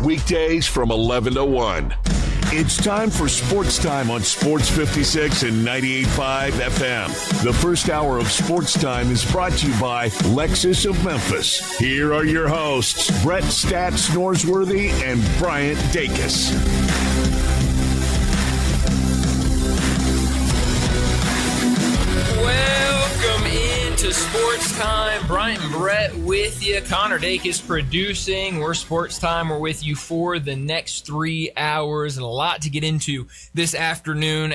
weekdays from 11 to 1. It's time for Sports Time on Sports 56 and 98.5 FM. The first hour of Sports Time is brought to you by Lexus of Memphis. Here are your hosts, Brett Stats Norsworthy and Bryant Dacus. Welcome into Sports Time. Bryant and Brett with you. Connor Dacus producing. We're Sports Time. We're with you for the next 3 hours and a lot to get into this afternoon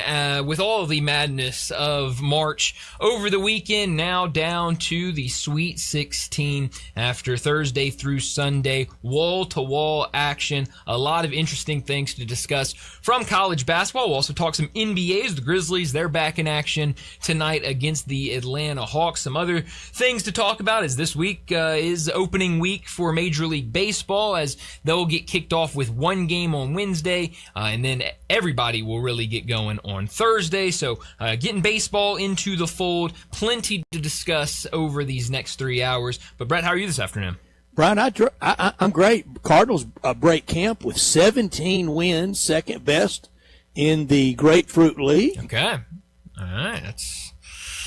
with all of the madness of March over the weekend. Now down to the Sweet 16 after Thursday through Sunday. Wall-to-wall action. A lot of interesting things to discuss from college basketball. We'll also talk some NBAs. The Grizzlies, they're back in action tonight against the Atlanta Hawks. Some other things to talk about is this week is opening week for Major League Baseball, as they'll get kicked off with one game on Wednesday, and then everybody will really get going on Thursday. So getting baseball into the fold, plenty to discuss over these next 3 hours. But Brett, how are you this afternoon? Brian, I'm great. Cardinals break camp with 17 wins, second best in the Grapefruit League. Okay, all right.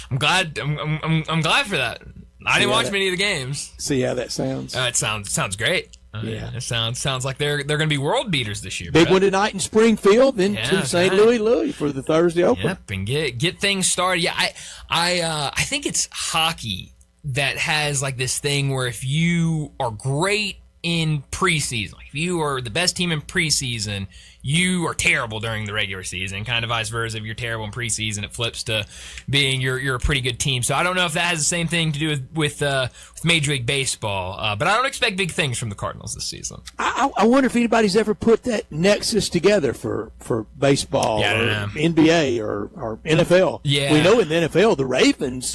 I'm glad. I'm glad for that. I didn't watch many of the games. See how that sounds? It sounds great. Yeah, it sounds like they're going to be world beaters this year. Big Brett. one tonight in Springfield, then to St. Louis for the Thursday Open. Yep, and get things started. Yeah, I think it's hockey that has like this thing where if you are great in preseason, like if you are the best team in preseason, you are terrible during the regular season, kind of vice versa. If you're terrible in preseason, it flips to being you're a pretty good team. So I don't know if that has the same thing to do with Major League Baseball, but I don't expect big things from the Cardinals this season. I wonder if anybody's ever put that nexus together for baseball or NBA or NFL. Yeah. We know in the NFL, the Ravens,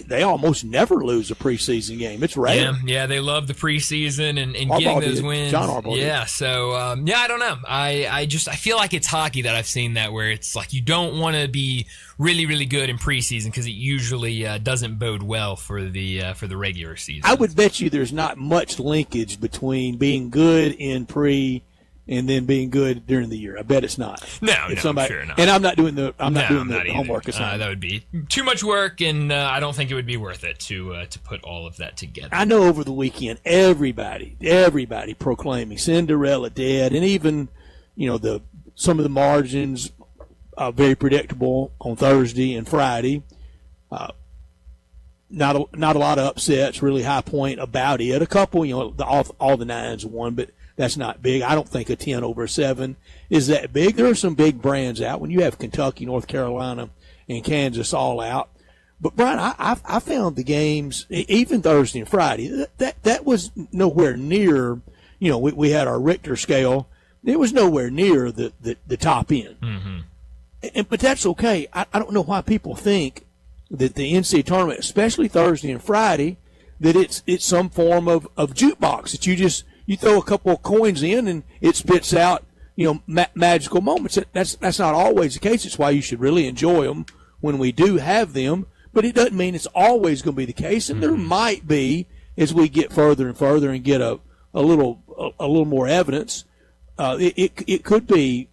they almost never lose a preseason game. It's rare. Yeah, they love the preseason and Harbaugh getting those did. wins. John Harbaugh yeah, did. so I don't know. I feel like it's hockey that I've seen that where it's like you don't want to be really, really good in preseason because it usually doesn't bode well for the regular season. I would bet you there's not much linkage between being good in pre and then being good during the year. I bet it's not. No, I'm sure not. And I'm not doing the homework assignment. That would be too much work, and I don't think it would be worth it to put all of that together. I know over the weekend everybody proclaiming Cinderella dead, and even some of the margins are very predictable on Thursday and Friday. Not a lot of upsets, really high point about it. A couple, all the nines won, but that's not big. I don't think a 10 over a 7 is that big. There are some big brands out when you have Kentucky, North Carolina, and Kansas all out. But Brian, I found the games even Thursday and Friday that was nowhere near. We had our Richter scale. It was nowhere near the top end. Mm-hmm. But that's okay. I don't know why people think that the NCAA tournament, especially Thursday and Friday, that it's some form of jukebox that you throw a couple of coins in and it spits out magical moments. That's not always the case. It's why you should really enjoy them when we do have them. But it doesn't mean it's always going to be the case. And there might be as we get further and further and get a little more evidence. It could be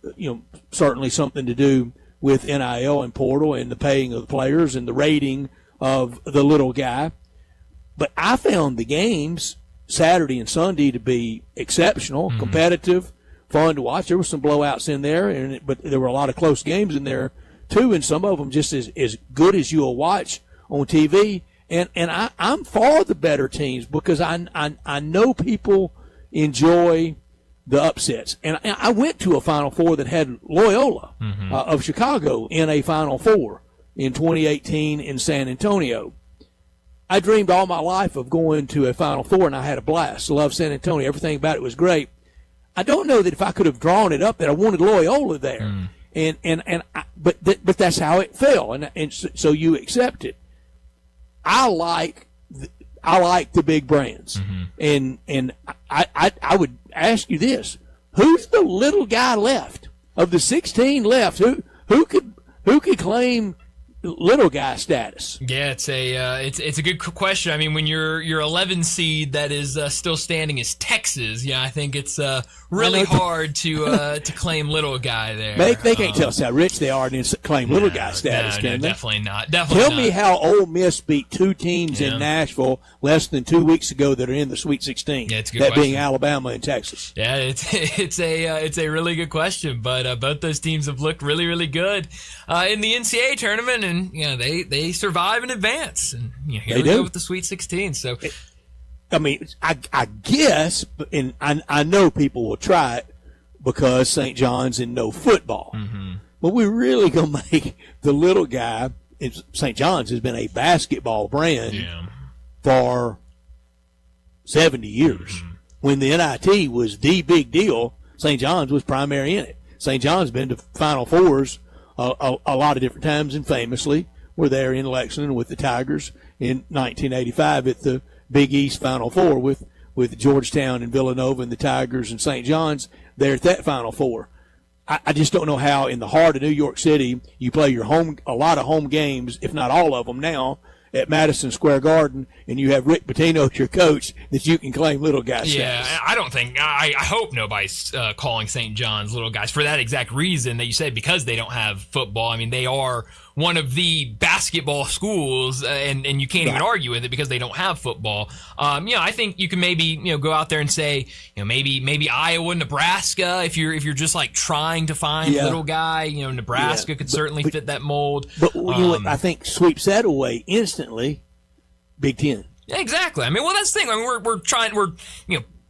certainly something to do with NIL and portal and the paying of the players and the rating of the little guy. But I found the games Saturday and Sunday to be exceptional, competitive, fun to watch. There were some blowouts in there, but there were a lot of close games in there too, and some of them just as good as you'll watch on TV. And I'm for the better teams because I know people enjoy the upsets. And I went to a Final Four that had Loyola of Chicago in a Final Four in 2018 in San Antonio. I dreamed all my life of going to a Final Four, and I had a blast. Loved San Antonio. Everything about it was great. I don't know that if I could have drawn it up that I wanted Loyola there. But that's how it fell, and so you accept it. I like the big brands, and I would ask you this: who's the little guy left of the 16 left? Who could claim little guy status? Yeah, it's a good question. I mean, when your 11 seed that is still standing is Texas, I think it's really hard to claim little guy there. They can't tell us how rich they are and then claim little guy status, can they? Definitely not. Definitely Tell me how Ole Miss beat two teams in Nashville less than 2 weeks ago that are in the Sweet 16. Yeah, it's a good that question. being Alabama and Texas. Yeah, it's a really good question, but both those teams have looked really, really good in the NCAA tournament, and they survive and advance, and here we go with the Sweet 16. So. I mean, I guess, and I know people will try it because St. John's in no football. Mm-hmm. But we're really going to make the little guy. St. John's has been a basketball brand for 70 years. Mm-hmm. When the NIT was the big deal, St. John's was primary in it. St. John's been to Final Fours a lot of different times, and famously were there in Lexington with the Tigers in 1985 at the Big East Final Four with Georgetown and Villanova and the Tigers and St. John's there at that Final Four. I just don't know how in the heart of New York City you play a lot of home games, if not all of them now, at Madison Square Garden, and you have Rick Pitino as your coach, that you can claim little guy status. Yeah, I hope nobody's calling St. John's little guys for that exact reason that you said, because they don't have football. I mean, they are one of the basketball schools, and you can't even argue with it because they don't have football. I think you can maybe go out there and say, maybe Iowa, Nebraska, if you're just like trying to find little guy. Nebraska could certainly fit that mold. But I think sweeps that away instantly. Big Ten. Yeah, exactly. I mean, well, that's the thing. I mean, we're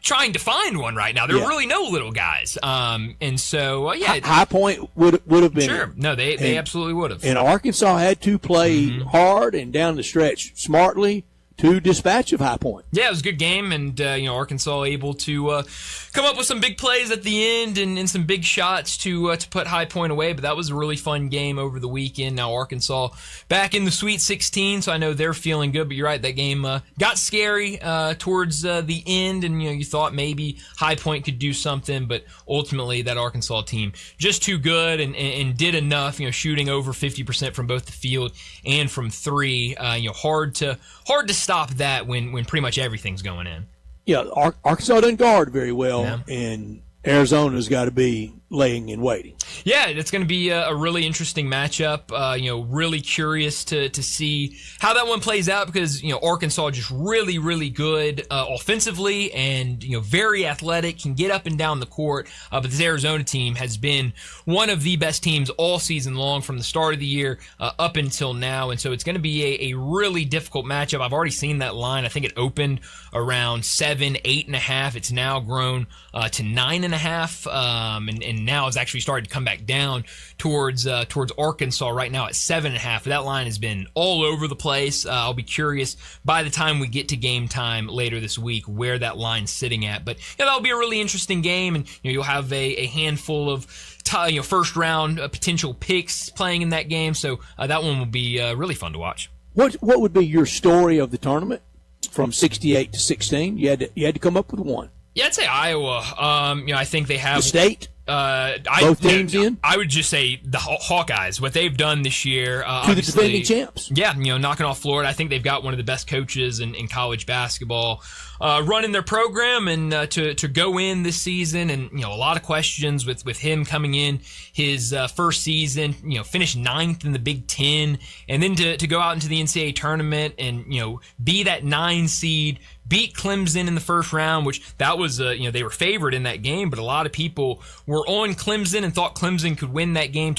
trying to find one right now. There are really no little guys. And so, High Point would have been. Sure. No, they absolutely would have. And Arkansas had to play hard and down the stretch smartly to dispatch of High Point. Yeah, it was a good game, and Arkansas able to come up with some big plays at the end and some big shots to put High Point away. But that was a really fun game over the weekend. Now Arkansas back in the Sweet 16, so I know they're feeling good. But you're right, that game got scary towards the end, and you thought maybe High Point could do something, but ultimately that Arkansas team just too good and did enough. Shooting over 50% from both the field and from three. Hard to stop that when pretty much everything's going in. Yeah, Arkansas doesn't guard very well, and Arizona's got to be laying and waiting. Yeah, it's going to be a really interesting matchup. Really curious to see how that one plays out, because Arkansas just really, really good offensively and very athletic, can get up and down the court. But this Arizona team has been one of the best teams all season long from the start of the year up until now, and so it's going to be a really difficult matchup. I've already seen that line. I think it opened around 7, 8.5. It's now grown to 9.5, and now it's actually started to come back down towards Arkansas right now at 7.5. That line has been all over the place. I'll be curious by the time we get to game time later this week where that line's sitting at. But that'll be a really interesting game, and you'll have a handful of first round potential picks playing in that game. So that one will be really fun to watch. What would be your story of the tournament from 68 to 16? You had to come up with one. Yeah, I'd say Iowa. I think they have the state. Both teams in? I would just say the Hawkeyes, what they've done this year. To the defending champs. Yeah, knocking off Florida. I think they've got one of the best coaches in college basketball running their program, and to go in this season, and a lot of questions with him coming in his first season, finish 9th in the Big Ten, and then to go out into the NCAA tournament and be that 9 seed, beat Clemson in the first round, which that was they were favored in that game, but a lot of people were on Clemson and thought Clemson could win that game,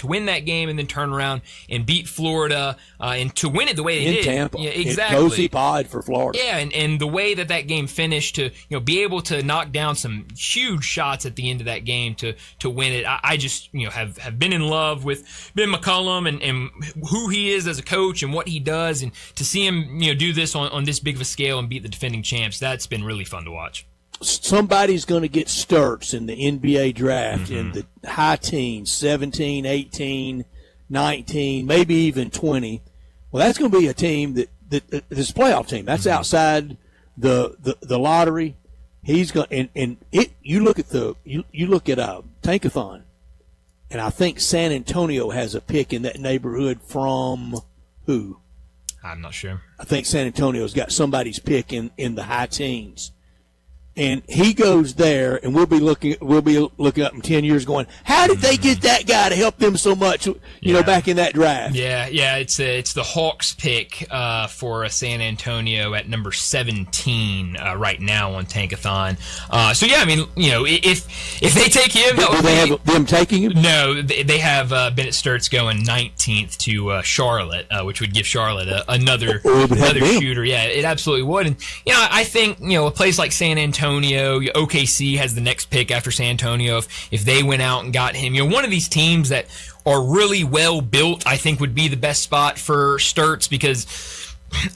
and then turn around and beat Florida and to win it the way they did. Tampa. Yeah, exactly. Cozy Pod for Florida. Yeah, and the way that game finished, to be able to knock down some huge shots at the end of that game to win it. I just have been in love with Ben McCollum and who he is as a coach and what he does, and to see him do this on this big of a scale and beat the defending champs, that's been really fun to watch. Somebody's going to get Sturts in the NBA draft in the high teens, 17, 18, 19, maybe even 20. Well, that's going to be a team that this playoff team. That's outside the lottery. He's going and it. You look at Tankathon, and I think San Antonio has a pick in that neighborhood from who? I'm not sure. I think San Antonio's got somebody's pick in the high teens. And he goes there, and we'll be looking up in 10 years, going, how did they get that guy to help them so much? You know, back in that draft. Yeah. It's the Hawks pick for San Antonio at number 17 right now on Tankathon. So yeah, I mean, you know, if they take him, do they have them taking him? No, they have Bennett Sturts going 19th to Charlotte, which would give Charlotte another shooter. Yeah, it absolutely would. And you know, I think, you know, a place like San Antonio, OKC has the next pick after San Antonio. If they went out and got him, you know, one of these teams that are really well built, I think would be the best spot for Sturts, because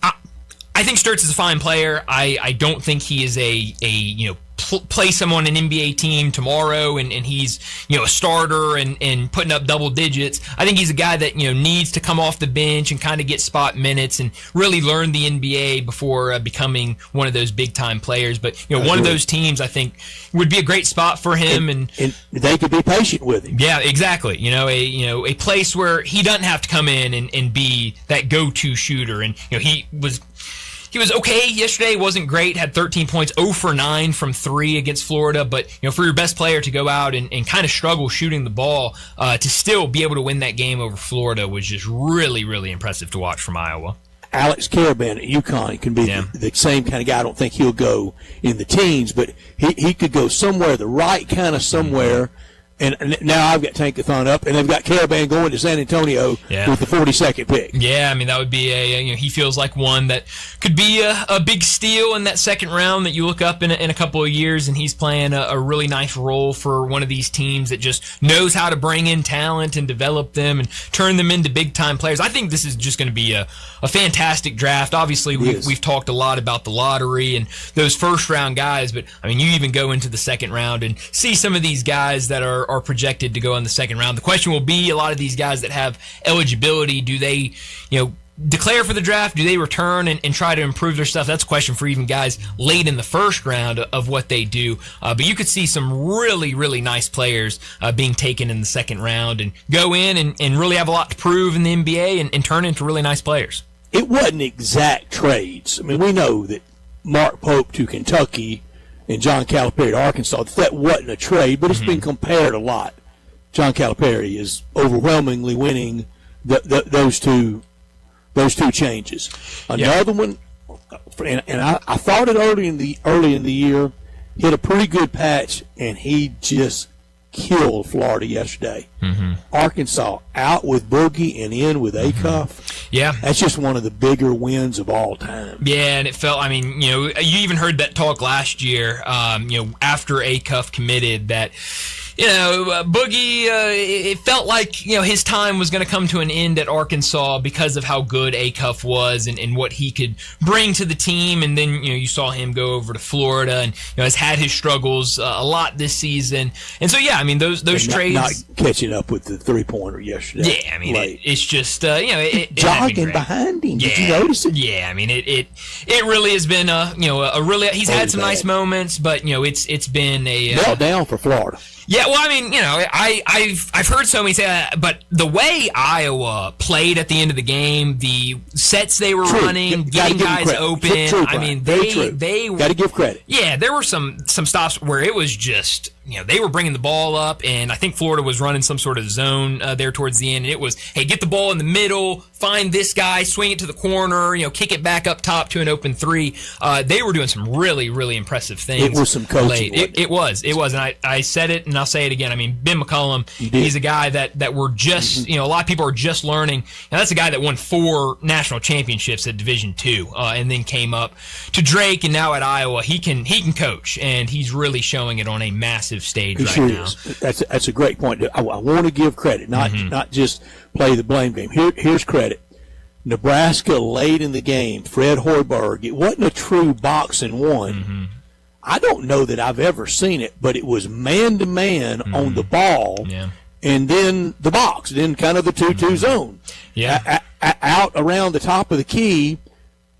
I think Sturts is a fine player. I don't think he is a you know, place him on an NBA team tomorrow and he's, you know, a starter and putting up double digits. I think he's a guy that, you know, needs to come off the bench and kind of get spot minutes and really learn the NBA before becoming one of those big time players. But, you know, one of those teams I think would be a great spot for him, and they could be patient with him. Yeah, exactly. You know, a place where he doesn't have to come in and be that go-to shooter. And, you know, he was okay yesterday, wasn't great, had 13 points, 0 for 9 from 3 against Florida, but you know, for your best player to go out and kind of struggle shooting the ball, to still be able to win that game over Florida was just really, really impressive to watch from Iowa. Alex Caravan at UConn can be the same kind of guy. I don't think he'll go in the teens, but he could go somewhere, the right kind of somewhere. And now I've got Tankathon up, and they've got Caravan going to San Antonio with the 42nd pick. Yeah, I mean, that would be you know, he feels like one that could be a big steal in that second round that you look up in a couple of years, and he's playing a really nice role for one of these teams that just knows how to bring in talent and develop them and turn them into big-time players. I think this is just going to be a fantastic draft. Obviously, we've talked a lot about the lottery and those first-round guys, but, I mean, you even go into the second round and see some of these guys that are projected to go in the second round. The question will be, a lot of these guys that have eligibility, do they, you know, declare for the draft? Do they return and try to improve their stuff? That's a question for even guys late in the first round of what they do. But you could see some really, really nice players being taken in the second round and go in and really have a lot to prove in the NBA and turn into really nice players. It wasn't exact trades. I mean, we know that Mark Pope to Kentucky and John Calipari to Arkansas, that wasn't a trade, but it's been compared a lot. John Calipari is overwhelmingly winning those two changes. Another one, and I thought it early in the year, hit a pretty good patch, and he just killed Florida yesterday. Arkansas out with Boogie and in with Acuff. Yeah. That's just one of the bigger wins of all time. Yeah, and it felt, I mean, you know, you even heard that talk last year, you know, after Acuff committed, that, you know, Boogie, it felt like, you know, his time was going to come to an end at Arkansas because of how good Acuff was and what he could bring to the team. And then, you know, you saw him go over to Florida and, you know, has had his struggles a lot this season. And so, yeah, I mean, those trades. Not catching up with the three-pointer yesterday. Yeah, I mean, it's just, you know, jogging behind him. Did you notice it? Yeah, I mean, it really has been you know, a really, he's had some nice moments, but, you know, it's been a meltdown for Florida. Yeah, well, I mean, you know, I've heard so many say that, but the way Iowa played at the end of the game, the sets they were running, getting guys open, I mean, they got to give credit. Yeah, there were some stops where it was just, you know, they were bringing the ball up, and I think Florida was running some sort of zone there towards the end, and it was, hey, get the ball in the middle, find this guy, swing it to the corner, you know, kick it back up top to an open three. They were doing some really, really impressive things. It was some coaching. It was, and I said it, and I'll say it again. I mean, Ben McCollum, he's a guy that we're just, you know, a lot of people are just learning. And that's a guy that won 4 national championships at Division II, and then came up to Drake, and now at Iowa. He can coach, and he's really showing it on a massive stage now. That's a great point. I want to give credit, not just play the blame game. Here's credit. Nebraska late in the game, Fred Hoiberg. It wasn't a true box and one. I don't know that I've ever seen it, but it was man-to-man on the ball, and then the box, then kind of the 2-2 zone. Yeah. Out around the top of the key,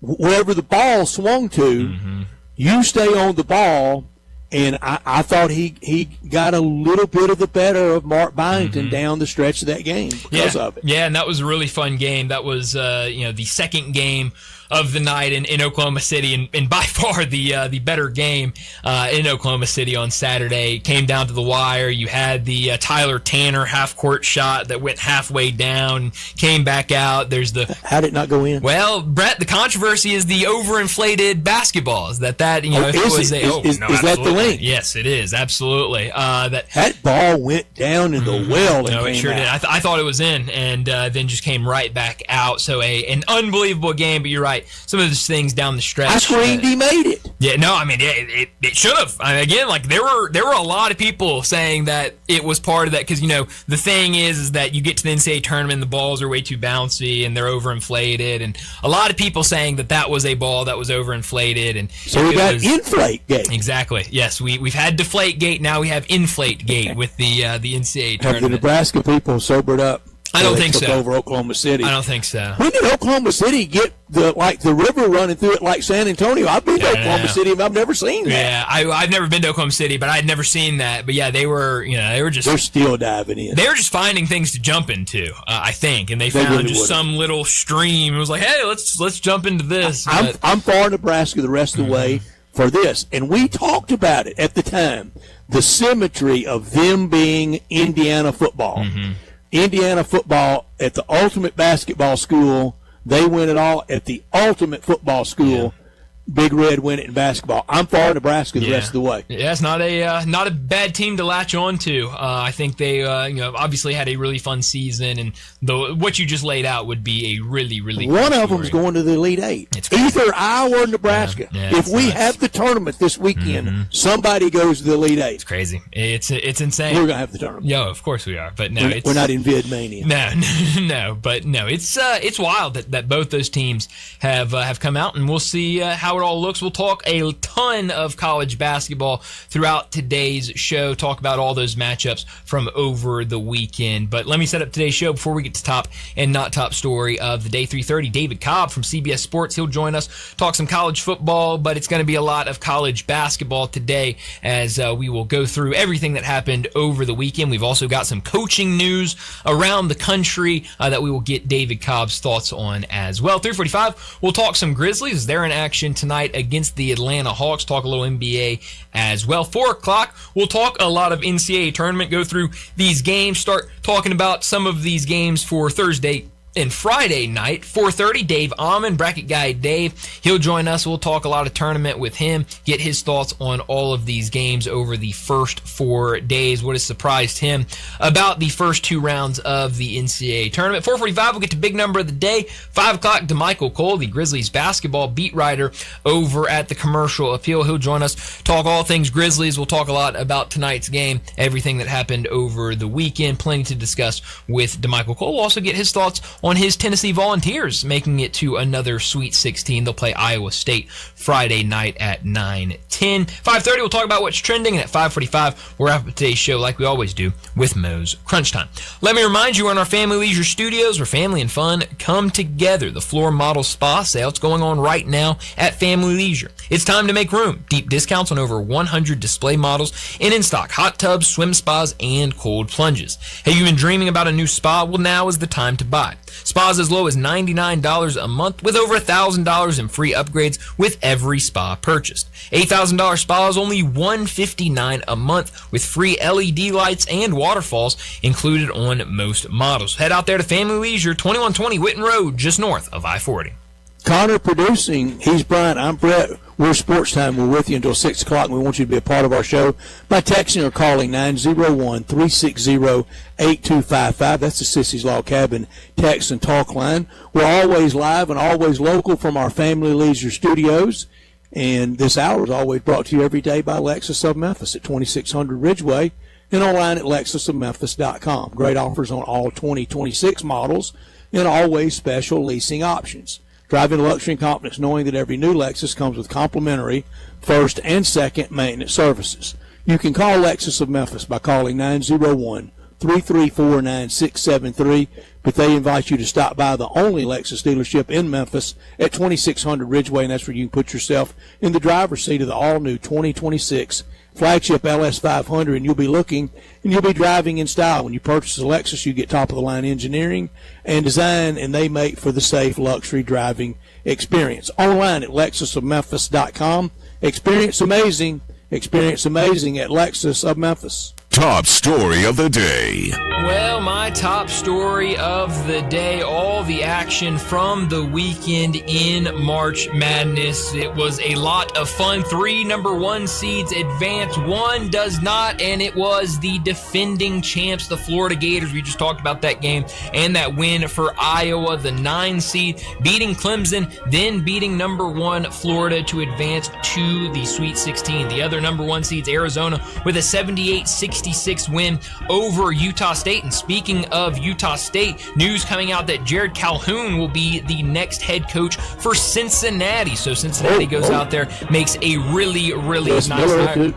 wherever the ball swung to, you stay on the ball, and I thought he got a little bit of the better of Mark Byington down the stretch of that game because of it. Yeah, and that was a really fun game. That was, you know, the second game of the night in Oklahoma City, and by far the better game in Oklahoma City on Saturday. Came down to the wire. You had the Tyler Tanner half-court shot that went halfway down, came back out. There's the How did it not go in? Well, Brett, the controversy is the overinflated basketballs. That you know, if it was is that the link? Yes, it is absolutely. That ball went down in the well. No, it sure did. I thought it was in, and then just came right back out. So an unbelievable game. But you're right. Some of those things down the stretch. I screamed he made it. Yeah, no, I mean it should have. I mean, again, like there were a lot of people saying that it was part of that because, you know, the thing is that you get to the NCAA tournament, the balls are way too bouncy and they're overinflated, and a lot of people saying that was a ball that was overinflated, and so we got inflate gate. Exactly. Yes, we've had deflate gate. Now we have inflate gate with the NCAA tournament. Have the Nebraska people sobered up? I don't think so. Over Oklahoma City. I don't think so. When did Oklahoma City get the river running through it like San Antonio? I've been to Oklahoma City, and I've never seen that. Yeah, I've never been to Oklahoma City, but I'd never seen that. But yeah, they were just they're still diving in. They were just finding things to jump into, I think, and they found really just some little stream. It was like, hey, let's jump into this. I'm for Nebraska the rest of the way for this, and we talked about it at the time. The symmetry of them being Indiana football. Mm-hmm. Indiana football at the ultimate basketball school, they win it all. At the ultimate football school, Big Red win it in basketball. I'm for Nebraska the rest of the way. Yeah, it's not a bad team to latch on to. I think they obviously had a really fun season, and what you just laid out would be a really, really one cool of them's going to the Elite Eight. It's crazy. Either Iowa or Nebraska. Yeah, if we have the tournament this weekend, somebody goes to the Elite Eight. It's crazy. It's insane. We're going to have the tournament. Yeah, of course we are. But no, we're not in vid mania. No, but no, it's wild that both those teams have come out, and we'll see how it all looks. We'll talk a ton of college basketball throughout today's show, talk about all those matchups from over the weekend. But let me set up today's show before we get to top and not top story of the day. 3:30, David Cobb from CBS Sports. He'll join us, talk some college football, but it's going to be a lot of college basketball today as we will go through everything that happened over the weekend. We've also got some coaching news around the country that we will get David Cobb's thoughts on as well. 3:45, we'll talk some Grizzlies. They're in action tonight against the Atlanta Hawks, talk a little NBA as well. 4 o'clock, we'll talk a lot of NCAA tournament, go through these games, start talking about some of these games for Thursday and Friday night. 4:30, Dave Amon, bracket guy Dave. He'll join us. We'll talk a lot of tournament with him, get his thoughts on all of these games over the first 4 days, what has surprised him about the first 2 rounds of the NCAA tournament. 4:45, we'll get to big number of the day. 5 o'clock, DeMichael Cole, the Grizzlies basketball beat writer over at the Commercial Appeal. He'll join us, talk all things Grizzlies. We'll talk a lot about tonight's game, everything that happened over the weekend. Plenty to discuss with DeMichael Cole. We'll also get his thoughts on his Tennessee Volunteers making it to another Sweet 16. They'll play Iowa State Friday night at 9:10. 5:30, we'll talk about what's trending, and at 5:45, we'll wrap up today's show like we always do with Moe's Crunch Time. Let me remind you, we're in our Family Leisure Studios where family and fun come together. The Floor Model Spa sale, it's going on right now at Family Leisure. It's time to make room. Deep discounts on over 100 display models and in stock hot tubs, swim spas, and cold plunges. Have you been dreaming about a new spa? Well, now is the time to buy. Spas as low as $99 a month with over $1,000 in free upgrades with every spa purchased. $8,000 spas only $159 a month with free LED lights and waterfalls included on most models. Head out there to Family Leisure, 2120 Whitten Road, just north of I-40. Connor producing. He's Brian. I'm Brett. We're Sports Time. We're with you until 6 o'clock, and we want you to be a part of our show by texting or calling 901-360-8255. That's the Sissy's Log Cabin text and talk line. We're always live and always local from our Family Leisure Studios. And this hour is always brought to you every day by Lexus of Memphis at 2600 Ridgeway and online at lexusofmemphis.com. Great offers on all 2026 models and always special leasing options. Driving luxury and confidence knowing that every new Lexus comes with complimentary first and second maintenance services. You can call Lexus of Memphis by calling 334-9673. But they invite you to stop by the only Lexus dealership in Memphis at 2600 Ridgeway, and that's where you can put yourself in the driver's seat of the all-new 2026 flagship LS500, and you'll be looking and you'll be driving in style. When you purchase a Lexus, you get top-of-the-line engineering and design, and they make for the safe luxury driving experience. Online at lexusofmemphis.com. Experience amazing at Lexus of Memphis. Top story of the day. Well, my top story of the day, all the action from the weekend in March Madness. It was a lot of fun. 3 number 1 seeds advance, 1 does not, and it was the defending champs, the Florida Gators. We just talked about that game and that win for Iowa, the 9 seed, beating Clemson, then beating number 1 Florida to advance to the Sweet 16. The other number 1 seeds, Arizona, with a 78-66 win over Utah State. And speaking of Utah State, news coming out that Jared Calhoun will be the next head coach for Cincinnati. So Cincinnati goes out there, makes a really nice hire.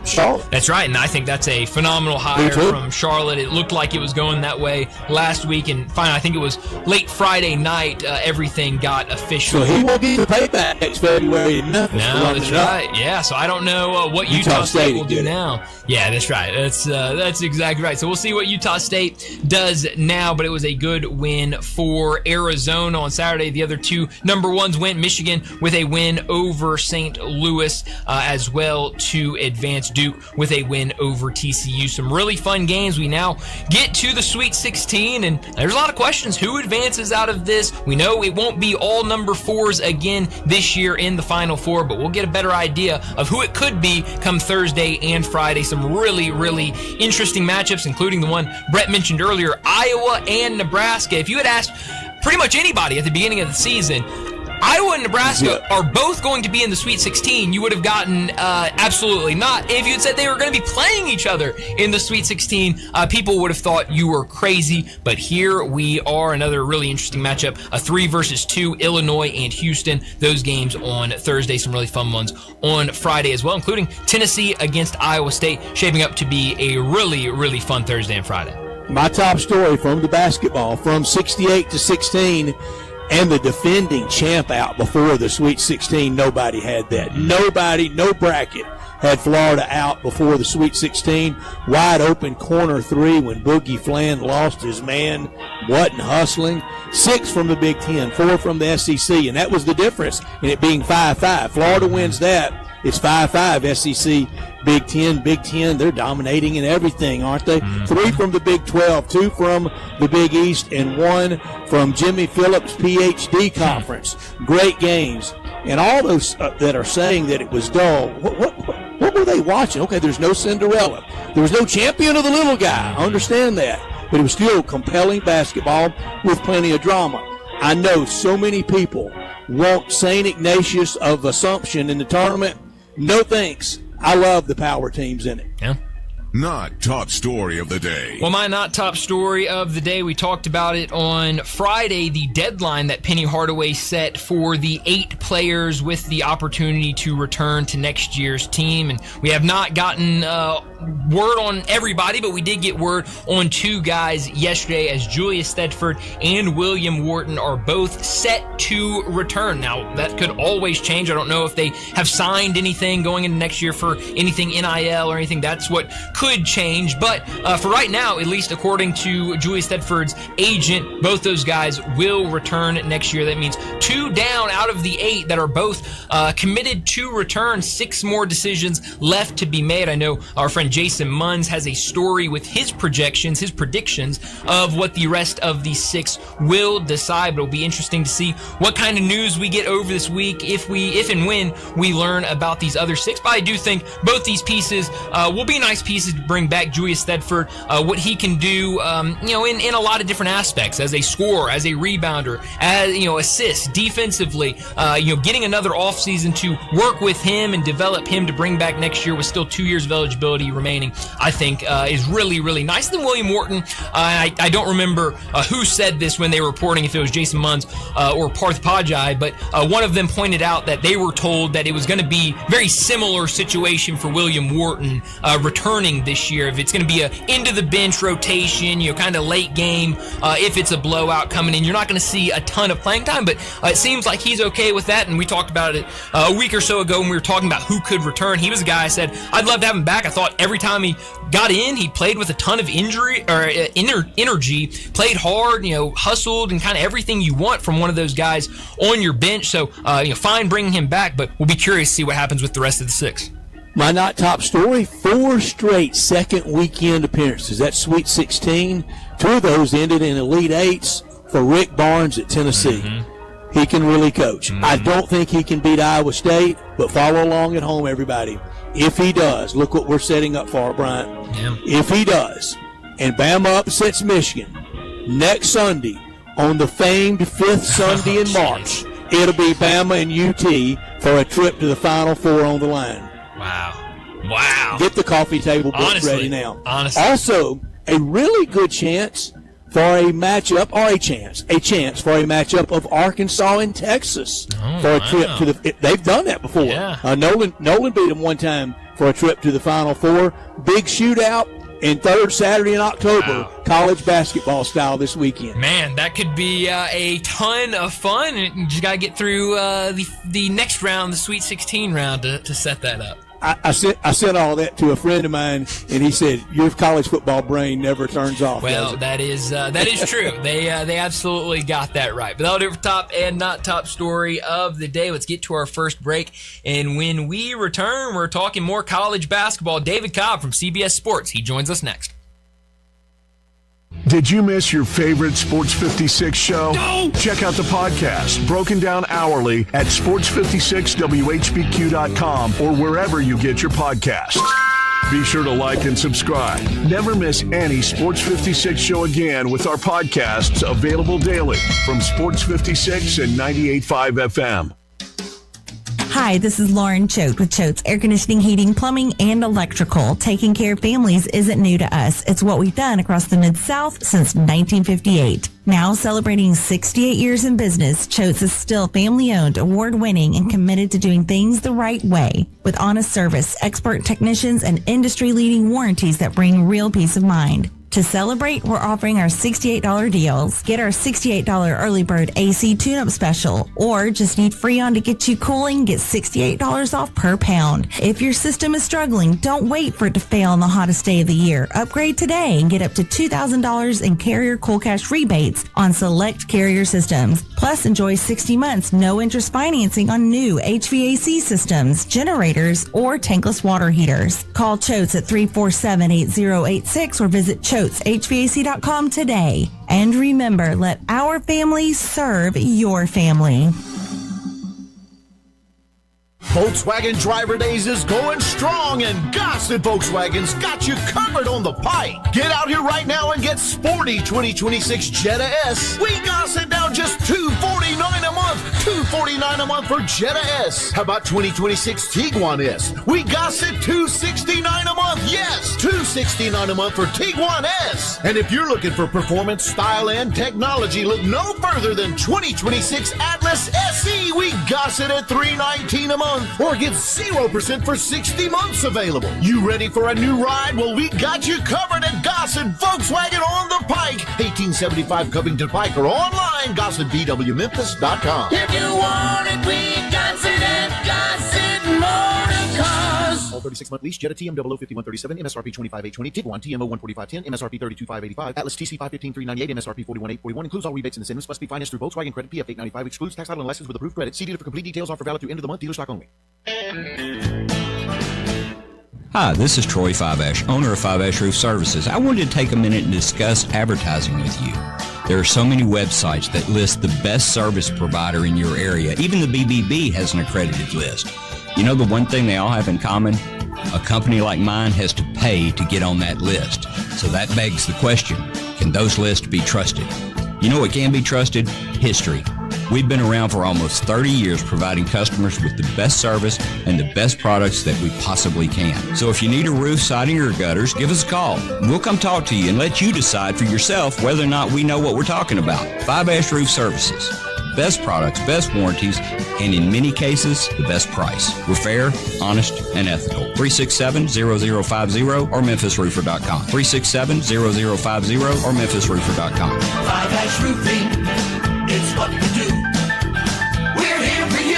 That's right, and I think that's a phenomenal hire from Charlotte. It looked like it was going that way last week, and finally, I think it was late Friday night, everything got official. So he won't get the payback next February in Memphis. No, that's right. Yeah, so I don't know what Utah State will do now. Yeah, that's right. That's exactly right. So we'll see what Utah State does now, but it was a good win for Arizona on Saturday. The other 2 number 1s went. Michigan with a win over St. Louis as well to advance. Duke with a win over TCU. Some really fun games. We now get to the Sweet 16, and there's a lot of questions. Who advances out of this? We know it won't be all number 4s again this year in the Final Four, but we'll get a better idea of who it could be come Thursday and Friday. Some really interesting matchups, including the one Brett mentioned earlier, Iowa and Nebraska. If you had asked pretty much anybody at the beginning of the season, Iowa and Nebraska are both going to be in the Sweet 16, you would have gotten absolutely not. If you had said they were going to be playing each other in the Sweet 16, people would have thought you were crazy. But here we are, another really interesting matchup, a 3 versus 2, Illinois and Houston. Those games on Thursday, some really fun ones on Friday as well, including Tennessee against Iowa State, shaping up to be a really fun Thursday and Friday. My top story from the basketball, from 68-16, and the defending champ out before the Sweet 16. Nobody had that. Nobody, no bracket had Florida out before the Sweet 16. Wide open corner 3 when Boogie Flan lost his man, wasn't hustling. 6 from the Big Ten, 4 from the SEC, and that was the difference in it being 5-5. Florida wins that. It's 5-5 SEC, Big Ten, they're dominating in everything, aren't they? 3 from the Big 12, 2 from the Big East, and 1 from Jimmy Phillips' PhD conference. Great games. And all those that are saying that it was dull, what were they watching? Okay, there's no Cinderella. There was no champion of the little guy. I understand that. But it was still compelling basketball with plenty of drama. I know so many people want St. Ignatius of Assumption in the tournament. No thanks. I love the power teams in it. Yeah. Not top story of the day. Well, my not top story of the day, we talked about it on Friday, the deadline that Penny Hardaway set for the 8 players with the opportunity to return to next year's team. And we have not gotten word on everybody, but we did get word on 2 guys yesterday, as Julius Thedford and William Wharton are both set to return. Now, that could always change. I don't know if they have signed anything going into next year for anything NIL or anything. That's what could change. But for right now, at least according to Julius Thedford's agent, both those guys will return next year. That means 2 down out of the 8 that are both committed to return. 6 more decisions left to be made. I know our friend Jason Munns has a story with his projections, his predictions of what the rest of the 6 will decide. But it'll be interesting to see what kind of news we get over this week if and when we learn about these other 6. But I do think both these pieces will be nice pieces to bring back Julius Thedford, what he can do, in a lot of different aspects, as a scorer, as a rebounder, as assists, defensively, getting another offseason to work with him and develop him to bring back next year with still 2 years of eligibility remaining remaining, I think is really, really nice. Then William Wharton, I don't remember who said this when they were reporting, if it was Jason Munns or Parth Pajai, but one of them pointed out that they were told that it was going to be very similar situation for William Wharton returning this year. If it's going to be a into the bench rotation, kind of late game, if it's a blowout coming in, you're not going to see a ton of playing time, but it seems like he's okay with that. And we talked about it a week or so ago when we were talking about who could return. He was a guy I said I'd love to have him back. I thought every time he got in, he played with a ton of energy, played hard, hustled, and kind of everything you want from one of those guys on your bench. So, fine bringing him back, but we'll be curious to see what happens with the rest of the six. My not top story, 4 straight second weekend appearances. That's Sweet 16. 2 of those ended in Elite Eights for Rick Barnes at Tennessee. Mm-hmm. He can really coach. Mm-hmm. I don't think he can beat Iowa State, but follow along at home, everybody. If he does, look what we're setting up for, Bryant. Yeah. If he does, and Bama upsets Michigan next Sunday on the famed 5th Sunday in March, it'll be Bama and UT for a trip to the Final Four on the line. Wow. Get the coffee table books ready now. Honestly. Also, a really good chance for a matchup, or a chance for a matchup of Arkansas and Texas for a trip to the. They've done that before. Yeah. Nolan beat them one time for a trip to the Final Four. Big shootout. And third Saturday in October, college basketball style this weekend. Man, that could be a ton of fun. You just got to get through the next round, the Sweet 16 round, to set that up. I sent all that to a friend of mine, and he said, your college football brain never turns off. Well, that is true. They absolutely got that right. But that'll do it for top and not top story of the day. Let's get to our first break. And when we return, we're talking more college basketball. David Cobb from CBS Sports. He joins us next. Did you miss your favorite Sports 56 show? No! Check out the podcast, broken down hourly at sports56whbq.com or wherever you get your podcasts. Be sure to like and subscribe. Never miss any Sports 56 show again with our podcasts available daily from Sports 56 and 98.5 FM. Hi, this is Lauren Choate with Choate's Air Conditioning, Heating, Plumbing, and Electrical. Taking care of families isn't new to us. It's what we've done across the Mid-South since 1958. Now celebrating 68 years in business, Choate's is still family-owned, award-winning, and committed to doing things the right way. With honest service, expert technicians, and industry-leading warranties that bring real peace of mind. To celebrate, we're offering our $68 deals. Get our $68 early bird AC tune-up special, or just need Freon to get you cooling, get $68 off per pound. If your system is struggling, don't wait for it to fail on the hottest day of the year. Upgrade today and get up to $2,000 in Carrier Cool Cash rebates on select Carrier systems. Plus, enjoy 60 months no interest financing on new HVAC systems, generators, or tankless water heaters. Call Choates at 347-8086 or visit HVAC.com today. And remember, let our family serve your family. Volkswagen Driver Days is going strong, and Gossett Volkswagen's got you covered on the pike. Get out here right now and get sporty 2026 Jetta S. We Gossett down just $249 a month. $249 a month for Jetta S. How about 2026 Tiguan S? We Gossett $269 a month. Yes, $269 a month for Tiguan S. And if you're looking for performance, style, and technology, look no further than 2026 Atlas SE. We Gossett at $319 a month. Or get 0% for 60 months available. You ready for a new ride? Well, we got you covered at Gossett Volkswagen on the Pike, 1875 Covington Pike, or online, GossettVWMemphis.com. If you want it, we Gossett at Gossett Motor Cars. All 36-month lease, Jetta TM 005137, MSRP 25820, Tiguan TMO 14510, MSRP 32585, Atlas TC 515,398, MSRP 41841. Includes all rebates and incentives. Must be financed through Volkswagen Credit PF 895. Excludes tax, title, and license with approved credit. See dealer for complete details. Offer valid through end of the month. Dealer stock only. Hi, this is Troy Five-Ash, owner of Five-Ash Roof Services. I wanted to take a minute and discuss advertising with you. There are so many websites that list the best service provider in your area. Even the BBB has an accredited list. You know the one thing they all have in common? A company like mine has to pay to get on that list. So that begs the question, can those lists be trusted? You know what can be trusted? History. We've been around for almost 30 years providing customers with the best service and the best products that we possibly can. So if you need a roof, siding, or gutters, give us a call. We'll come talk to you and let you decide for yourself whether or not we know what we're talking about. 5 Roof Services. Best products, best warranties, and in many cases, the best price. We're fair, honest, and ethical. 367-0050 or memphisroofer.com. 367-0050 or memphisroofer.com. 5 Roofing, it's what we do. We're here for you.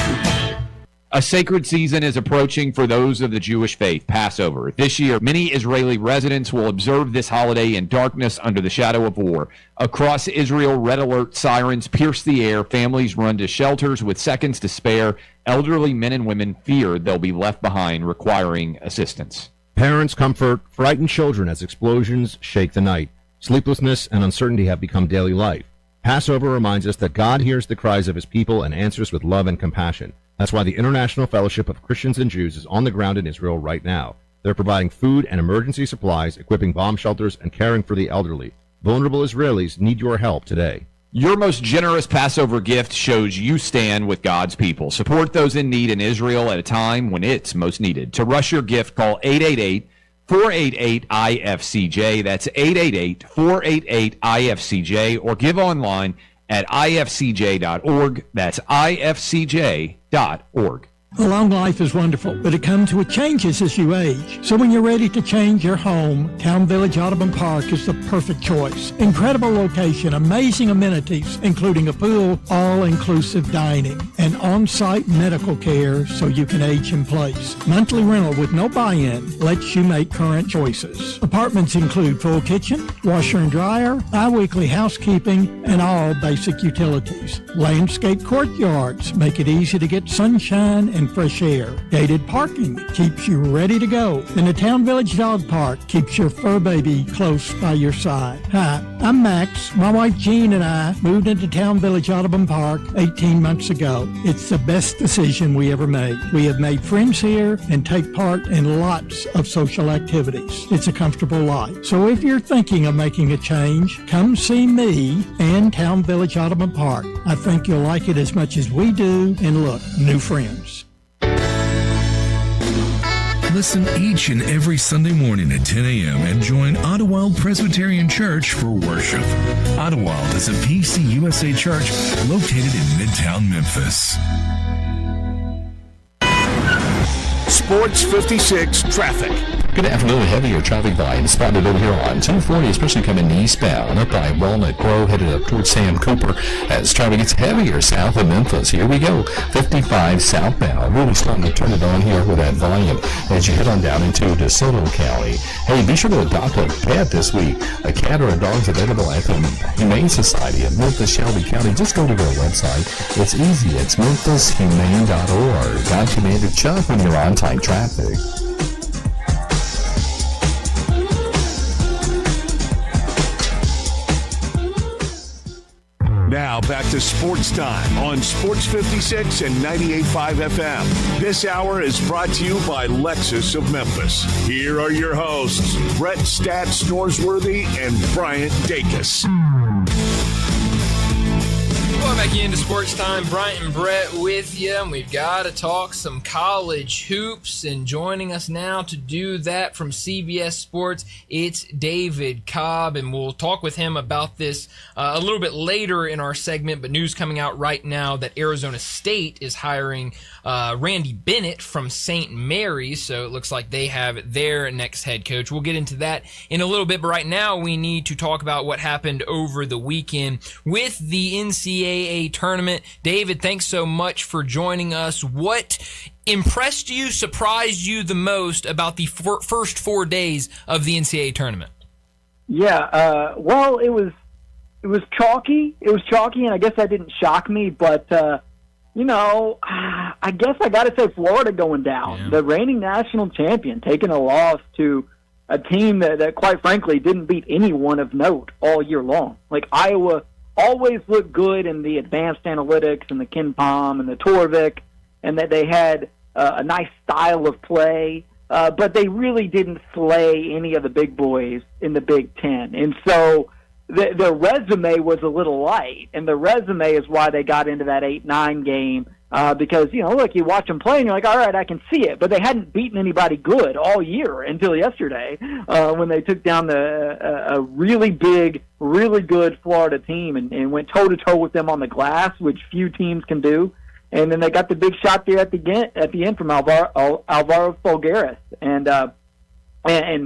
A sacred season is approaching for those of the Jewish faith, Passover. This year, many Israeli residents will observe this holiday in darkness under the shadow of war. Across Israel, red alert sirens pierce the air. Families run to shelters with seconds to spare. Elderly men and women fear they'll be left behind, requiring assistance. Parents comfort frightened children as explosions shake the night. Sleeplessness and uncertainty have become daily life. Passover reminds us that God hears the cries of his people and answers with love and compassion. That's why the International Fellowship of Christians and Jews is on the ground in Israel right now. They're providing food and emergency supplies, equipping bomb shelters, and caring for the elderly. Vulnerable Israelis need your help today. Your most generous Passover gift shows you stand with God's people. Support those in need in Israel at a time when it's most needed. To rush your gift, call 888-488-IFCJ. That's 888-488-IFCJ, or give online at ifcj.org. That's ifcj.org. A long life is wonderful, but it comes with changes as you age. So when you're ready to change your home, Town Village Audubon Park is the perfect choice. Incredible location, amazing amenities, including a pool, all-inclusive dining, and on-site medical care so you can age in place. Monthly rental with no buy-in lets you make current choices. Apartments include full kitchen, washer and dryer, bi-weekly housekeeping, and all basic utilities. Landscape courtyards make it easy to get sunshine and fresh air. Gated parking keeps you ready to go. And the Town Village Dog Park keeps your fur baby close by your side. Hi, I'm Max. My wife Jean and I moved into Town Village Audubon Park 18 months ago. It's the best decision we ever made. We have made friends here and take part in lots of social activities. It's a comfortable life. So if you're thinking of making a change, come see me and Town Village Audubon Park. I think you'll like it as much as we do, and look, new friends. Listen each and every Sunday morning at 10 a.m. and join Ottawild Presbyterian Church for worship. Ottawild is a PCUSA church located in Midtown Memphis. Sports 56 traffic. Good afternoon. Heavier traffic volume spotted over here on 240, especially coming eastbound up by Walnut Grove, headed up towards Sam Cooper as traffic gets heavier south of Memphis. Here we go. 55 southbound. Really starting to turn it on here with that volume as you head on down into DeSoto County. Hey, be sure to adopt a pet this week. A cat or a dog is available at the Humane Society of Memphis, Shelby County. Just go to their website. It's easy. It's memphishumane.org. Got Commander Chuck when you're on tight traffic. Now back to Sports Time on Sports 56 and 98.5 FM. This hour is brought to you by Lexus of Memphis. Here are your hosts, Brett Stats Norsworthy and Bryant Dacus. Welcome back into Sports Time. Bryant and Brett with you. And we've got to talk some college hoops. And joining us now to do that from CBS Sports, it's David Cobb. And we'll talk with him about this a little bit later in our segment. But news coming out right now that Arizona State is hiring Randy Bennett from St. Mary's. So it looks like they have their next head coach. We'll get into that in a little bit. But right now we need to talk about what happened over the weekend with the NCAA tournament. David, thanks so much for joining us. What impressed you, surprised you the most about the first 4 days of the NCAA tournament? Yeah, well, it was chalky. It was chalky, and I guess that didn't shock me. But I guess I got to say Florida going down, the reigning national champion, taking a loss to a team that quite frankly didn't beat anyone of note all year long. Like Iowa always looked good in the advanced analytics and the Ken Pom and the Torvik, and that they had a nice style of play, but they really didn't slay any of the big boys in the Big Ten. And so their resume was a little light, and the resume is why they got into that 8-9 game. Because, look, you watch them play and you're like, all right, I can see it. But they hadn't beaten anybody good all year until yesterday when they took down a really big, really good Florida team and went toe-to-toe with them on the glass, which few teams can do. And then they got the big shot there at the end from Alvaro Folgueras. And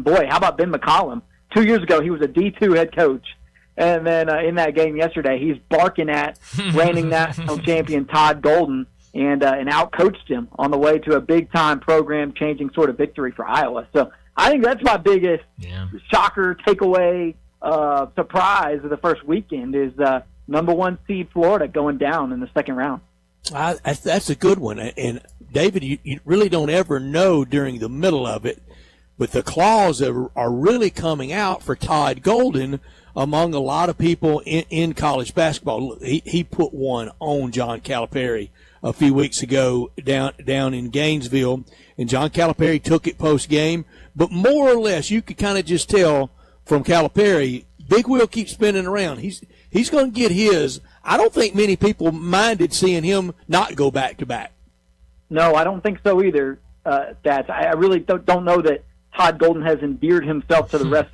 boy, how about Ben McCollum? 2 years ago, he was a D2 head coach. And then in that game yesterday, he's barking at reigning national champion Todd Golden and outcoached him on the way to a big-time program-changing sort of victory for Iowa. So I think that's my biggest shocker, takeaway, surprise of the first weekend is number 1 seed Florida going down in the second round. That's a good one. And, David, you really don't ever know during the middle of it, but the claws are really coming out for Todd Golden among a lot of people in college basketball. He put one on John Calipari a few weeks ago down in Gainesville, and John Calipari took it post-game. But more or less, you could kind of just tell from Calipari, Big Wheel keeps spinning around. He's going to get his. I don't think many people minded seeing him not go back-to-back. No, I don't think so either, I really don't know that Todd Golden has endeared himself to the rest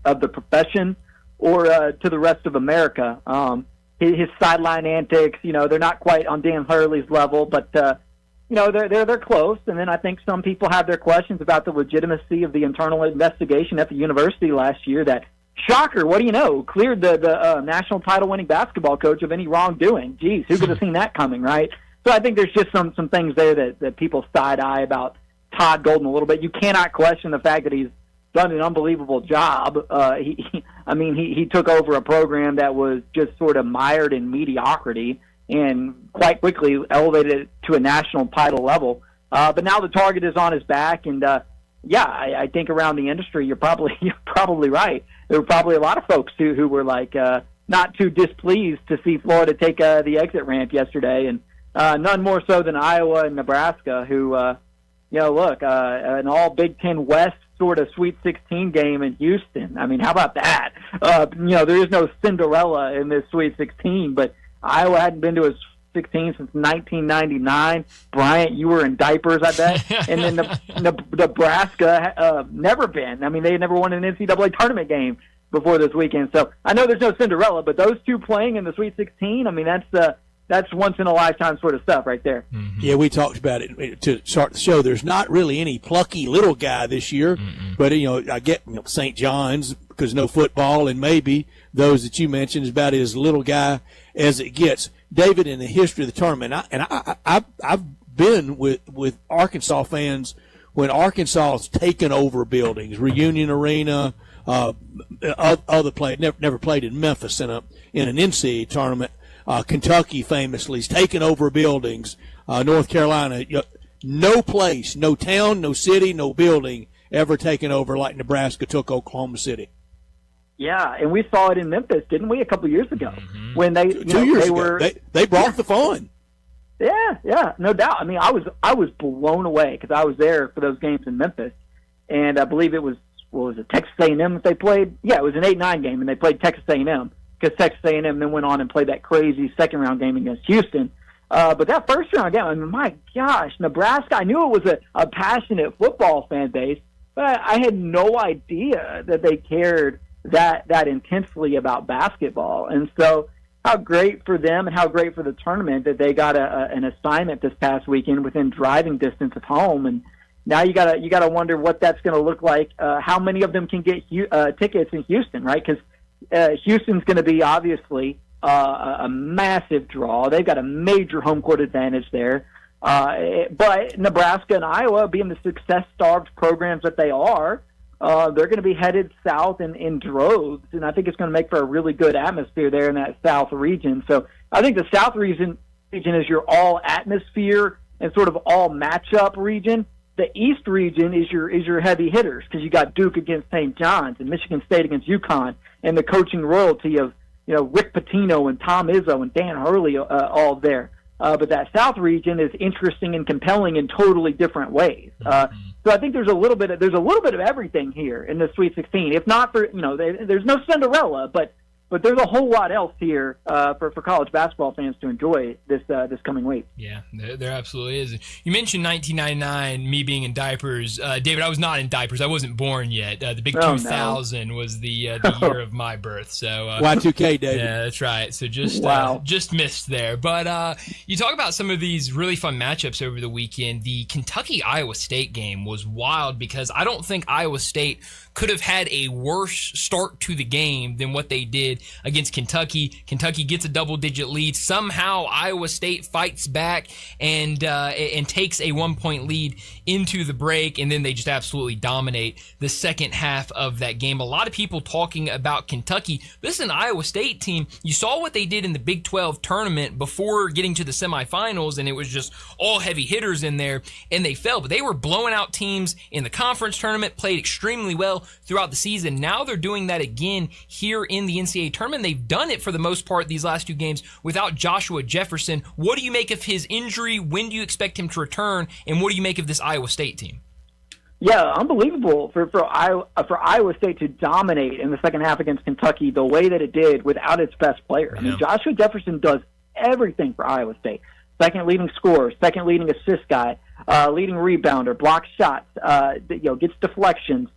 of the profession or to the rest of America. His sideline antics, they're not quite on Dan Hurley's level, but they're close. And then I think some people have their questions about the legitimacy of the internal investigation at the university last year that, shocker, what do you know, cleared the national title-winning basketball coach of any wrongdoing. Geez, who could have seen that coming, right? So I think there's just some things there that people side-eye about Todd Golden a little bit. You cannot question the fact that he's done an unbelievable job. He took over a program that was just sort of mired in mediocrity and quite quickly elevated it to a national title level. But now the target is on his back, and I think around the industry, you're probably right. There were probably a lot of folks who were like not too displeased to see Florida take the exit ramp yesterday, and none more so than Iowa and Nebraska, who an all Big Ten West sort of Sweet 16 game in Houston. I mean, how about that? There is no Cinderella in this Sweet 16, but Iowa hadn't been to a 16 since 1999. Bryant, you were in diapers, I bet. And then Nebraska, never been. I mean, they never won an NCAA tournament game before this weekend. So I know there's no Cinderella, but those two playing in the Sweet 16, I mean, that's once in a lifetime sort of stuff right there. Mm-hmm. Yeah, we talked about it to start the show. There's not really any plucky little guy this year, but I get St. John's because no football, and maybe those that you mentioned is about as little guy as it gets. David, in the history of the tournament, I've been with Arkansas fans when Arkansas has taken over buildings, Reunion Arena, other play never played in Memphis in an NCAA tournament. Kentucky famously has taken over buildings. North Carolina, no place, no town, no city, no building ever taken over like Nebraska took Oklahoma City. Yeah, and we saw it in Memphis, didn't we, a couple of years ago when they 2 years ago. They brought the fun. Yeah, no doubt. I mean, I was blown away because I was there for those games in Memphis, and I believe it was Texas A&M that they played? Yeah, it was an 8-9 game, and they played Texas A&M. Because Texas A&M then went on and played that crazy second-round game against Houston. But that first-round game, I mean, my gosh, Nebraska, I knew it was a passionate football fan base, but I had no idea that they cared that intensely about basketball. And so how great for them and how great for the tournament that they got an assignment this past weekend within driving distance of home. And now you gotta wonder what that's going to look like, how many of them can get tickets in Houston, right? Because Houston's going to be obviously a massive draw. They've got a major home court advantage there. But Nebraska and Iowa, being the success-starved programs that they are, they're going to be headed south in droves, and I think it's going to make for a really good atmosphere there in that south region. So I think the south region is your all-atmosphere and sort of all-matchup region. The East region is your heavy hitters because you got Duke against St. John's and Michigan State against UConn, and the coaching royalty of Rick Pitino and Tom Izzo and Dan Hurley all there. But that South region is interesting and compelling in totally different ways. So I think there's a little bit of everything here in the Sweet 16. If not for there's no Cinderella, but But there's a whole lot else here for college basketball fans to enjoy this coming week. Yeah, there absolutely is. You mentioned 1999, me being in diapers. David, I was not in diapers. I wasn't born yet. The big 2000 was the year of my birth. So Y2K, David. Yeah, that's right. So just missed there. But you talk about some of these really fun matchups over the weekend. The Kentucky-Iowa State game was wild because I don't think Iowa State could have had a worse start to the game than what they did against Kentucky. Kentucky gets a double-digit lead. Somehow Iowa State fights back and takes a 1-point lead into the break, and then they just absolutely dominate the second half of that game. A lot of people talking about Kentucky. This is an Iowa State team. You saw what they did in the Big 12 tournament before getting to the semifinals, and it was just all heavy hitters in there, and they fell. But they were blowing out teams in the conference tournament, played extremely well throughout the season. Now they're doing that again here in the NCAA tournament. They've done it for the most part these last two games without Joshua Jefferson. What do you make of his injury? When do you expect him to return? And what do you make of this Iowa State team? Yeah, unbelievable for Iowa State to dominate in the second half against Kentucky the way that it did without its best player. I mean, Joshua Jefferson does everything for Iowa State. Second leading scorer, second leading assist guy, leading rebounder, blocks shots, gets deflections.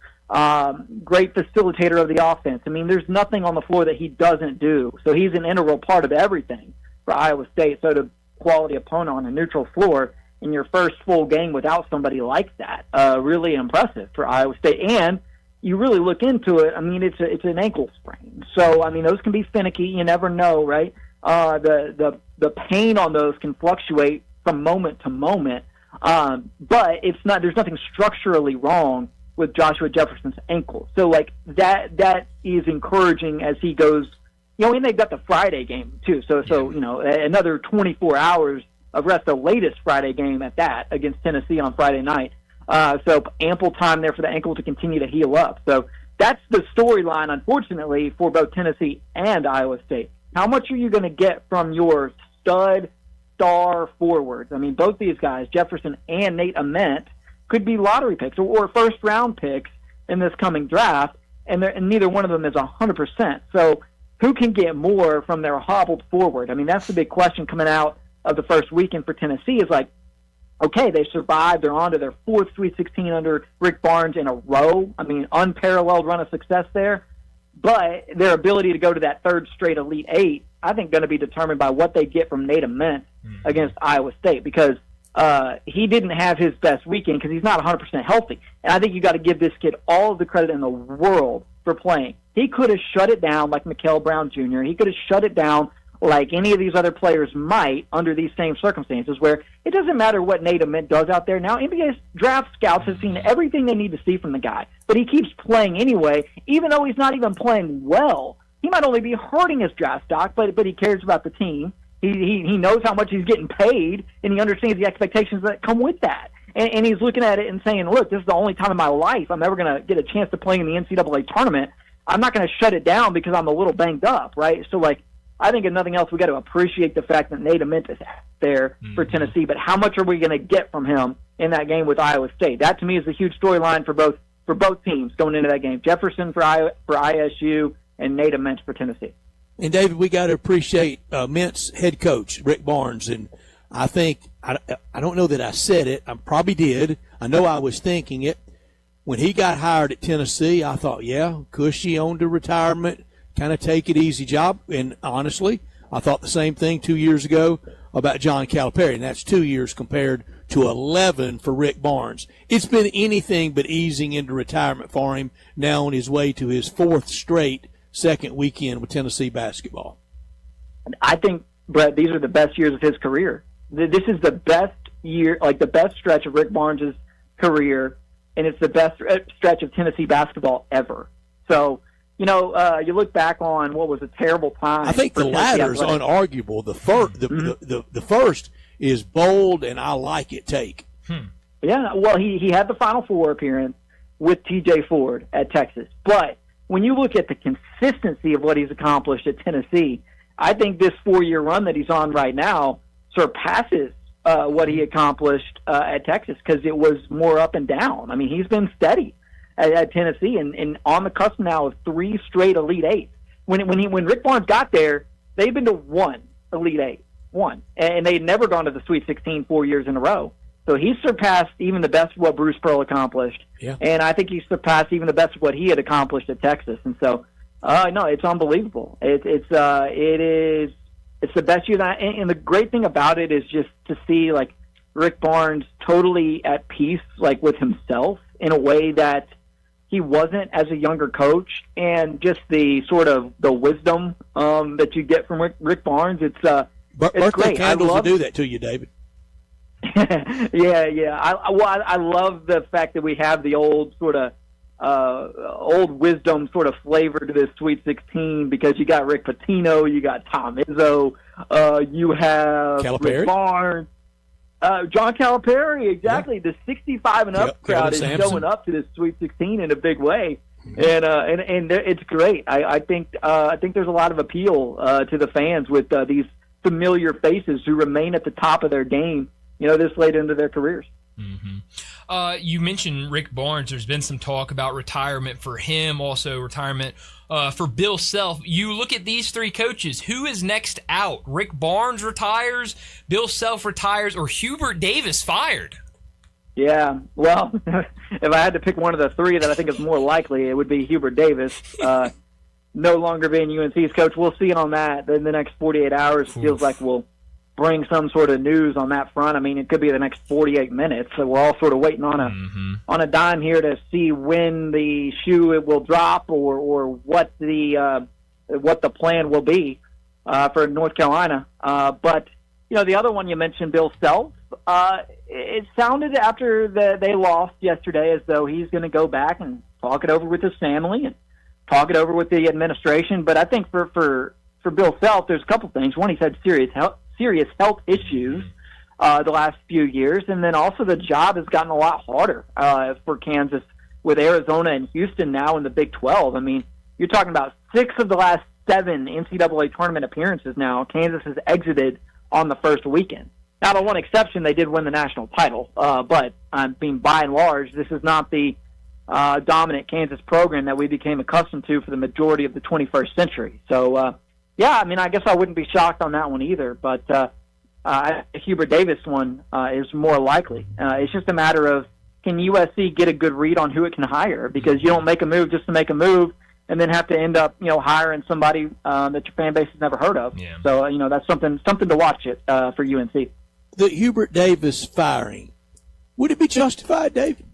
Great facilitator of the offense. I mean, there's nothing on the floor that he doesn't do. So he's an integral part of everything for Iowa State. So to quality opponent on a neutral floor in your first full game without somebody like that, really impressive for Iowa State. And you really look into it, I mean, it's an ankle sprain. So, I mean, those can be finicky. You never know, right? The pain on those can fluctuate from moment to moment. But there's nothing structurally wrong with Joshua Jefferson's ankle. So, that is encouraging as he goes, and they've got the Friday game, too. So another 24 hours of rest, the latest Friday game at that, against Tennessee on Friday night. So ample time there for the ankle to continue to heal up. So that's the storyline, unfortunately, for both Tennessee and Iowa State. How much are you going to get from your stud star forwards? I mean, both these guys, Jefferson and Nate Ament, could be lottery picks or first-round picks in this coming draft, and neither one of them is 100%. So who can get more from their hobbled forward? I mean, that's the big question coming out of the first weekend for Tennessee is okay, they survived. They're on to their fourth Sweet 16 under Rick Barnes in a row. I mean, unparalleled run of success there. But their ability to go to that third straight Elite Eight, I think, going to be determined by what they get from Nate Ament against Iowa State, because he didn't have his best weekend because he's not 100% healthy. And I think you got to give this kid all of the credit in the world for playing. He could have shut it down like Mikael Brown Jr. He could have shut it down like any of these other players might under these same circumstances, where it doesn't matter what Nate Ament does out there. Now, NBA draft scouts have seen everything they need to see from the guy, but he keeps playing anyway, even though he's not even playing well. He might only be hurting his draft stock, but he cares about the team. He knows how much he's getting paid, and he understands the expectations that come with that. And he's looking at it and saying, look, this is the only time in my life I'm ever going to get a chance to play in the NCAA tournament. I'm not going to shut it down because I'm a little banged up, right? So, I think if nothing else, we got to appreciate the fact that Nate Ament is there for Tennessee. But how much are we going to get from him in that game with Iowa State? That to me is a huge storyline for both teams going into that game. Jefferson for ISU and Nate Ament for Tennessee. And David, we got to appreciate Ament's head coach Rick Barnes, and I think I don't know that I said it. I probably did. I know I was thinking it when he got hired at Tennessee. I thought, yeah, cushy on to retirement. Kind of take it easy job. And honestly, I thought the same thing 2 years ago about John Calipari, and that's 2 years compared to 11 for Rick Barnes. It's been anything but easing into retirement for him, now on his way to his fourth straight second weekend with Tennessee basketball. I think, Brett, these are the best years of his career. This is the best year, the best stretch of Rick Barnes' career, and it's the best stretch of Tennessee basketball ever. So, you look back on what was a terrible time. I think the latter is unarguable. The first is bold, and I like it. Take. Yeah, well, he had the Final Four appearance with T.J. Ford at Texas. But when you look at the consistency of what he's accomplished at Tennessee, I think this 4-year run that he's on right now surpasses what he accomplished at Texas, because it was more up and down. I mean, he's been steady at Tennessee and on the cusp now of 3 straight Elite Eights. when Rick Barnes got there, they'd been to one Elite Eight, and they'd never gone to the Sweet 16 4 years in a row. So he surpassed even the best of what Bruce Pearl accomplished, and I think he surpassed even the best of what he had accomplished at Texas. And so, no, it's unbelievable. It's the best year. And the great thing about it is just to see like Rick Barnes totally at peace, like with himself in a way that he wasn't as a younger coach, and just the sort of the wisdom that you get from Rick Barnes. It's birthday great. candles will do that to you, David. yeah. I love the fact that we have the old sort of old wisdom sort of flavor to this Sweet 16, because you got Rick Pitino, you got Tom Izzo, you have Calipari? Rick Barnes, John Calipari, exactly. The 65 and up crowd is showing up to this Sweet 16 in a big way, and it's great. I think there's a lot of appeal to the fans with these familiar faces who remain at the top of their game, this late into their careers. Mm-hmm. You mentioned Rick Barnes. There's been some talk about retirement for him, also retirement for Bill Self. You look at these three coaches. Who is next out? Rick Barnes retires, Bill Self retires, or Hubert Davis fired? Yeah, well, if I had to pick one of the three that I think is more likely, it would be Hubert Davis. No longer being UNC's coach. We'll see on that in the next 48 hours. It feels like we'll bring some sort of news on that front. I mean, it could be the next 48 minutes. So we're all sort of waiting on a dime here to see when the shoe will drop, or what the plan will be for North Carolina. But the other one you mentioned, Bill Self. It sounded after they lost yesterday as though he's going to go back and talk it over with his family and talk it over with the administration. But I think for Bill Self, there's a couple things. One, he's had serious health issues the last few years, and then also the job has gotten a lot harder for Kansas with Arizona and Houston now in the Big 12. I mean, you're talking about 6 of the last 7 NCAA tournament appearances now. Kansas has exited on the first weekend. Now, the one exception, they did win the national title, but I mean, by and large, this is not the dominant Kansas program that we became accustomed to for the majority of the 21st century. So, yeah, I mean, I guess I wouldn't be shocked on that one either, but the Hubert Davis one is more likely. It's just a matter of, can USC get a good read on who it can hire? Because you don't make a move just to make a move and then have to end up, hiring somebody that your fan base has never heard of. Yeah. So, that's something to watch it for UNC. The Hubert Davis firing, would it be justified, David?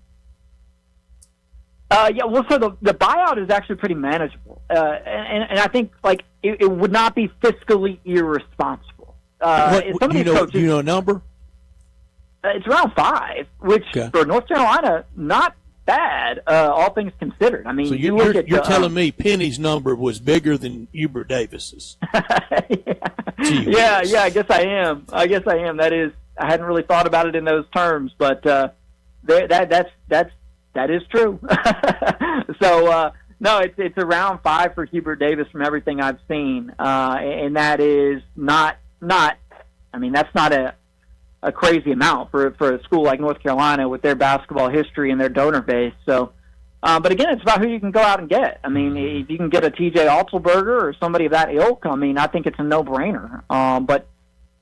Yeah, well, so the buyout is actually pretty manageable, and I think it would not be fiscally irresponsible. Do you know a number? It's around 5, which for North Carolina, not bad, all things considered. I mean, so you're telling me Penny's number was bigger than Hubert Davis's? Yeah, I guess I am. That is, I hadn't really thought about it in those terms, but that is true. So, no, it's around 5 for Hubert Davis from everything I've seen. And that is not, I mean, that's not a crazy amount for a school like North Carolina with their basketball history and their donor base. So, but again, it's about who you can go out and get. I mean, if you can get a TJ Altelberger or somebody of that ilk, I mean, I think it's a no-brainer. But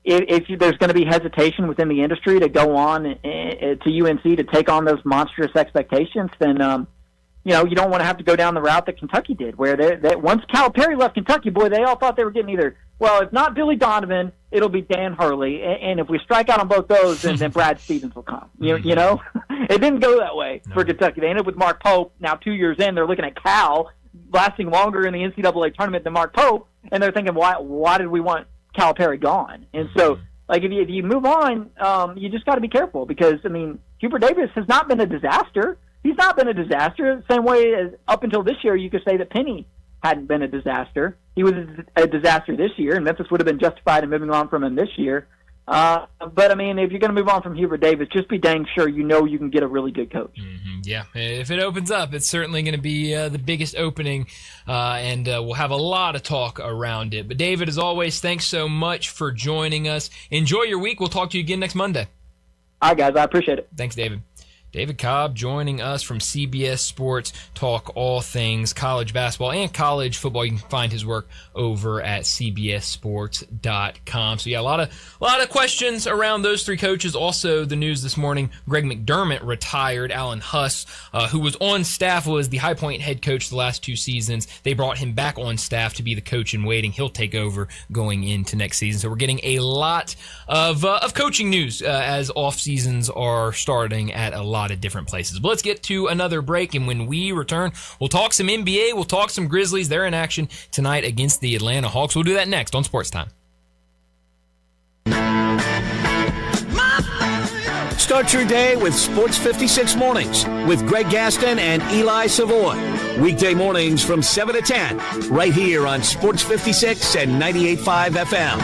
if there's going to be hesitation within the industry to go on to UNC to take on those monstrous expectations, then you don't want to have to go down the route that Kentucky did, where they once Calipari left Kentucky, boy, they all thought they were getting either, well, if not Billy Donovan, it'll be Dan Hurley, and if we strike out on both those, then Brad Stevens will come. You know, it didn't go that way for Kentucky. They ended up with Mark Pope. Now 2 years in, they're looking at Cal lasting longer in the NCAA tournament than Mark Pope, and they're thinking, why did we want Calipari gone? And so, like, if you move on, you just got to be careful, because, I mean, Hubert Davis has not been a disaster. He's not been a disaster. The same way as up until this year, you could say that Penny hadn't been a disaster. He was a disaster this year, and Memphis would have been justified in moving on from him this year. But, I mean, if you're going to move on from Hubert Davis, just be dang sure you can get a really good coach. Mm-hmm. Yeah, if it opens up, it's certainly going to be the biggest opening, and we'll have a lot of talk around it. But, David, as always, thanks so much for joining us. Enjoy your week. We'll talk to you again next Monday. All right, guys. I appreciate it. Thanks, David. David Cobb joining us from CBS Sports, talk all things college basketball and college football. You can find his work over at cbssports.com. So yeah, a lot of questions around those three coaches. Also, the news this morning, Greg McDermott retired. Alan Huss, who was on staff, was the High Point head coach the last 2 seasons. They brought him back on staff to be the coach in waiting. He'll take over going into next season. So we're getting a lot of coaching news as off seasons are starting at a lot of different places. But let's get to another break, and when we return, we'll talk some NBA, we'll talk some Grizzlies. They're in action tonight against the Atlanta Hawks. We'll do that next on Sports Time. Start your day with Sports 56 Mornings with Greg Gaston and Eli Savoy. Weekday mornings from 7 to 10, right here on Sports 56 and 98.5 FM.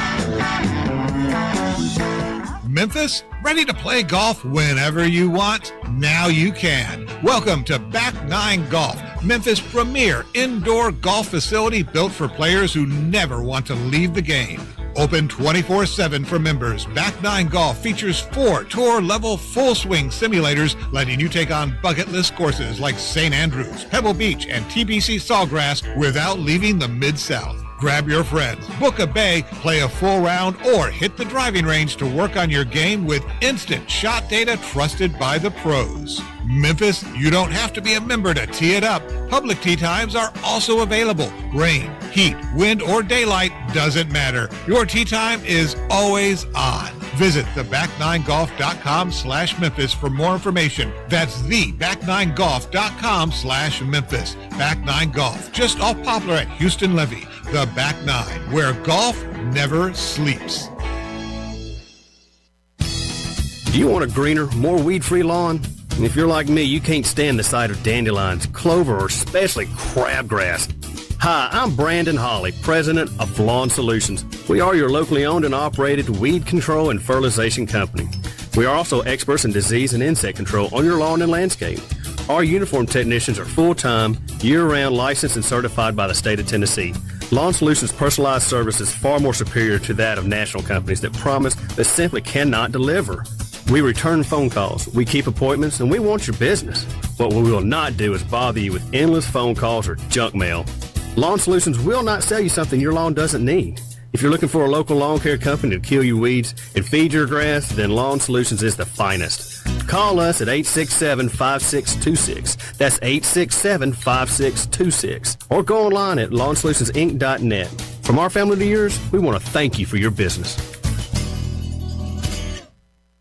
Memphis, ready to play golf whenever you want? Now you can. Welcome to Back Nine Golf, Memphis' premier indoor golf facility built for players who never want to leave the game. Open 24/7 for members, Back Nine Golf features 4 tour-level full-swing simulators letting you take on bucket list courses like St. Andrews, Pebble Beach, and TBC Sawgrass without leaving the Mid-South. Grab your friends, book a bay, play a full round, or hit the driving range to work on your game with instant shot data trusted by the pros. Memphis, you don't have to be a member to tee it up. Public tee times are also available. Rain, heat, wind, or daylight doesn't matter. Your tee time is always on. Visit theback9golf.com/Memphis for more information. That's theback9golf.com/Memphis. Back Nine Golf, just off Poplar at Houston Levy. The Back Nine, where golf never sleeps. Do you want a greener, more weed-free lawn? And if you're like me, you can't stand the sight of dandelions, clover, or especially crabgrass. Hi, I'm Brandon Hawley, president of Lawn Solutions. We are your locally owned and operated weed control and fertilization company. We are also experts in disease and insect control on your lawn and landscape. Our uniformed technicians are full-time, year-round licensed and certified by the state of Tennessee. Lawn Solutions' personalized service is far more superior to that of national companies that promise but simply cannot deliver. We return phone calls, we keep appointments, and we want your business. What we will not do is bother you with endless phone calls or junk mail. Lawn Solutions will not sell you something your lawn doesn't need. If you're looking for a local lawn care company to kill your weeds and feed your grass, then Lawn Solutions is the finest. Call us at 867-5626. That's 867-5626. Or go online at LawnSolutionsInc.net. From our family to yours, we want to thank you for your business.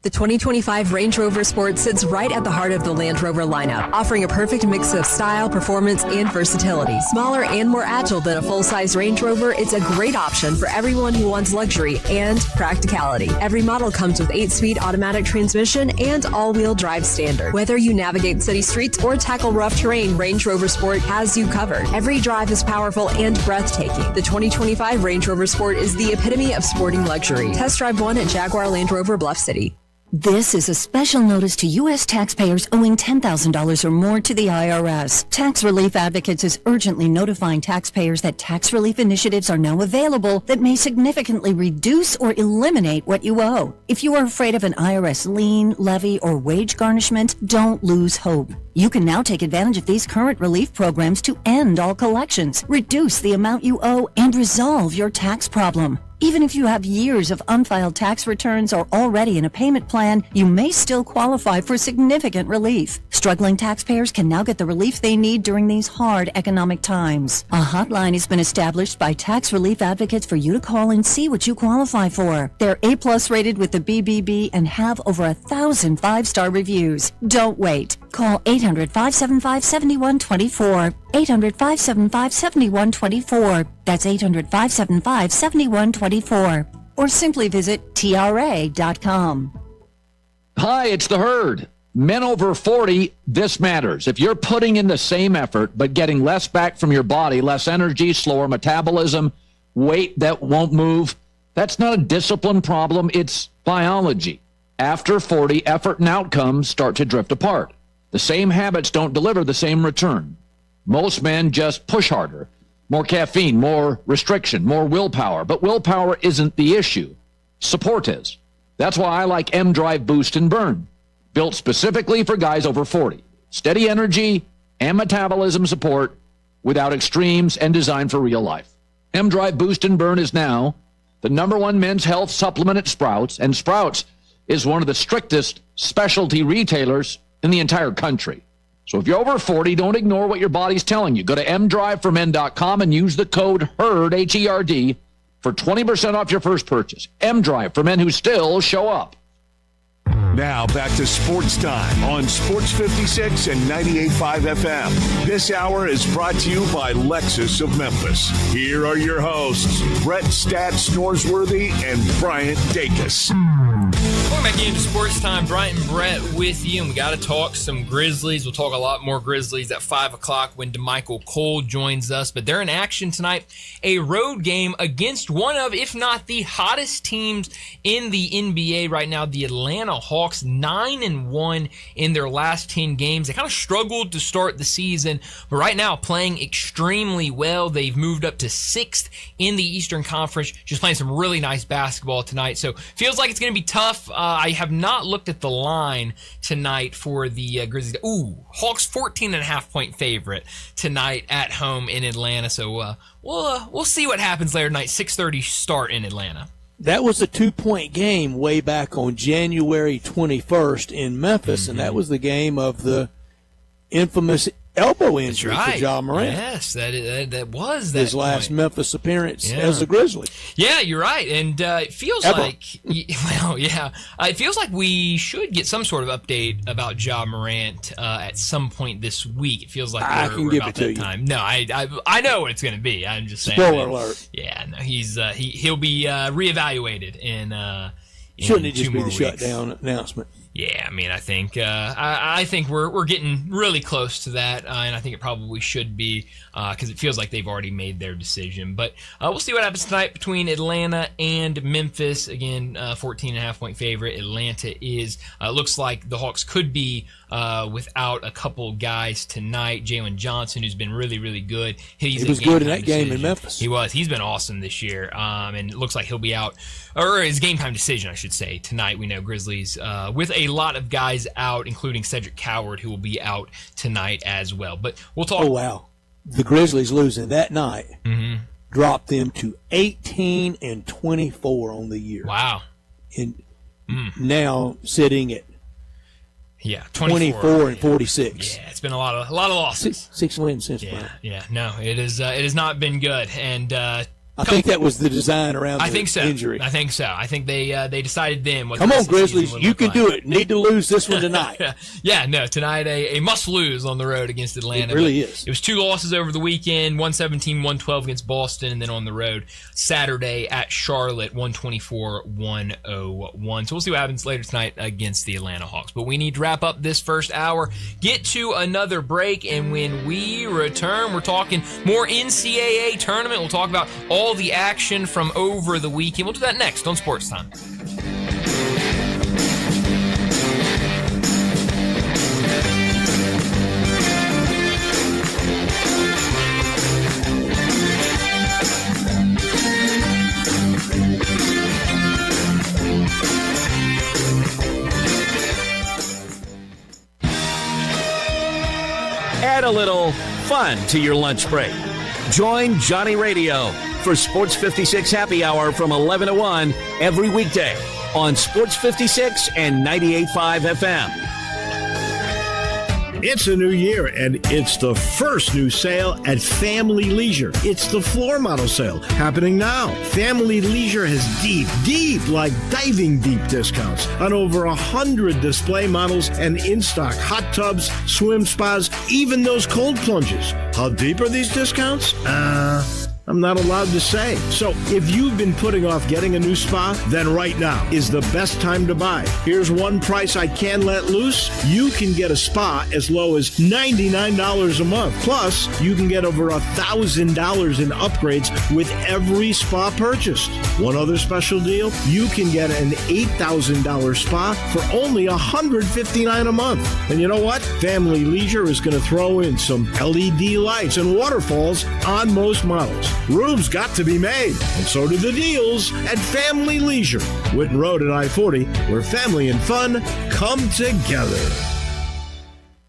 The 2025 Range Rover Sport sits right at the heart of the Land Rover lineup, offering a perfect mix of style, performance, and versatility. Smaller and more agile than a full-size Range Rover, it's a great option for everyone who wants luxury and practicality. Every model comes with 8-speed automatic transmission and all-wheel drive standard. Whether you navigate city streets or tackle rough terrain, Range Rover Sport has you covered. Every drive is powerful and breathtaking. The 2025 Range Rover Sport is the epitome of sporting luxury. Test drive one at Jaguar Land Rover Bluff City. This is a special notice to U.S. taxpayers owing $10,000 or more to the IRS. Tax Relief Advocates is urgently notifying taxpayers that tax relief initiatives are now available that may significantly reduce or eliminate what you owe. If you are afraid of an IRS lien, levy, or wage garnishment, don't lose hope. You can now take advantage of these current relief programs to end all collections, reduce the amount you owe, and resolve your tax problem. Even if you have years of unfiled tax returns or already in a payment plan, you may still qualify for significant relief. Struggling taxpayers can now get the relief they need during these hard economic times. A hotline has been established by Tax Relief Advocates for you to call and see what you qualify for. They're A+ rated with the BBB and have over 1,000 5-star reviews. Don't wait. Call 800-575-7124. 800-575-7124. That's 800-575-7124. Or simply visit TRA.com. Hi, it's the Herd. Men over 40, this matters. If you're putting in the same effort but getting less back from your body, less energy, slower metabolism, weight that won't move, that's not a discipline problem, it's biology. After 40, effort and outcomes start to drift apart. The same habits don't deliver the same return. Most men just push harder. More caffeine, more restriction, more willpower. But willpower isn't the issue. Support is. That's why I like M-Drive Boost and Burn. built specifically for guys over 40. Steady energy and metabolism support without extremes and designed for real life. M-Drive Boost and Burn is now the #1 men's health supplement at Sprouts, and Sprouts is one of the strictest specialty retailers in the entire country. So if you're over 40, don't ignore what your body's telling you. Go to mdriveformen.com and use the code HERD, H-E-R-D, for 20% off your first purchase. M-Drive for men who still show up. Now back to Sports Time on Sports 56 and 98.5 FM. This hour is brought to you by Lexus of Memphis. Here are your hosts, Brett Stats Norsworthy and Bryant Dacus. Welcome back into Sports Time. Bryant and Brett with you, and we got to talk some Grizzlies. We'll talk a lot more Grizzlies at 5 o'clock when DeMichael Cole joins us, but they're in action tonight. A road game against one of, if not the hottest teams in the NBA right now, the Atlanta Hawks. 9-1 in their last 10 games. They kind of struggled to start the season, but right now playing extremely well. They've moved up to 6th in the Eastern Conference, just playing some really nice basketball tonight. So feels like it's going to be tough. I have not looked at the line tonight for the Grizzlies. Hawks 14.5 point favorite tonight at home in Atlanta. So we'll see what happens later tonight. 6:30 start in Atlanta. That was a 2-point game way back on January 21st in Memphis, and that was the game of the infamous elbow injury for Ja Morant. Yes, that was his last Memphis appearance as a Grizzly. Yeah, you're right, and it feels it feels like we should get some sort of update about Ja Morant at some point this week. It feels like we're give about it to that you. time. No, I know what it's going to be. I'm just saying. Spoiler alert. Yeah, no, he'll be reevaluated in. Shouldn't it just be the weeks. shutdown announcement? Yeah, I mean, I think I think we're getting really close to that, and I think it probably should be because it feels like they've already made their decision. But we'll see what happens tonight between Atlanta and Memphis. Again, 14.5 point favorite. Atlanta is looks like the Hawks could be without a couple guys tonight. Jalen Johnson, who's been really, really good. He was good in that game in Memphis. He was. He's been awesome this year, and it looks like he'll be out, or his game time decision, I should say, tonight. We know Grizzlies with a lot of guys out, including Cedric Coward, who will be out tonight as well. But we'll talk. Oh, wow. The Grizzlies losing that night dropped them to 18-24 on the year. Wow. And now sitting at 24-46. Yeah, it's been a lot of losses. Six wins since. Yeah. No, it has not been good, and I think that was the design around the injury. I think so. I think they decided then. Come on, Grizzlies, you can do it. Need to lose this one tonight. Tonight a must lose on the road against Atlanta. It really is. It was 2 losses over the weekend: 117-112 against Boston, and then on the road Saturday at Charlotte, 124-101. So we'll see what happens later tonight against the Atlanta Hawks. But we need to wrap up this first hour, get to another break, and when we return, we're talking more NCAA tournament. We'll talk about all the action from over the weekend. We'll do that next on Sports Time. Add a little fun to your lunch break. Join Johnny Radio for Sports 56 Happy Hour from 11 to 1 every weekday on Sports 56 and 98.5 FM. It's a new year, and it's the first new sale at Family Leisure. It's the floor model sale happening now. Family Leisure has deep, like diving deep discounts on over 100 display models and in-stock hot tubs, swim spas, even those cold plunges. How deep are these discounts? I'm not allowed to say. So if you've been putting off getting a new spa, then right now is the best time to buy. Here's one price I can let loose. You can get a spa as low as $99 a month. Plus, you can get over $1,000 in upgrades with every spa purchased. One other special deal, you can get an $8,000 spa for only $159 a month. And you know what? Family Leisure is going to throw in some LED lights and waterfalls on most models. Room's got to be made, and so do the deals at Family Leisure, Whitten Road at I-40, where family and fun come together.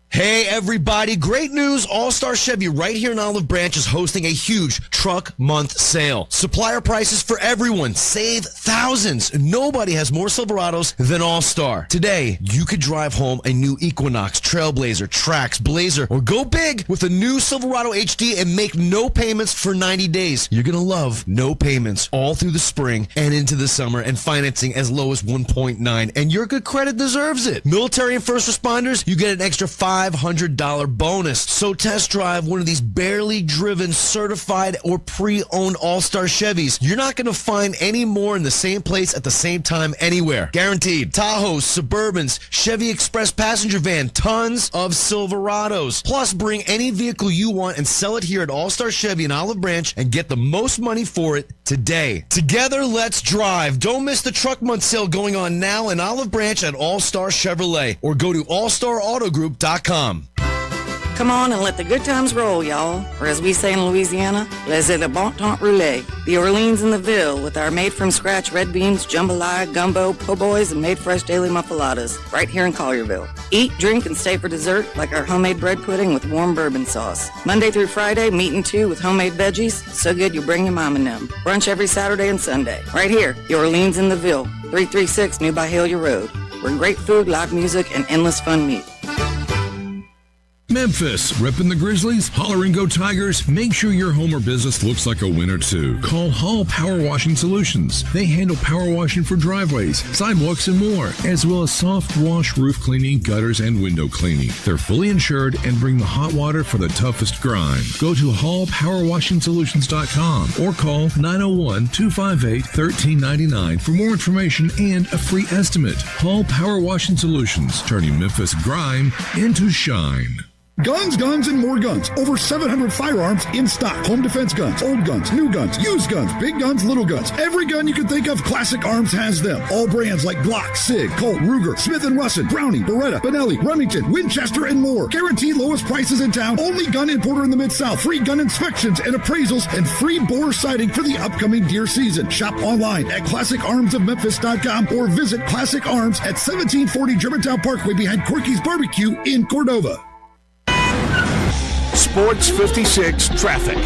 Hey everybody, great news. All-Star Chevy right here in Olive Branch is hosting a huge truck month sale. Supplier prices for everyone. Save thousands. Nobody has more Silverados than All-Star. Today, you could drive home a new Equinox, Trailblazer, Trax, Blazer, or go big with a new Silverado HD and make no payments for 90 days. You're going to love no payments all through the spring and into the summer, and financing as low as 1.9, and your good credit deserves it. Military and first responders, you get an extra $500 bonus. So test drive one of these barely driven, certified, or pre-owned All-Star Chevys. You're not going to find any more in the same place at the same time anywhere. Guaranteed. Tahoes, Suburbans, Chevy Express passenger van, tons of Silverados. Plus, bring any vehicle you want and sell it here at All-Star Chevy in Olive Branch and get the most money for it today. Together, let's drive. Don't miss the truck month sale going on now in Olive Branch at All-Star Chevrolet, or go to allstarautogroup.com. Come on and let the good times roll, y'all. Or as we say in Louisiana, laissez le bon temps rouler. The Orleans in the Ville with our made-from-scratch red beans, jambalaya, gumbo, po' boys, and made-fresh daily muffaladas right here in Collierville. Eat, drink, and stay for dessert like our homemade bread pudding with warm bourbon sauce. Monday through Friday, meat and two with homemade veggies. So good you bring your mom and them. Brunch every Saturday and Sunday. Right here, the Orleans in the Ville, 336 New Byhalia Road. Where great food, live music, and endless fun meet. Memphis, repping the Grizzlies, holler and go Tigers. Make sure your home or business looks like a winner too. Call Hall Power Washing Solutions. They handle power washing for driveways, sidewalks, and more, as well as soft wash, roof cleaning, gutters, and window cleaning. They're fully insured and bring the hot water for the toughest grime. Go to hallpowerwashingsolutions.com or call 901-258-1399 for more information and a free estimate. Hall Power Washing Solutions, turning Memphis grime into shine. Guns, guns, and more guns. Over 700 firearms in stock. Home defense guns, old guns, new guns, used guns, big guns, little guns. Every gun you can think of, Classic Arms has them. All brands like Glock, Sig, Colt, Ruger, Smith & Wesson, Browning, Beretta, Benelli, Remington, Winchester, and more. Guaranteed lowest prices in town. Only gun importer in the Mid-South. Free gun inspections and appraisals and free bore sighting for the upcoming deer season. Shop online at ClassicArmsOfMemphis.com or visit Classic Arms at 1740 Germantown Parkway behind Corky's Barbecue in Cordova. Sports 56 traffic.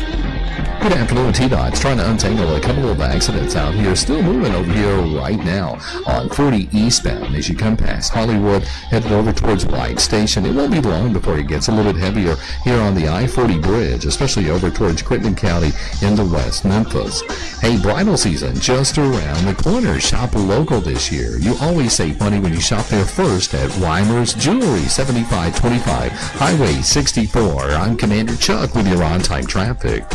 Good afternoon, T-Dot's trying to untangle a couple of accidents out here. Still moving over here right now on 40 eastbound as you come past Hollywood, headed over towards White Station. It won't be long before it gets a little bit heavier here on the I-40 bridge, especially over towards Crittenden County into West Memphis. Hey, bridal season just around the corner. Shop local this year. You always save money when you shop there first at Weimer's Jewelry, 7525 Highway 64. I'm Commander Chuck with your on-time traffic.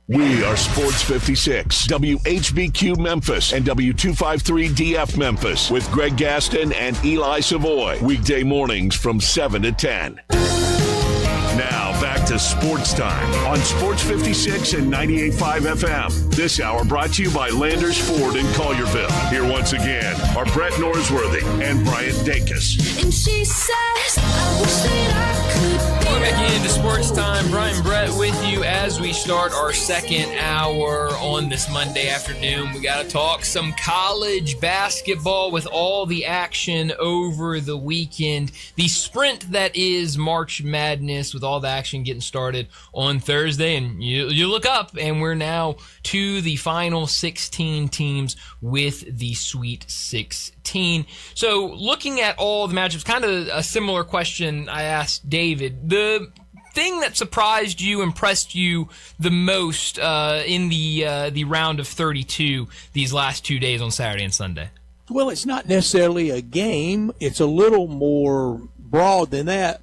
We are Sports 56, WHBQ Memphis, and W253DF Memphis with Greg Gaston and Eli Savoy. Weekday mornings from 7 to 10. Now back to Sports Time on Sports 56 and 98.5 FM. This hour brought to you by Landers Ford in Collierville. Here once again are Brett Norsworthy and Bryant Dacus. And she says, I wish that I could. Welcome back into Sports Time. Brian Brett with you as we start our second hour on this Monday afternoon. We got to talk some college basketball with all the action over the weekend. The sprint that is March Madness with all the action getting started on Thursday. And you look up and we're now to the final 16 teams with the Sweet 16. So looking at all the matchups, kind of a similar question I asked David. The thing that surprised you, impressed you the most in the round of 32 these last 2 days on Saturday and Sunday? Well, it's not necessarily a game. It's a little more broad than that.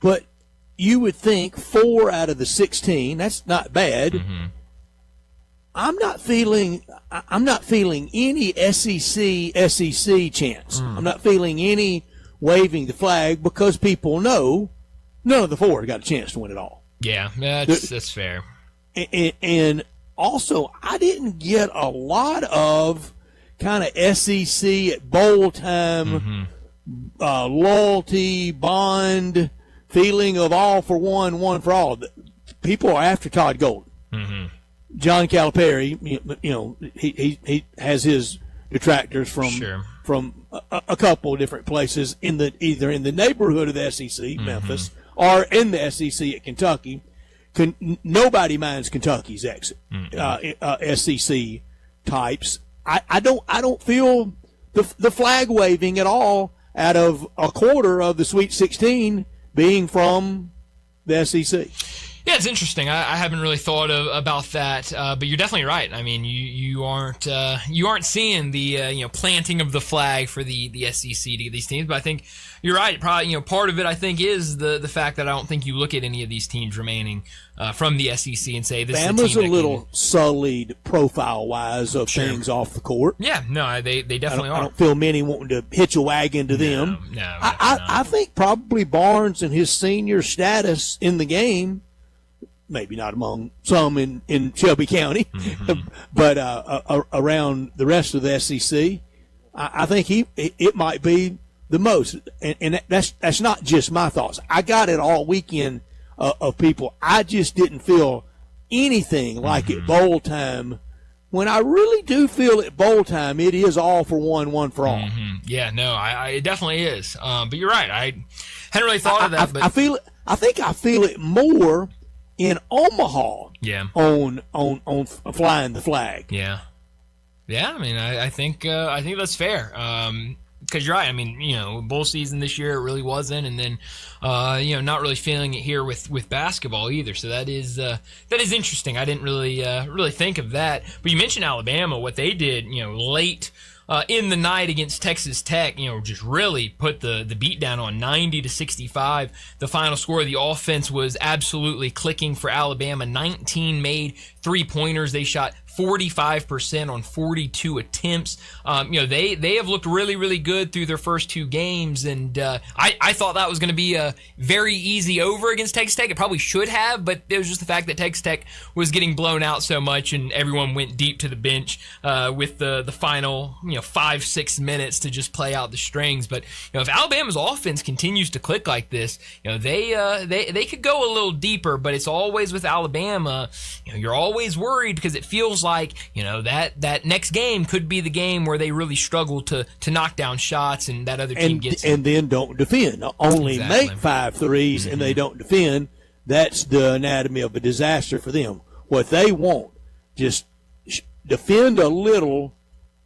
But you would think 4 out of the 16, that's not bad. Mm-hmm. I'm not feeling any SEC chance. I'm not feeling any waving the flag because people know none of the 4 got a chance to win it all. Yeah, that's fair. And also, I didn't get a lot of kind of SEC at bowl time loyalty, bond, feeling of all for one, one for all. People are after Todd Golden. Mm-hmm. John Calipari, he has his detractors from a couple of different places either in the neighborhood of the SEC, Memphis, or in the SEC at Kentucky. Nobody minds Kentucky's exit. SEC types. I don't feel the flag waving at all out of a quarter of the Sweet 16 being from the SEC. Yeah, it's interesting. I haven't really thought about that, but you're definitely right. I mean, you aren't seeing the planting of the flag for the SEC to get these teams, but I think you're right. Probably part of it I think is the fact that I don't think you look at any of these teams remaining from the SEC and say this Bama's is a team a little sullied profile wise of things off the court. Yeah, no, they definitely are. I don't feel many wanting to hitch a wagon to them. No, I think probably Barnes and his senior status in the game. Maybe not among some in Shelby County, but around the rest of the SEC, I think it might be the most. And that's not just my thoughts. I got it all weekend of people. I just didn't feel anything like at bowl time. When I really do feel at bowl time, it is all for one, one for all. Yeah, no, it definitely is. But you're right. I hadn't really thought of that. But I feel it. I think I feel it more in Omaha, on flying the flag. Yeah. I mean, I think that's fair. Because you're right. I mean, bowl season this year it really wasn't, and then not really feeling it here with basketball either. So that is interesting. I didn't really think of that. But you mentioned Alabama, what they did, late. In the night against Texas Tech, just really put the beat down on 90-65. The final score of the offense was absolutely clicking for Alabama. 19 made three-pointers. They shot 45% on 42 attempts. They have looked really, really good through their first two games, and I thought that was going to be a very easy over against Texas Tech. It probably should have, but it was just the fact that Texas Tech was getting blown out so much, and everyone went deep to the bench with the final 5-6 minutes to just play out the strings. But if Alabama's offense continues to click like this, they could go a little deeper. But it's always with Alabama, you're always worried because it feels like that next game could be the game where they really struggle to knock down shots and that other team gets and then don't defend. Only make 5 threes and they don't defend. That's the anatomy of a disaster for them. What they want, just defend a little.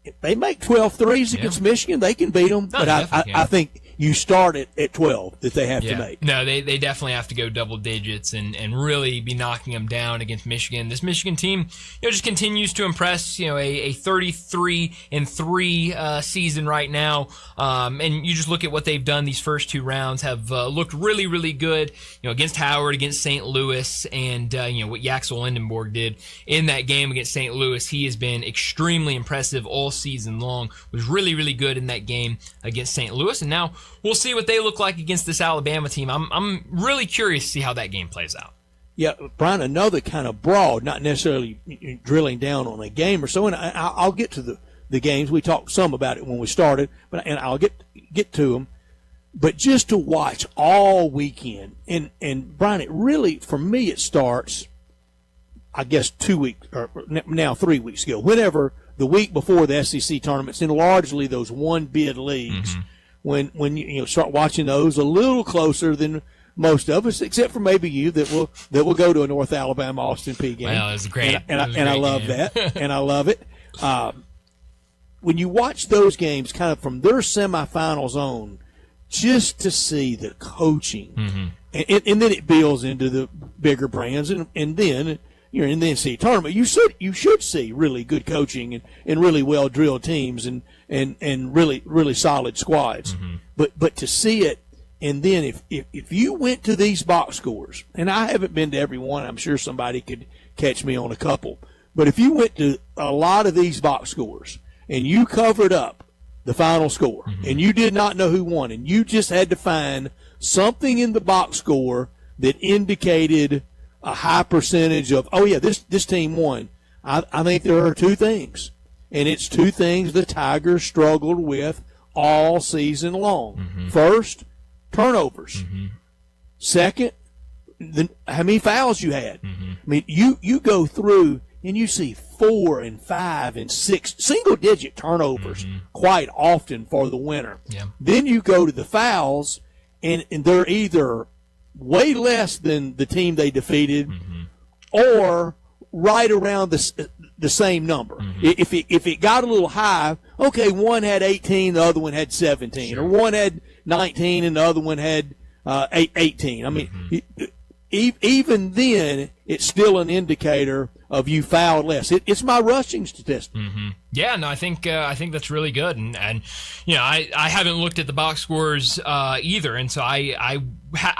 If they make 12 threes against Michigan, they can beat them. But I think you start at 12 that they have to make. No, they definitely have to go double digits and really be knocking them down against Michigan. This Michigan team, just continues to impress. A 33-3 season right now. And you just look at what they've done these first two rounds, have looked really, really good. Against Howard, against St. Louis, and what Yaxel Lindenborg did in that game against St. Louis. He has been extremely impressive all season long. Was really, really good in that game against St. Louis, and now we'll see what they look like against this Alabama team. I'm really curious to see how that game plays out. Yeah, Brian, another kind of broad, not necessarily drilling down on a game or so, and I'll get to the games. We talked some about it when we started, and I'll get to them. But just to watch all weekend, and Brian, it really, for me, it starts, I guess, 2 weeks, or now 3 weeks ago, whenever the week before the SEC tournaments, and largely those one-bid leagues, when you start watching those a little closer than most of us, except for maybe you that will go to a North Alabama Austin Peay game. Well, it was great, and I love that, and I love it. When you watch those games, kind of from their semifinals on, just to see the coaching, and then it builds into the bigger brands, and then you're in the NCAA tournament. You should see really good coaching and really well drilled teams and really, really solid squads. But to see it, and then if you went to these box scores, and I haven't been to every one, I'm sure somebody could catch me on a couple. But if you went to a lot of these box scores and you covered up the final score and you did not know who won, and you just had to find something in the box score that indicated a high percentage of, oh yeah, this team won. I think there are two things, and it's two things the Tigers struggled with all season long. First, turnovers. Second, how many fouls you had. I mean, you go through and you see 4 and 5 and 6 single-digit turnovers quite often for the winner. Yeah. Then you go to the fouls, and they're either way less than the team they defeated or right around the same number. If it got a little high, okay, one had 18, the other one had 17, or one had 19 and the other one had 18. I mean, even then, it's still an indicator of you fouled less. It's my rushing statistic. Yeah, no, I think that's really good, and you know, I haven't looked at the box scores either, and so I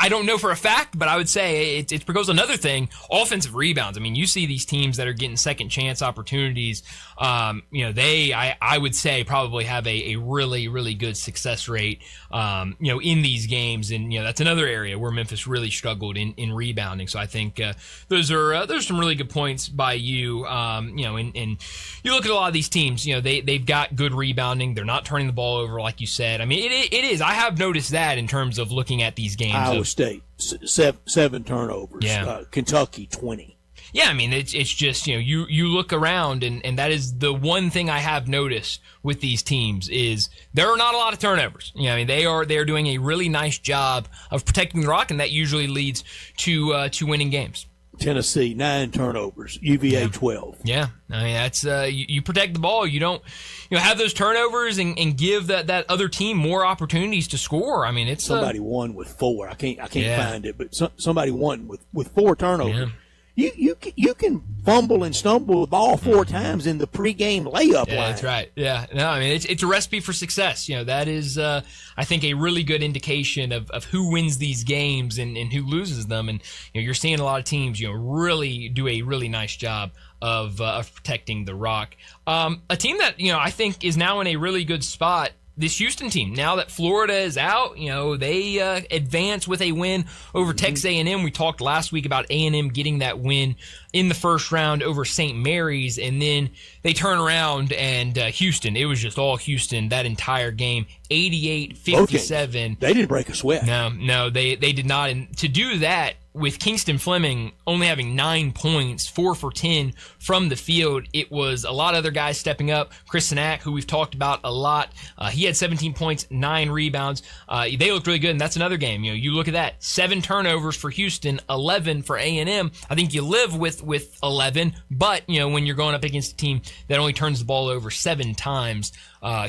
don't know for a fact, but I would say it goes another thing: offensive rebounds. I mean, you see these teams that are getting second chance opportunities. You know, I would say probably have a really, really good success rate. You know, in these games, and you know, that's another area where Memphis really struggled in rebounding. So I think those are some really good points by you. You know, and you look at a lot of these teams. You know, they've got good rebounding. They're not turning the ball over, like you said. I mean, it is. I have noticed that in terms of looking at these games. Iowa State, 7 turnovers. Yeah. Kentucky, 20. Yeah, I mean, it's just, you know, you look around, and that is the one thing I have noticed with these teams is there are not a lot of turnovers. You know, I mean, they are doing a really nice job of protecting the rock, and that usually leads to winning games. Tennessee, 9 turnovers. UVA, 12. Yeah, I mean, that's you protect the ball. You don't, you know, have those turnovers and give that other team more opportunities to score. I mean, it's somebody won with 4. I can't find it, but somebody won with 4 turnovers. Yeah. You can fumble and stumble the ball 4 times in the pregame layup line. That's right. Yeah. No, I mean, it's a recipe for success. You know, that is, I think, a really good indication of who wins these games and who loses them. And, you know, you're seeing a lot of teams, you know, really do a really nice job of protecting the rock. A team that, you know, I think is now in a really good spot, this Houston team, now that Florida is out, you know, they advance with a win over Texas A&M. We talked last week about A&M getting that win in the first round over St. Mary's, and then they turn around and Houston, it was just all Houston that entire game, 88-57. They didn't break a sweat. No, they did not. And to do that, with Kingston Fleming only having 9 points, 4 for 10 from the field, it was a lot of other guys stepping up. Chris Sinak, who we've talked about a lot, he had 17 points, 9 rebounds. They looked really good, and that's another game. You know, you look at that, 7 turnovers for Houston, 11 for A&M. I think you live with 11, but you know, when you're going up against a team that only turns the ball over 7 times,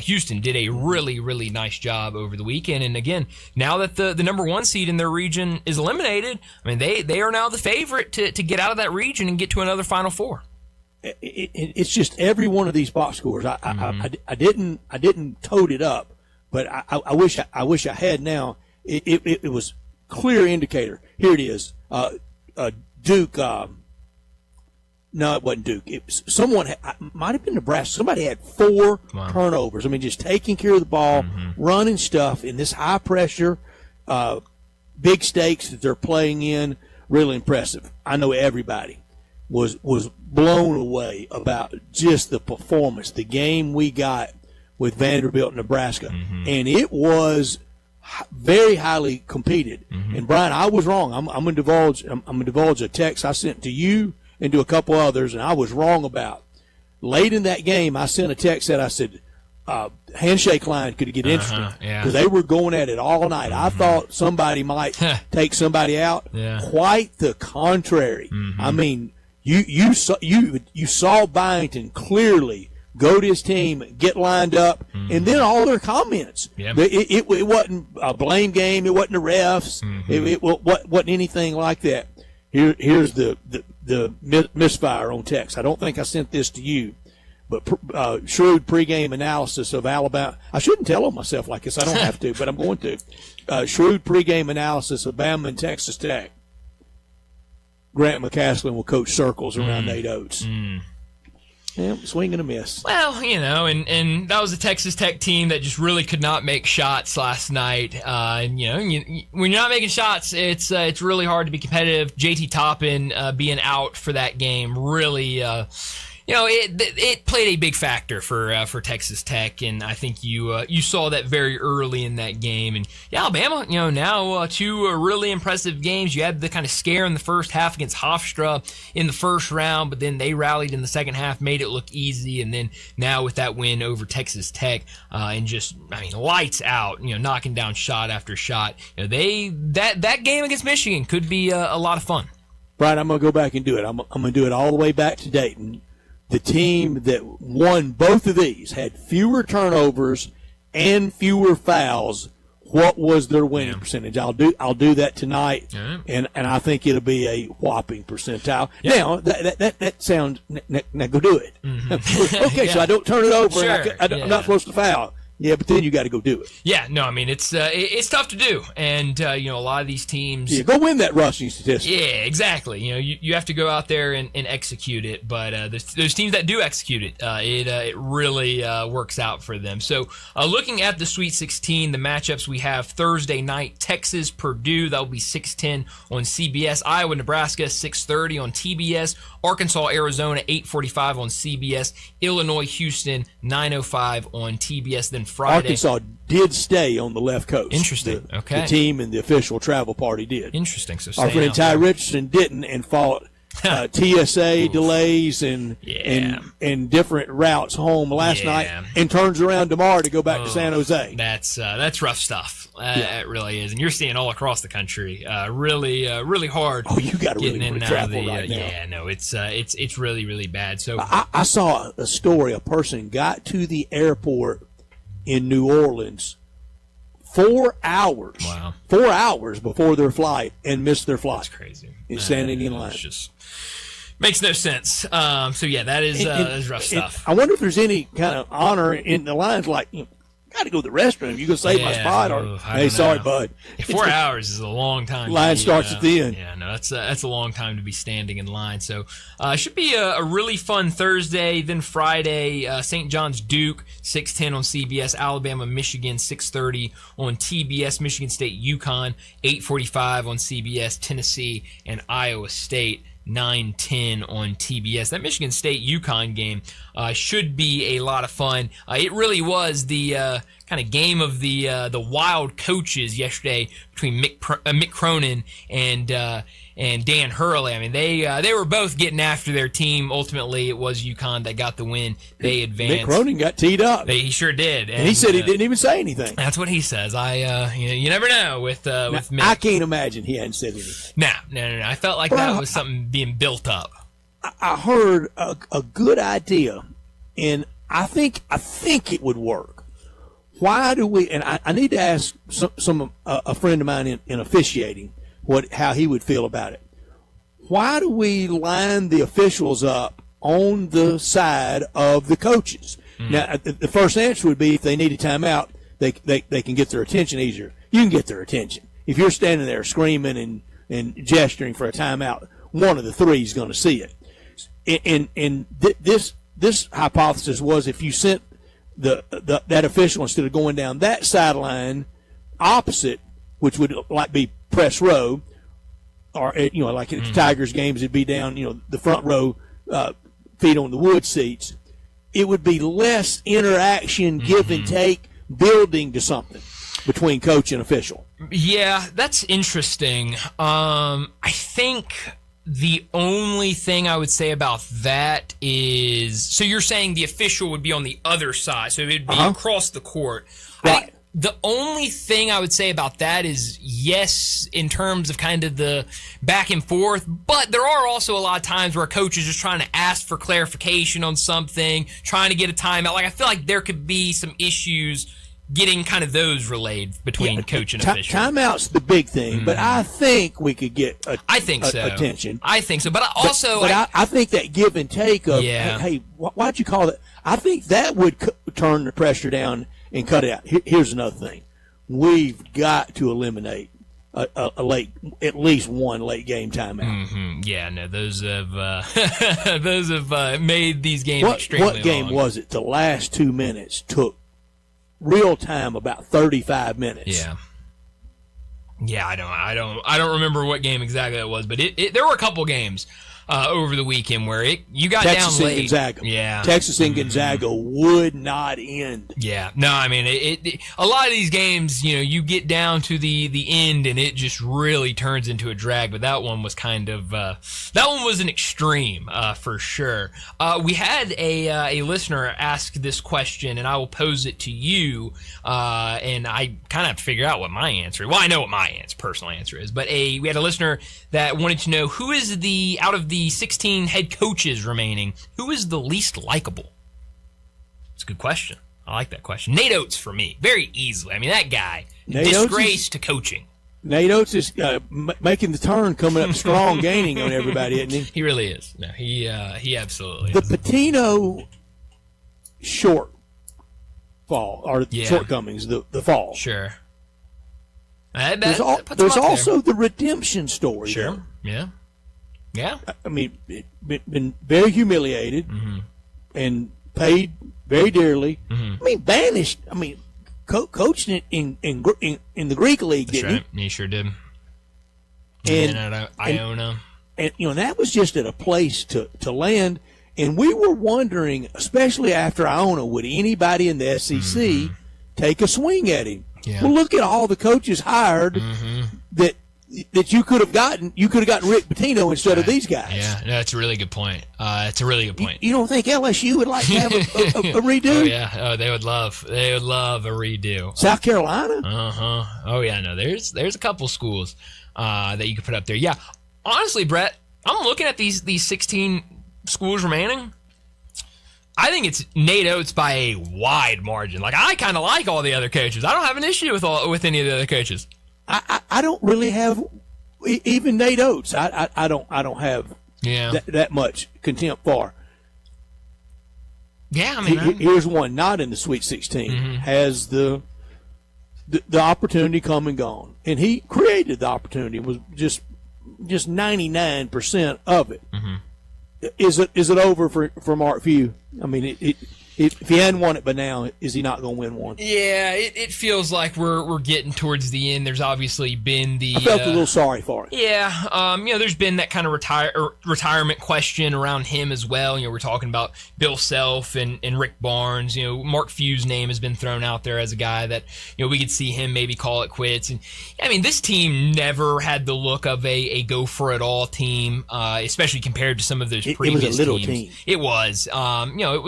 Houston did a really, really nice job over the weekend. And again, now that the number 1 seed in their region is eliminated, I mean, they are now the favorite to get out of that region and get to another Final Four. It's just every one of these box scores. I didn't tote it up, but I wish I had now. It was clear indicator. Here it is. Duke. No, it wasn't Duke. Someone might have been Nebraska. Somebody had 4 turnovers. I mean, just taking care of the ball, running stuff in this high pressure, big stakes that they're playing in. Really impressive. I know everybody was blown away about just the performance, the game we got with Vanderbilt, Nebraska, and it was very highly competed. And Brian, I was wrong. I'm gonna divulge a text I sent to you and to a couple others, and I was wrong about. Late in that game, I sent a text that I said, handshake line could get interesting because they were going at it all night. I thought somebody might take somebody out. Quite the contrary. I mean, you saw Byington clearly go to his team, get lined up, and then all their comments. It wasn't a blame game. It wasn't the refs. It wasn't anything like that. Here's the misfire on text. I don't think I sent this to you, but shrewd pregame analysis of Alabama. I shouldn't tell on myself like this. I don't have to, but I'm going to. Shrewd pregame analysis of Bama and Texas Tech. Grant McCaslin will coach circles around Nate Oates. Yeah, swing and a miss. Well, you know, and that was a Texas Tech team that just really could not make shots last night. And you know, when you're not making shots, it's really hard to be competitive. JT Toppin being out for that game really, it played a big factor for Texas Tech, and I think you saw that very early in that game. And Alabama, now two really impressive games. You had the kind of scare in the first half against Hofstra in the first round, but then they rallied in the second half, made it look easy, and then now with that win over Texas Tech, and just lights out, knocking down shot after shot. That game against Michigan could be a lot of fun. Brian, I'm going to go back and do it. I'm going to do it all the way back to Dayton. The team that won both of these had fewer turnovers and fewer fouls. What was their winning percentage? I'll do that tonight, and I think it'll be a whopping percentile. Yeah. Now that sounds. Now go do it. Mm-hmm. Okay, so I don't turn it over. Sure. I'm not supposed to foul. Yeah, but then you got to go do it. Yeah, no, it's tough to do, and a lot of these teams. Yeah, go win that rushing statistic. Yeah, exactly. You have to go out there and execute it, but those teams that do execute it, it really works out for them. So, looking at the Sweet 16, the matchups we have Thursday night: Texas, Purdue, that will be 6:10 on CBS. Iowa, Nebraska, 6:30 on TBS. Arkansas, Arizona, 8:45 on CBS. Illinois, Houston, 9:05 on TBS. Then Friday. Arkansas did stay on the left coast. Interesting. Okay. The team and the official travel party did. Interesting. So our friend Ty Richardson didn't and fought TSA delays and different routes home last night, and turns around tomorrow to go back to San Jose. That's rough stuff. It really is, and you're seeing all across the country. Really hard. Oh, you got to really travel right now. Yeah, no, it's really, really bad. So I saw a story. A person got to the airport in New Orleans 4 hours. Wow. 4 hours before their flight and missed their flight. That's crazy. Standing in line. It's just makes no sense. So yeah, that is rough stuff. I wonder if there's any kind of honor in the lines, like, got to go to the restroom. You gonna save my spot, or hey, sorry, bud. 4 hours is a long time. Line starts at the end. Yeah, no, that's a long time to be standing in line. So it should be a really fun Thursday. Then Friday, St. John's Duke, 6:10 on CBS. Alabama, Michigan, 6:30 on TBS. Michigan State, UConn, 8:45 on CBS. Tennessee and Iowa State, 9:10 on TBS. That Michigan State UConn game should be a lot of fun. It really was the kind of game of the wild coaches yesterday between Mick Cronin and Dan Hurley. I mean, they were both getting after their team. Ultimately, it was UConn that got the win. They advanced. Mick Cronin got teed up. He sure did, and he said he didn't even say anything. That's what he says. You never know with Mick. I can't imagine he hadn't said anything. No. I felt like that was something being built up. I heard a good idea, and I think it would work. Why do we? And I need to ask a friend of mine in officiating how he would feel about it. Why do we line the officials up on the side of the coaches? Now, the first answer would be if they need a timeout, they can get their attention easier. You can get their attention if you're standing there screaming and gesturing for a timeout. One of the three is going to see it. And this hypothesis was if you sent that official, instead of going down that sideline opposite, which would be press row, or like at the Tigers games, it'd be down the front row, feet on the wood seats. It would be less interaction, give and take, building to something between coach and official. Yeah, that's interesting. I think the only thing I would say about that is, so you're saying the official would be on the other side, so it would be across the court. Right. The only thing I would say about that is, yes, in terms of kind of the back and forth, but there are also a lot of times where a coach is just trying to ask for clarification on something, trying to get a timeout. Like, I feel like there could be some issues getting kind of those relayed between coach and official. Timeout's the big thing, but I think we could get attention. I think so, but also... I think that give and take of, hey, why'd you call it? I think that would turn the pressure down and cut it out. Here's another thing. We've got to eliminate at least one late game timeout. Mm-hmm. Yeah, no, those have made these games extremely long. What game was it? The last 2 minutes took real time about 35 minutes. Yeah, I don't remember what game exactly it was, but there were a couple games over the weekend where you got Texas down and late. Gonzaga. Yeah. Texas and Gonzaga would not end. Yeah. No, I mean, a lot of these games, you get down to the end and it just really turns into a drag. But that one was kind of that one was an extreme for sure. We had a listener ask this question, and I will pose it to you. And I kind of have to figure out what my answer is. Well, I know what my personal answer is, but we had a listener that wanted to know who is out of the 16 head coaches remaining, who is the least likable? It's a good question. I like that question. Nate Oates for me, very easily. I mean, that guy, disgrace to coaching. Nate Oates is making the turn, coming up strong, gaining on everybody, isn't he? He really is. No, he absolutely is. The Pitino shortfall, or shortcomings, the fall. Sure. There's also the redemption story. Sure. There. Yeah. I mean, been very humiliated and paid very dearly. I mean, banished. I mean, coached in the Greek league, That's didn't right. He sure did. And at Iona. And that was just at a place to land. And we were wondering, especially after Iona, would anybody in the SEC take a swing at him? Yeah. Well, look at all the coaches hired that you could have gotten. You could have gotten Rick Pitino instead of these guys. Yeah, no, that's a really good point. It's a really good point. You don't think LSU would like to have a redo? Oh yeah, they would love a redo. South Carolina. Oh yeah, no, there's a couple schools that you could put up there. Yeah, honestly, Brett, I'm looking at these 16 schools remaining. I think it's Nate Oates by a wide margin. Like, I kind of like all the other coaches. I don't have an issue with any of the other coaches. I don't really have even Nate Oates. I don't have that much contempt for. Yeah, I mean, here's one not in the Sweet 16 has the opportunity come and gone, and he created the opportunity. Was just 99% of it. Is it over for Mark Few? I mean, if he hadn't won it by now, is he not going to win one? Yeah, it feels like we're getting towards the end. There's obviously been I felt a little sorry for him. Yeah, there's been that kind of retirement question around him as well. We're talking about Bill Self and Rick Barnes. Mark Few's name has been thrown out there as a guy that we could see him maybe call it quits. And I mean, this team never had the look of a go for it all team, especially compared to some of those previous teams. It was a little teams. team. It was. It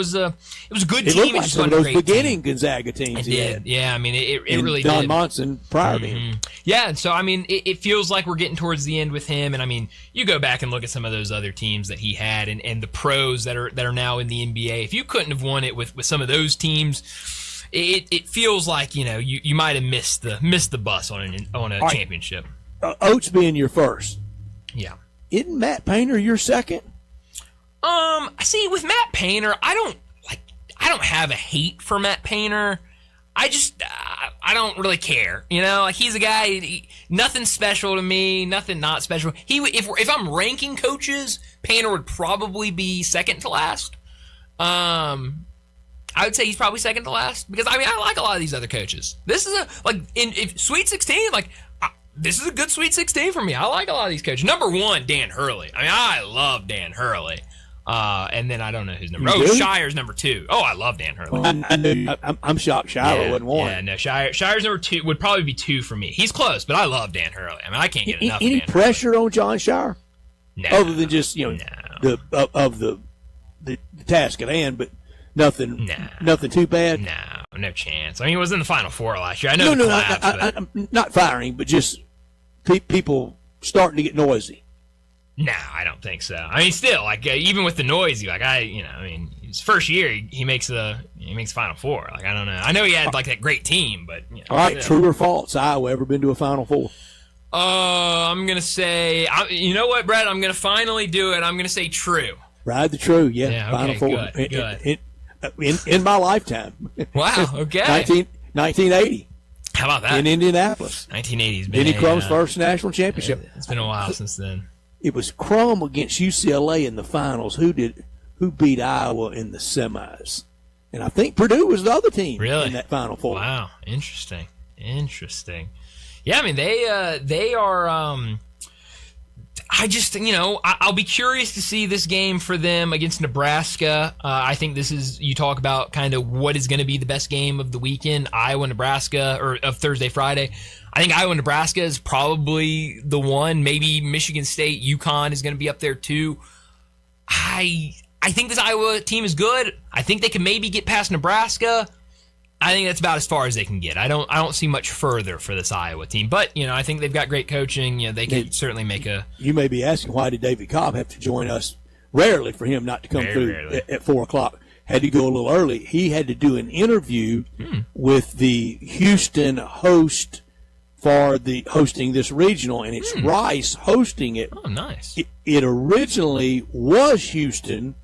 was a good it team. Looked like some of those beginning Gonzaga teams. It did. Yeah, I mean, it really Don did. Monson prior to him. Yeah, and so I mean, it feels like we're getting towards the end with him. And I mean, you go back and look at some of those other teams that he had, and the pros that are now in the NBA. If you couldn't have won it with some of those teams, it feels like you might have missed the bus on a championship. Oates being your first. Yeah. Isn't Matt Painter your second? See, with Matt Painter, I don't have a hate for Matt Painter. I don't really care. He's a guy, nothing special to me, nothing not special. If I'm ranking coaches, Painter would probably be second to last. I would say he's probably second to last because I like a lot of these other coaches. This is if Sweet 16, this is a good Sweet 16 for me. I like a lot of these coaches. Number one, Dan Hurley. I mean, I love Dan Hurley. And then I don't know who's number. Shire's number 2. Oh, I love Dan Hurley. I'm shocked Shire wasn't one. Yeah, no, Shire's number 2 would probably be 2 for me. He's close, but I love Dan Hurley. I mean, I can't get enough. Any of Dan pressure on John Shire? No. Other than just the task at hand, but nothing too bad. No chance. I mean, he was in the Final Four last year. I know. I'm not firing, but just people starting to get noisy. No, I don't think so. I mean, still, even with the noisy, his first year he makes Final Four. I don't know. I know he had that great team, but all right, true or false? Iowa ever been to a Final Four? I'm gonna say, you know what, Brett? I'm gonna finally do it. I'm gonna say true. Ride the true, yeah. Okay, Final Four. Good. In my lifetime. Wow. Okay. 1980. How about that? In Indianapolis. 1980's been Denny Crum's first national championship. It's been a while since then. It was Crum against UCLA in the finals. Who beat Iowa in the semis? And I think Purdue was the other team in that Final Four. Wow, interesting. Yeah, I mean they are. I just, I'll be curious to see this game for them against Nebraska. I think this is, you talk about kind of what is going to be the best game of the weekend, Iowa, Nebraska, or of Thursday, Friday. I think Iowa, Nebraska is probably the one. Maybe Michigan State, UConn is going to be up there too. I think this Iowa team is good. I think they can maybe get past Nebraska. I think that's about as far as they can get. I don't see much further for this Iowa team, but I think they've got great coaching. They can certainly make a. You may be asking, why did David Cobb have to join us? Rarely for him not to come through at 4:00. Had to go a little early. He had to do an interview with the Houston host for hosting this regional, and it's Rice hosting it. Oh, nice. It originally was Houston,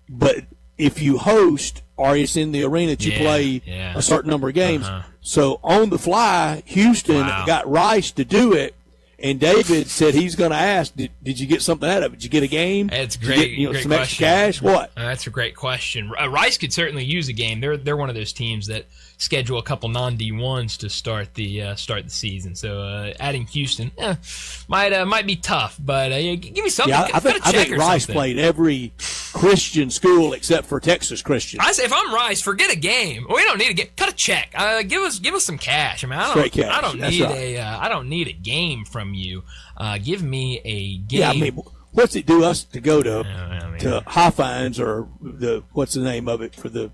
but if you host or it's in the arena that you play a certain number of games. So on the fly, Houston got Rice to do it, and David said he's going to ask, did you get something out of it? Did you get a game? It's great. Did you get, great some question. extra cash? What? That's a great question. Rice could certainly use a game. They're one of those teams that schedule a couple non-D1s to start the season. So adding Houston might be tough, but give me something. Yeah, I think Rice played every Christian school except for Texas Christian. I say if I'm Rice, forget a game. We don't need a game. Cut a check. Give us some cash. I mean, I don't need a game from you. Give me a game. Yeah, I mean, what's it do us to go to Hofheinz or what's the name of it for the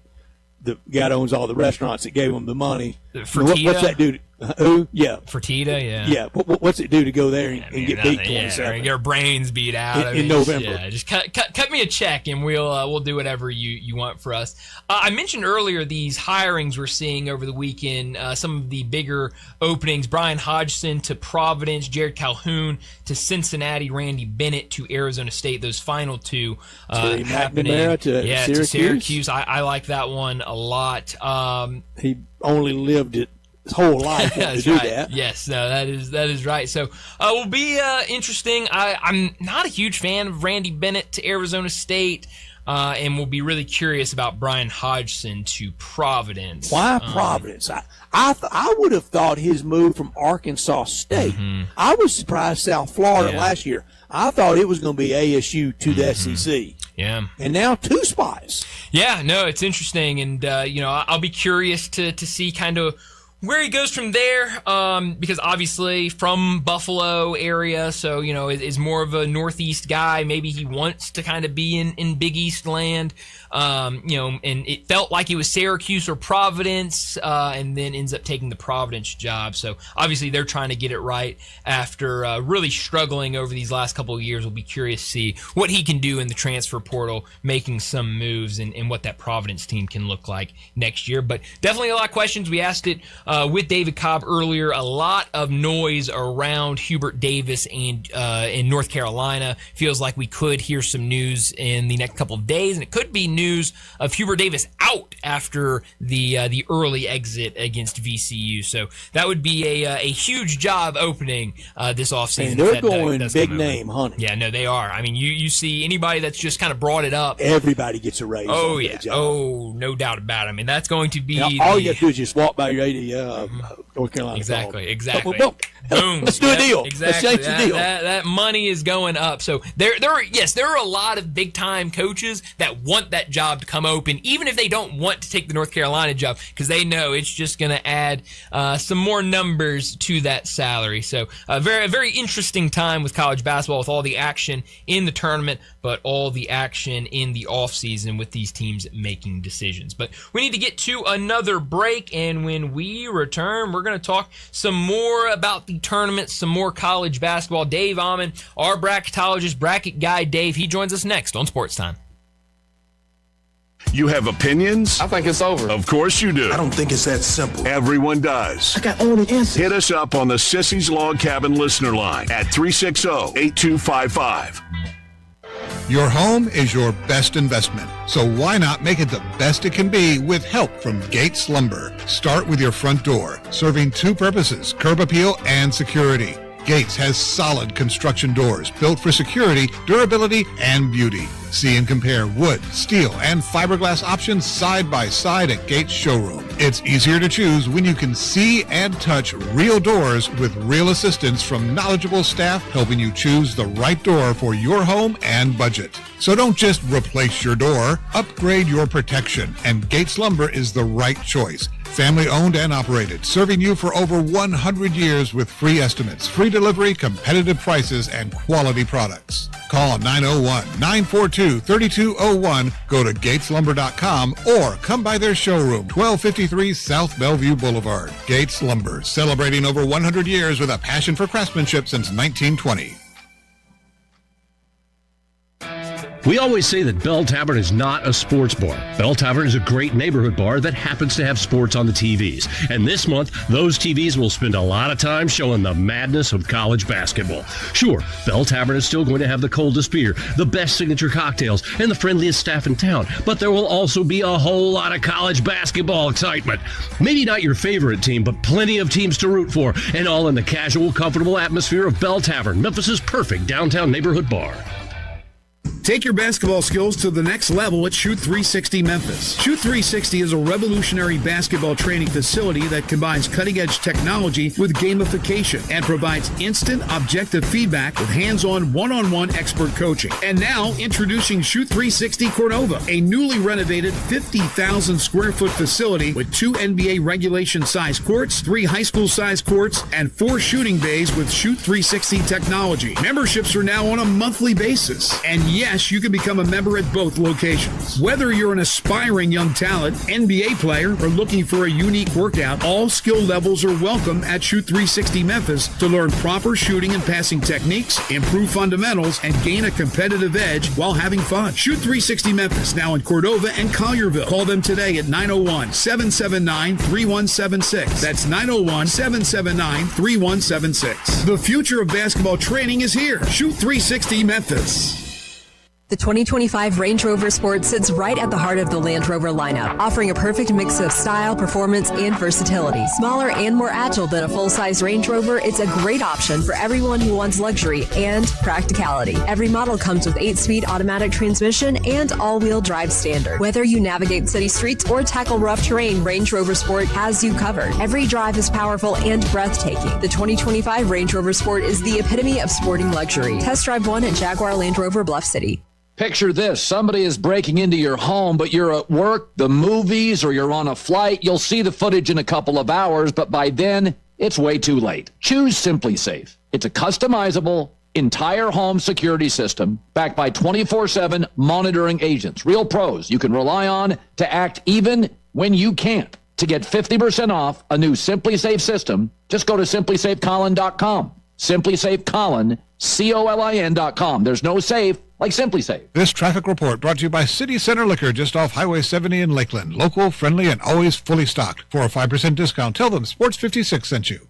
guy that owns all the restaurants that gave him the money? Fertitta? What's that do? Who? Yeah. Fertitta, yeah. Yeah. What's it do to go there and get beat 27? Get our brains beat out in November. Yeah, just cut me a check and we'll do whatever you want for us. I mentioned earlier these hirings we're seeing over the weekend. Some of the bigger openings: Brian Hodgson to Providence, Jared Calhoun to Cincinnati, Randy Bennett to Arizona State. Those final two happening. To Syracuse. I like that one a lot. He only lived it his whole life to do that. Yes, no, that is right. So will be interesting. I'm not a huge fan of Randy Bennett to Arizona State, and we'll be really curious about Brian Hodgson to Providence. Why Providence? I would have thought his move from Arkansas State. I was surprised South Florida last year. I thought it was going to be ASU to the SEC. Yeah. And now 2 spots. Yeah, no, it's interesting. And, I'll be curious to see kind of where he goes from there, because obviously from Buffalo area, so, is more of a Northeast guy. Maybe he wants to kind of be in Big East land, and it felt like it was Syracuse or Providence, and then ends up taking the Providence job. So obviously they're trying to get it right after really struggling over these last couple of years. We'll be curious to see what he can do in the transfer portal, making some moves, and what that Providence team can look like next year. But definitely a lot of questions. We asked it with David Cobb earlier. A lot of noise around Hubert Davis and in North Carolina. Feels like we could hear some news in the next couple of days, and it could be news of Hubert Davis out after the early exit against VCU. So that would be a huge job opening this offseason. And they're going big name hunting. Yeah, no, they are. I mean, you see anybody that's just kind of brought it up. Everybody gets a raise. Oh, yeah. Oh, no doubt about it. I mean, that's going to be all you have to do is just walk by your North Carolina. Exactly. Boom. Let's do a deal. Exactly. Let's change the deal. That money is going up. So there are a lot of big time coaches that want that job to come open, even if they don't want to take the North Carolina job, because they know it's just going to add some more numbers to that salary. So a very, very interesting time with college basketball, with all the action in the tournament, but all the action in the offseason with these teams making decisions. But we need to get to another break, and when we return, we're going to talk some more about the tournament, some more college basketball. Dave Amon, our bracketologist, bracket guy Dave, he joins us next on Sports Time. You have opinions? I think it's over. Of course you do. I don't think it's that simple. Everyone does. I got all the answers. Hit us up on the Sissy's Log Cabin listener line at 360-8255. Your home is your best investment, so why not make it the best it can be with help from Gates Lumber? Start with your front door, serving 2 purposes: curb appeal and security. Gates has solid construction doors built for security, durability, and beauty. See and compare wood, steel, and fiberglass options side by side at Gates Showroom. It's easier to choose when you can see and touch real doors with real assistance from knowledgeable staff helping you choose the right door for your home and budget. So don't just replace your door, upgrade your protection, and Gates Lumber is the right choice. Family owned and operated, serving you for over 100 years with free estimates, free delivery, competitive prices, and quality products. Call 901-942-3201, go to gateslumber.com, or come by their showroom, 1253 South Bellevue Boulevard. Gates Lumber, celebrating over 100 years with a passion for craftsmanship since 1920. We always say that Bell Tavern is not a sports bar. Bell Tavern is a great neighborhood bar that happens to have sports on the TVs. And this month, those TVs will spend a lot of time showing the madness of college basketball. Sure, Bell Tavern is still going to have the coldest beer, the best signature cocktails, and the friendliest staff in town. But there will also be a whole lot of college basketball excitement. Maybe not your favorite team, but plenty of teams to root for. And all in the casual, comfortable atmosphere of Bell Tavern, Memphis's perfect downtown neighborhood bar. Take your basketball skills to the next level at Shoot 360 Memphis. Shoot 360 is a revolutionary basketball training facility that combines cutting-edge technology with gamification and provides instant, objective feedback with hands-on, one-on-one expert coaching. And now, introducing Shoot 360 Cordova, a newly renovated 50,000 square foot facility with 2 NBA regulation-size courts, 3 high school-size courts, and 4 shooting bays with Shoot 360 technology. Memberships are now on a monthly basis. And yes, you can become a member at both locations. Whether you're an aspiring young talent, NBA player, or looking for a unique workout, all skill levels are welcome at Shoot 360 Memphis to learn proper shooting and passing techniques, improve fundamentals, and gain a competitive edge while having fun. Shoot 360 Memphis, now in Cordova and Collierville. Call them today at 901-779-3176. That's 901-779-3176. The future of basketball training is here. Shoot 360 Memphis. The 2025 Range Rover Sport sits right at the heart of the Land Rover lineup, offering a perfect mix of style, performance, and versatility. Smaller and more agile than a full-size Range Rover, it's a great option for everyone who wants luxury and practicality. Every model comes with 8-speed automatic transmission and all-wheel drive standard. Whether you navigate city streets or tackle rough terrain, Range Rover Sport has you covered. Every drive is powerful and breathtaking. The 2025 Range Rover Sport is the epitome of sporting luxury. Test drive one at Jaguar Land Rover Bluff City. Picture this. Somebody is breaking into your home, but you're at work, the movies, or you're on a flight. You'll see the footage in a couple of hours, but by then, it's way too late. Choose SimpliSafe. It's a customizable, entire home security system backed by 24/7 monitoring agents, real pros you can rely on to act even when you can't. To get 50% off a new SimpliSafe system, just go to simplysafecolin.com. SimpliSafeColin, COLIN.com. There's no safe like SimpliSafe. This traffic report brought to you by City Center Liquor, just off Highway 70 in Lakeland. Local, friendly, and always fully stocked. For a 5% discount, tell them Sports56 sent you.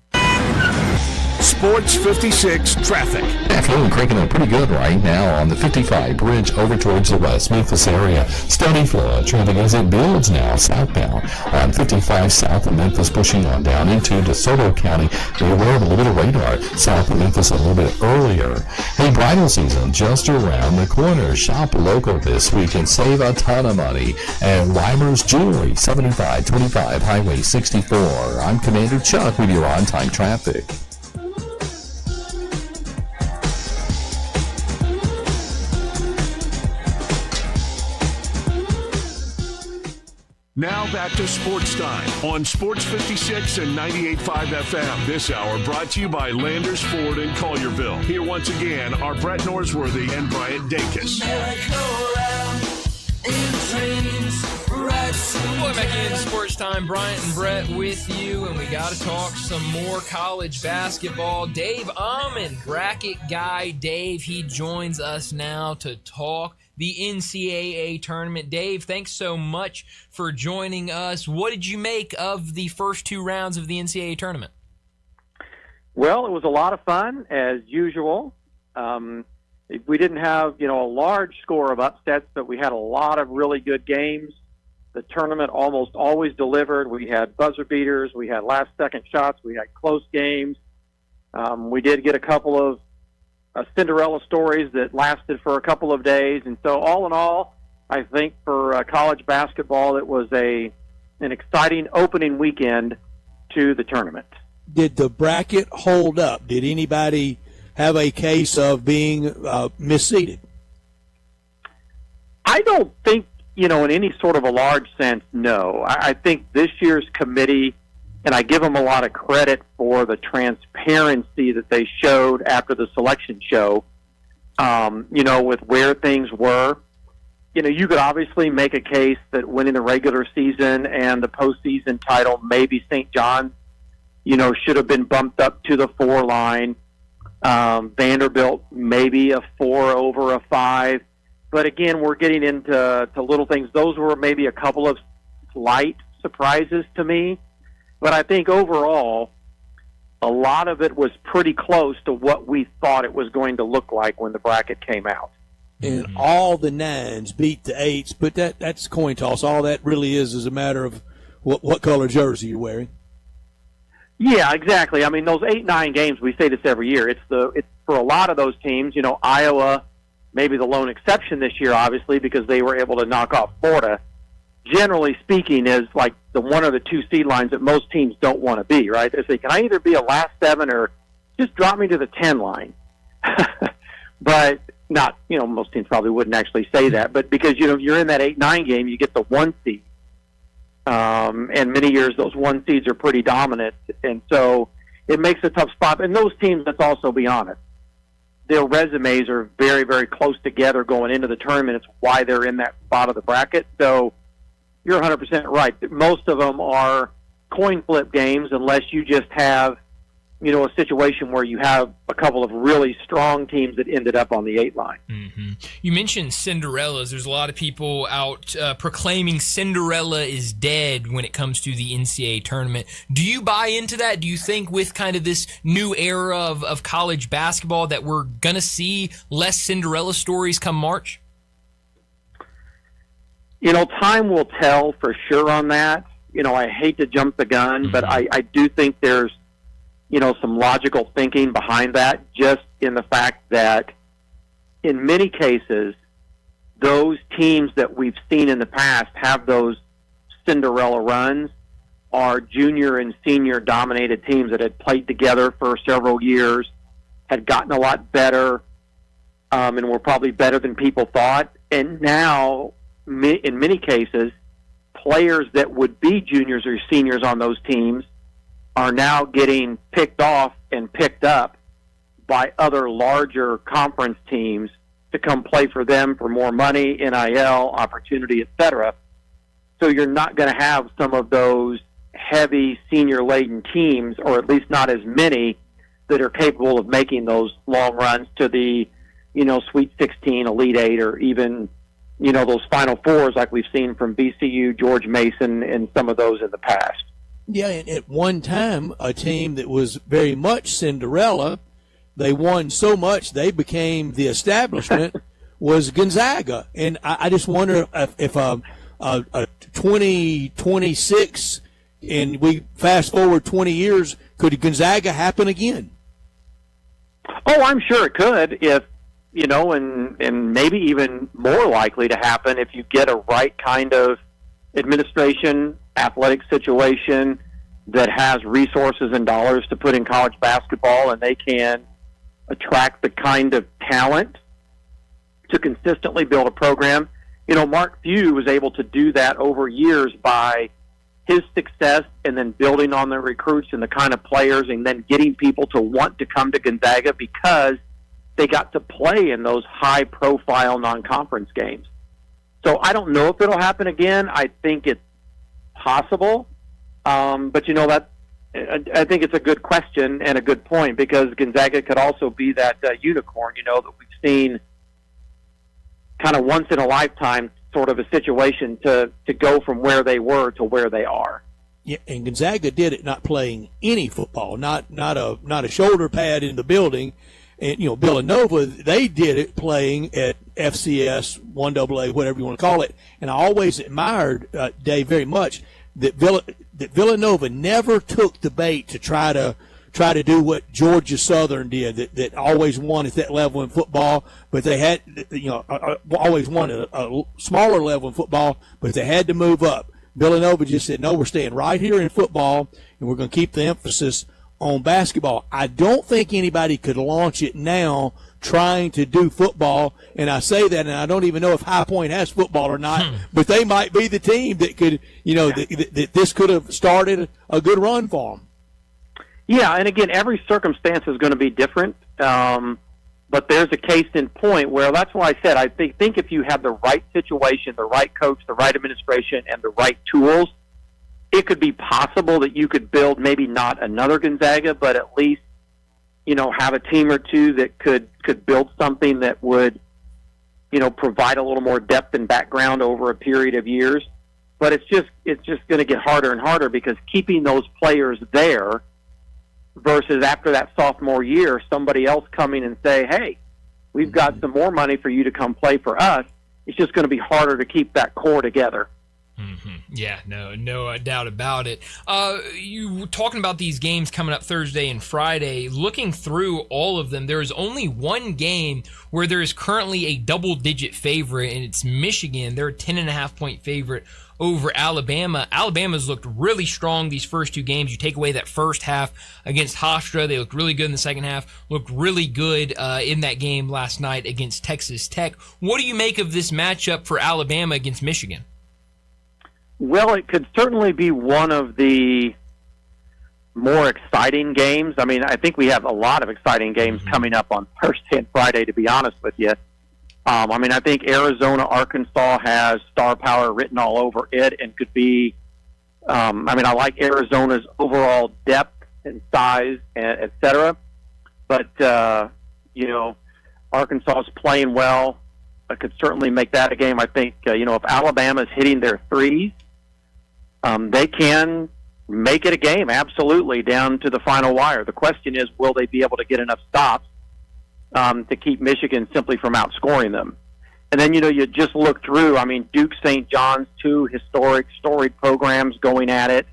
Sports 56 traffic. Afternoon, cranking up pretty good right now on the 55 bridge over towards the West Memphis area. Steady flow of traffic as it builds now southbound on 55 south of Memphis, pushing on down into DeSoto County. Be aware of a little radar south of Memphis a little bit earlier. Hey, bridal season just around the corner. Shop local this week and save a ton of money at Weimer's Jewelry, 7525 Highway 64. I'm Commander Chuck with your on-time traffic. Now back to Sports Time on Sports 56 and 98.5 FM. This hour brought to you by Landers Ford in Collierville. Here once again are Brett Norsworthy and Bryant Dacus. Welcome back into Sports Time. Bryant and Brett with you, and we got to talk some more college basketball. Dave Ullman, bracket guy Dave, he joins us now to talk the NCAA tournament. Dave, thanks so much for joining us. What did you make of the first 2 rounds of the NCAA tournament? Well, it was a lot of fun, as usual. We didn't have, a large score of upsets, but we had a lot of really good games. The tournament almost always delivered. We had buzzer beaters. We had last-second shots. We had close games. We did get a couple of Cinderella stories that lasted for a couple of days. And so all in all, I think for college basketball, it was an exciting opening weekend to the tournament. Did the bracket hold up? Did anybody have a case of being misseeded? I don't think, in any sort of a large sense, no. I think this year's committee, and I give them a lot of credit for the transparency that they showed after the selection show, with where things were. You could obviously make a case that winning the regular season and the postseason title, maybe St. John's, should have been bumped up to the 4 line. Vanderbilt, maybe a 4 over a 5. But again, we're getting into little things. Those were maybe a couple of slight surprises to me. But I think overall, a lot of it was pretty close to what we thought it was going to look like when the bracket came out. And all the 9s beat the 8s, but that's coin toss. All that really is a matter of what color jersey you're wearing. Yeah, exactly. I mean, those 8-9 games, we say this every year. It's for a lot of those teams. Iowa, maybe the lone exception this year, obviously, because they were able to knock off Florida. Generally speaking, is like the 1 or the 2 seed lines that most teams don't want to be. Right? They say, can I either be a last 7 or just drop me to the 10 line? But not, most teams probably wouldn't actually say that. But because you're in that 8-9 game, you get the 1 seed. And many years those 1 seeds are pretty dominant, and so it makes a tough spot. And those teams, let's also be honest, their resumes are very, very close together going into the tournament. It's why they're in that spot of the bracket. So you're 100% right. Most of them are coin flip games unless you just have, a situation where you have a couple of really strong teams that ended up on the 8 line. Mm-hmm. You mentioned Cinderellas. There's a lot of people out proclaiming Cinderella is dead when it comes to the NCAA tournament. Do you buy into that? Do you think with kind of this new era of college basketball that we're going to see less Cinderella stories come March? Time will tell for sure on that. I hate to jump the gun, but I do think there's some logical thinking behind that, just in the fact that in many cases, those teams that we've seen in the past have those Cinderella runs are junior and senior dominated teams that had played together for several years, had gotten a lot better, and were probably better than people thought. And now, in many cases, players that would be juniors or seniors on those teams are now getting picked off and picked up by other larger conference teams to come play for them for more money, NIL, opportunity, etc. So you're not going to have some of those heavy senior-laden teams, or at least not as many, that are capable of making those long runs to the, Sweet 16, Elite 8, or even, those Final Fours like we've seen from VCU, George Mason, and some of those in the past. Yeah, and at one time, a team that was very much Cinderella, they won so much they became the establishment, was Gonzaga. And I just wonder if a 2026, and we fast forward 20 years, could Gonzaga happen again? Oh, I'm sure it could, if, and maybe even more likely to happen if you get a right kind of administration, athletic situation that has resources and dollars to put in college basketball, and they can attract the kind of talent to consistently build a program. Mark Few was able to do that over years by his success and then building on the recruits and the kind of players and then getting people to want to come to Gonzaga because they got to play in those high-profile non-conference games. So I don't know if it'll happen again. I think it's possible. But, that I think it's a good question and a good point, because Gonzaga could also be that unicorn, that we've seen kind of once in a lifetime sort of a situation to go from where they were to where they are. Yeah, and Gonzaga did it not playing any football, not a shoulder pad in the building. And, Villanova, they did it playing at FCS, 1AA, whatever you want to call it. And I always admired, Dave, very much that Villanova never took the bait to try to try to do what Georgia Southern did, that always won at that level in football, but they had, always won at a smaller level in football, but they had to move up. Villanova just said, no, we're staying right here in football, and we're going to keep the emphasis on basketball. I don't think anybody could launch it now trying to do football, and I say that, and I don't even know if High Point has football or not, but they might be the team that could, that this could have started a good run for them. Yeah, and again, every circumstance is going to be different, but there's a case in point where that's why I said I think if you have the right situation, the right coach, the right administration, and the right tools, it could be possible that you could build maybe not another Gonzaga, but at least have a team or two that could build something that would provide a little more depth and background over a period of years. But it's just going to get harder and harder because keeping those players there versus after that sophomore year, somebody else coming and say, hey, we've got some more money for you to come play for us. It's just going to be harder to keep that core together. Yeah, no doubt about it. You were talking about these games coming up Thursday and Friday. Looking through all of them, there is only one game where there is currently a double-digit favorite, and it's Michigan. They're a 10.5-point favorite over Alabama. Alabama's looked really strong these first two games. You take away that first half against Hofstra, they looked really good in the second half, looked really good in that game last night against Texas Tech. What do you make of this matchup for Alabama against Michigan? Well, it could certainly be one of the more exciting games. I mean, I think we have a lot of exciting games coming up on Thursday and Friday, to be honest with you. I think Arizona, Arkansas has star power written all over it and could be, I like Arizona's overall depth and size, et cetera. But, Arkansas is playing well. I could certainly make that a game. I think, if Alabama's hitting their threes, they can make it a game, absolutely, down to the final wire. The question is, will they be able to get enough stops to keep Michigan simply from outscoring them? And then, you just look through, Duke, St. John's, two historic, storied programs going at it.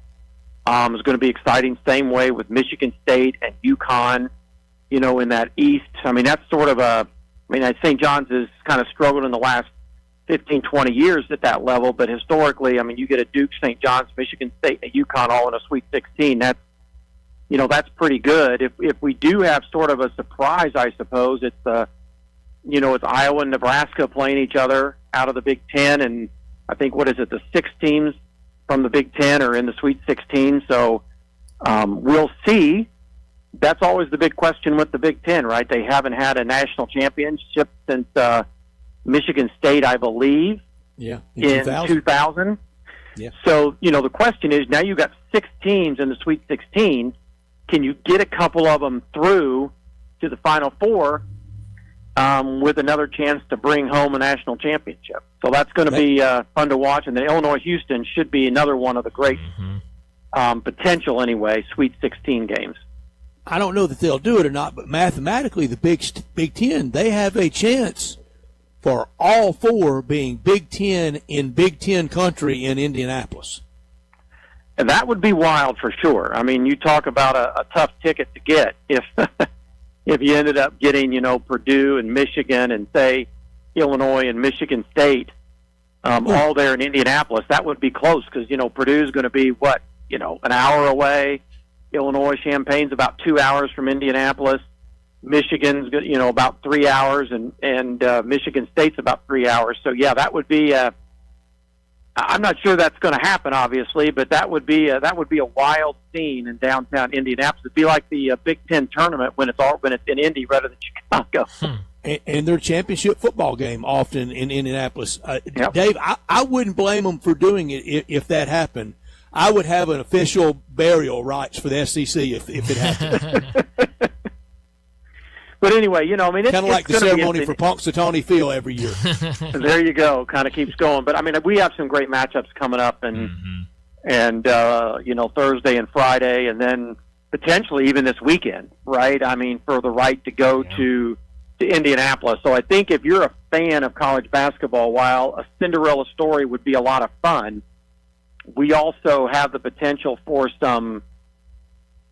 It's going to be exciting, same way with Michigan State and UConn, in that East. That's sort of St. John's has kind of struggled in the last 15, 20 years at that level, but historically, you get a Duke, St. John's, Michigan State, and UConn all in a Sweet 16. That's pretty good. If we do have sort of a surprise, I suppose it's it's Iowa and Nebraska playing each other out of the Big Ten, and I think the 6 teams from the Big Ten are in the Sweet 16. So we'll see. That's always the big question with the Big Ten, right? They haven't had a national championship since Michigan State, I believe, in 2000. Yeah. So, the question is, now you've got 6 teams in the Sweet 16. Can you get a couple of them through to the Final Four with another chance to bring home a national championship? So that's going to be fun to watch. And the Illinois-Houston should be another one of the great potential, anyway, Sweet 16 games. I don't know that they'll do it or not, but mathematically, the Big Ten, they have a chance for all 4 being Big Ten in Big Ten country in Indianapolis. And that would be wild for sure. You talk about a tough ticket to get if if you ended up getting, Purdue and Michigan and, say, Illinois and Michigan State all there in Indianapolis. That would be close because, Purdue's going to be, an hour away. Illinois, Champaign's about 2 hours from Indianapolis. Michigan's, about 3 hours, and Michigan State's about 3 hours. So, yeah, that would be I'm not sure that's going to happen, obviously, but that would be a wild scene in downtown Indianapolis. It'd be like the Big Ten tournament when it's in Indy rather than Chicago. And their championship football game often in Indianapolis. Yep. Dave, I wouldn't blame them for doing it if that happened. I would have an official burial rights for the SEC if it happened. But anyway, it's kind of like the ceremony for Punxsutawney Phil every year. There you go. Kind of keeps going. But we have some great matchups coming up, and Thursday and Friday, and then potentially even this weekend, right? For the right to go to Indianapolis. So I think if you're a fan of college basketball, while a Cinderella story would be a lot of fun, we also have the potential for some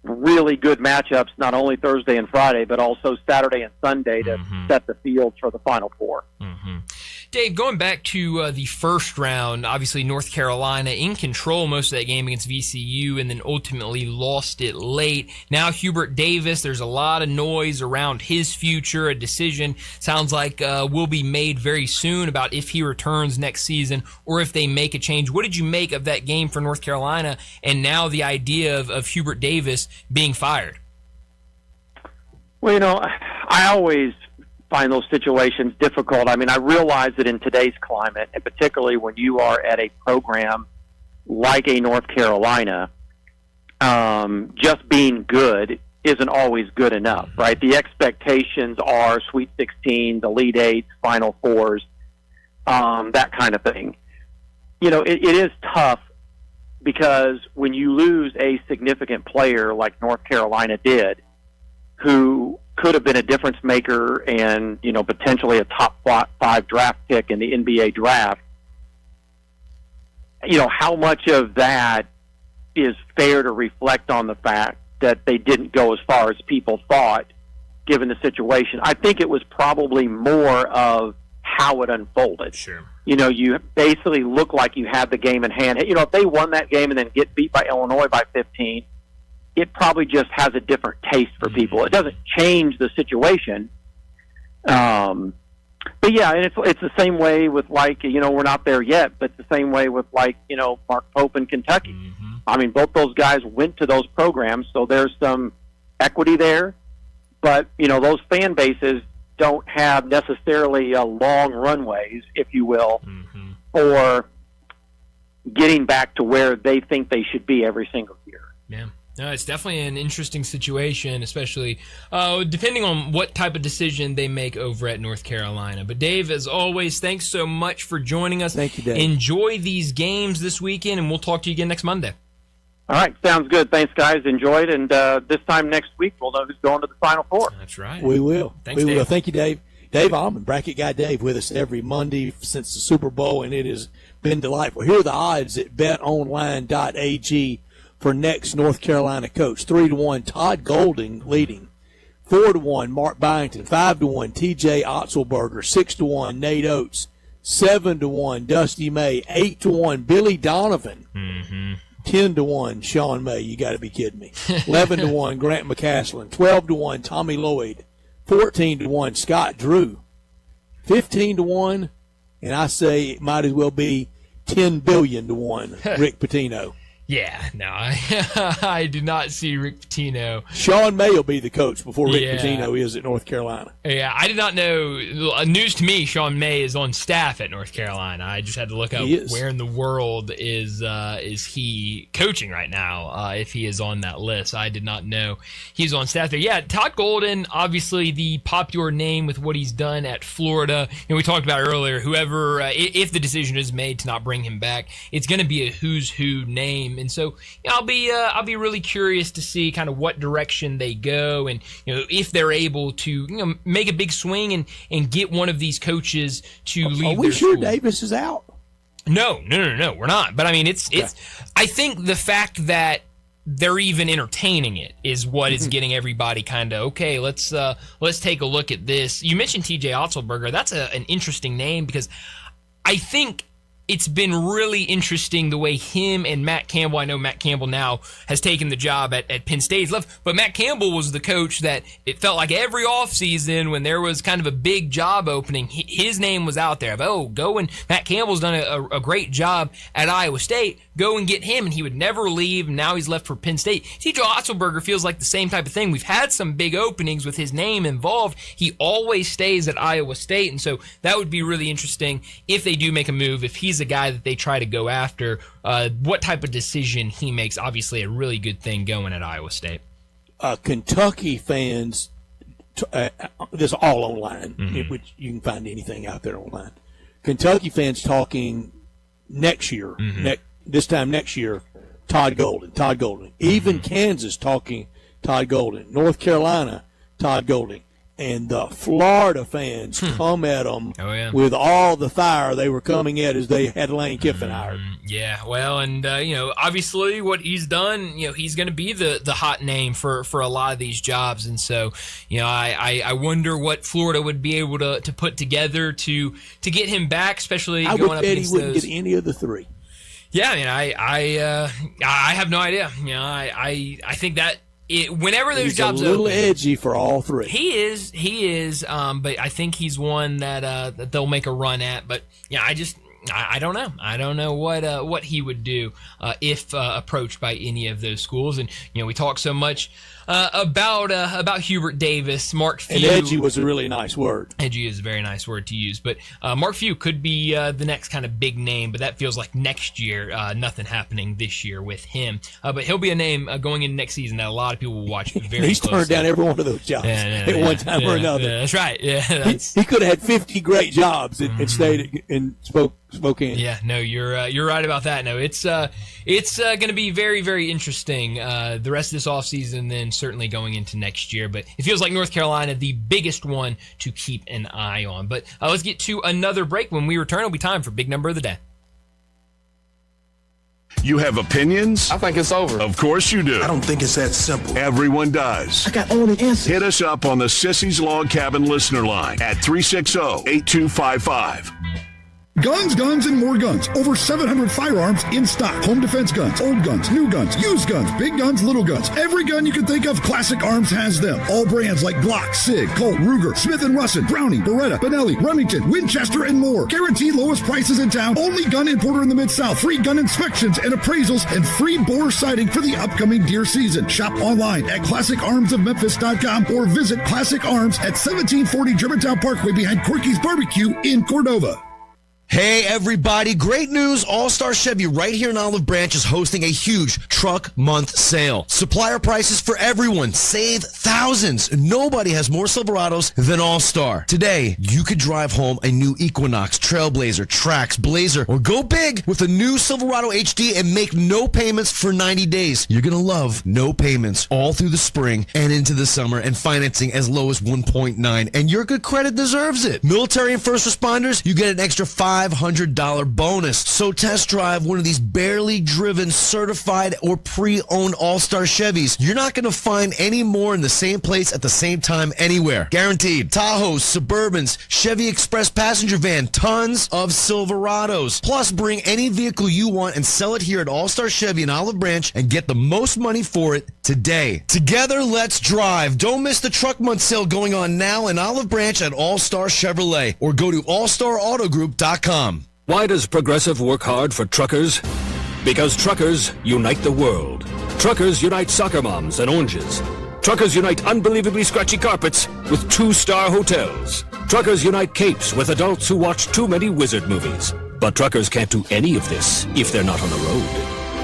really good matchups, not only Thursday and Friday, but also Saturday and Sunday to set the field for the Final Four. Dave, going back to the first round, obviously North Carolina in control most of that game against VCU and then ultimately lost it late. Now Hubert Davis, there's a lot of noise around his future. A decision sounds like will be made very soon about if he returns next season or if they make a change. What did you make of that game for North Carolina and now the idea of Hubert Davis being fired? Well, I always find those situations difficult. I mean, I realize that in today's climate, and particularly when you are at a program like a North Carolina, just being good isn't always good enough, right? The expectations are Sweet 16, the Elite Eights, Final Fours, that kind of thing. It is tough because when you lose a significant player like North Carolina did, who could have been a difference maker and, potentially a top 5 draft pick in the NBA draft, how much of that is fair to reflect on the fact that they didn't go as far as people thought, given the situation? I think it was probably more of how it unfolded. Sure. You basically look like you had the game in hand. If they won that game and then get beat by Illinois by 15, it probably just has a different taste for people. It doesn't change the situation. But yeah, and it's the same way with we're not there yet, but it's the same way with Mark Pope in Kentucky. I mean, both those guys went to those programs, so there's some equity there. But, those fan bases don't have necessarily long runways, if you will, for getting back to where they think they should be every single year. Yeah. No, it's definitely an interesting situation, especially depending on what type of decision they make over at North Carolina. But Dave, as always, thanks so much for joining us. Thank you, Dave. Enjoy these games this weekend, and we'll talk to you again next Monday. All right, sounds good. Thanks, guys. Enjoy it. And this time next week, we'll know who's going to the Final Four. That's right. We will. Thanks, we Dave. will. Thank you, Dave. Dave Allman, Bracket Guy Dave, with us every Monday since the Super Bowl, and it has been delightful. Here are the odds at betonline.ag for next North Carolina coach. 3-1, Todd Golding leading. 4-1, Mark Byington. 5-1, T.J. Otzelberger. 6-1, Nate Oates. 7-1, Dusty May. 8-1, Billy Donovan. 10-1, Sean May. You got to be kidding me. 11-1, Grant McCaslin. 12-1, Tommy Lloyd. 14-1, Scott Drew. 15-1, and I say it might as well be 10 billion to 1, Rick Pitino. Yeah, no, I do not see Rick Pitino. Sean May will be the coach before Rick Pitino is at North Carolina. Yeah, I did not know. News to me, Sean May is on staff at North Carolina. I just had to look up where in the world is he coaching right now, if he is on that list. I did not know he's on staff there. Yeah, Todd Golden, obviously the popular name with what he's done at Florida. And we talked about earlier, whoever, if the decision is made to not bring him back, it's going to be a who's who name. And so I'll be really curious to see kind of what direction they go, and if they're able to make a big swing and get one of these coaches to leave. Are we sure school. Davis is out? No, we're not. But I mean, it's. I think the fact that they're even entertaining it is what is getting everybody kind of okay. Let's take a look at this. You mentioned T.J. Otzelberger. That's an interesting name because I think it's been really interesting the way him and Matt Campbell, I know Matt Campbell now has taken the job at Penn State's left, but Matt Campbell was the coach that it felt like every offseason when there was kind of a big job opening, his name was out there. Go and Matt Campbell's done a great job at Iowa State. Go and get him, and he would never leave, and now he's left for Penn State. T.J. Otzelberger feels like the same type of thing. We've had some big openings with his name involved. He always stays at Iowa State, and so that would be really interesting if they do make a move, if he's a guy that they try to go after, what type of decision he makes. Obviously a really good thing going at Iowa State. Kentucky fans, this is all online, which you can find anything out there online. Kentucky fans talking next year, this time next year, Todd Golden. Even Kansas talking Todd Golden. North Carolina, Todd Golden. and the Florida fans come at them with all the fire they were coming at as they had Lane Kiffin hired. Yeah, well, and obviously what he's done, he's going to be the hot name for a lot of these jobs, and so I wonder what Florida would be able to put together to get him back, especially I going would up bet against he wouldn't those. get any of the three. Yeah, I have no idea. I think that. Whenever those jobs a little open, edgy for all three. He is. But I think he's one that they'll make a run at. But yeah, I don't know. I don't know what he would do if approached by any of those schools. And we talk so much about Hubert Davis, Mark Few. And edgy was a really nice word. Edgy is a very nice word to use. But Mark Few could be the next kind of big name, but that feels like next year. Nothing happening this year with him. But he'll be a name going into next season that a lot of people will watch very He's closely. turned down every one of those jobs at one time or another. Yeah, that's right. Yeah, he could have had 50 great jobs and stayed in Spokane. Yeah, no, you're right about that. No, it's going to be very, very interesting the rest of this offseason, then certainly going into next year. But it feels like North Carolina, the biggest one to keep an eye on. But let's get to another break. When we return, it'll be time for Big Number of the Day. You have opinions? I think it's over. Of course you do. I don't think it's that simple. Everyone does. I got all the answers. Hit us up on the Sissy's Log Cabin listener line at 360-8255. Guns, guns, and more guns. Over 700 firearms in stock. Home defense guns, old guns, new guns, used guns, big guns, little guns. Every gun you can think of, Classic Arms has them. All brands like Glock, Sig, Colt, Ruger, Smith & Wesson, Browning, Beretta, Benelli, Remington, Winchester, and more. Guaranteed lowest prices in town. Only gun importer in the Mid-South. Free gun inspections and appraisals and free bore sighting for the upcoming deer season. Shop online at ClassicArmsOfMemphis.com or visit Classic Arms at 1740 Germantown Parkway behind Corky's Barbecue in Cordova. Hey everybody, great news. All-Star Chevy right here in Olive Branch is hosting a huge truck month sale. Supplier prices for everyone. Save thousands. Nobody has more Silverados than All-Star. Today, you could drive home a new Equinox, Trailblazer, Trax, Blazer, or go big with a new Silverado HD and make no payments for 90 days. You're going to love no payments all through the spring and into the summer and financing as low as 1.9. And your good credit deserves it. Military and first responders, you get an extra $500 bonus. So test drive one of these barely driven, certified, or pre-owned All-Star Chevys. You're not going to find any more in the same place at the same time anywhere. Guaranteed. Tahoes, Suburbans, Chevy Express passenger van, tons of Silverados. Plus, bring any vehicle you want and sell it here at All-Star Chevy in Olive Branch and get the most money for it today. Together, let's drive. Don't miss the truck month sale going on now in Olive Branch at All-Star Chevrolet or go to allstarautogroup.com. Why does Progressive work hard for truckers? Because truckers unite the world. Truckers unite soccer moms and oranges. Truckers unite unbelievably scratchy carpets with 2-star hotels. Truckers unite capes with adults who watch too many wizard movies. But truckers can't do any of this if they're not on the road.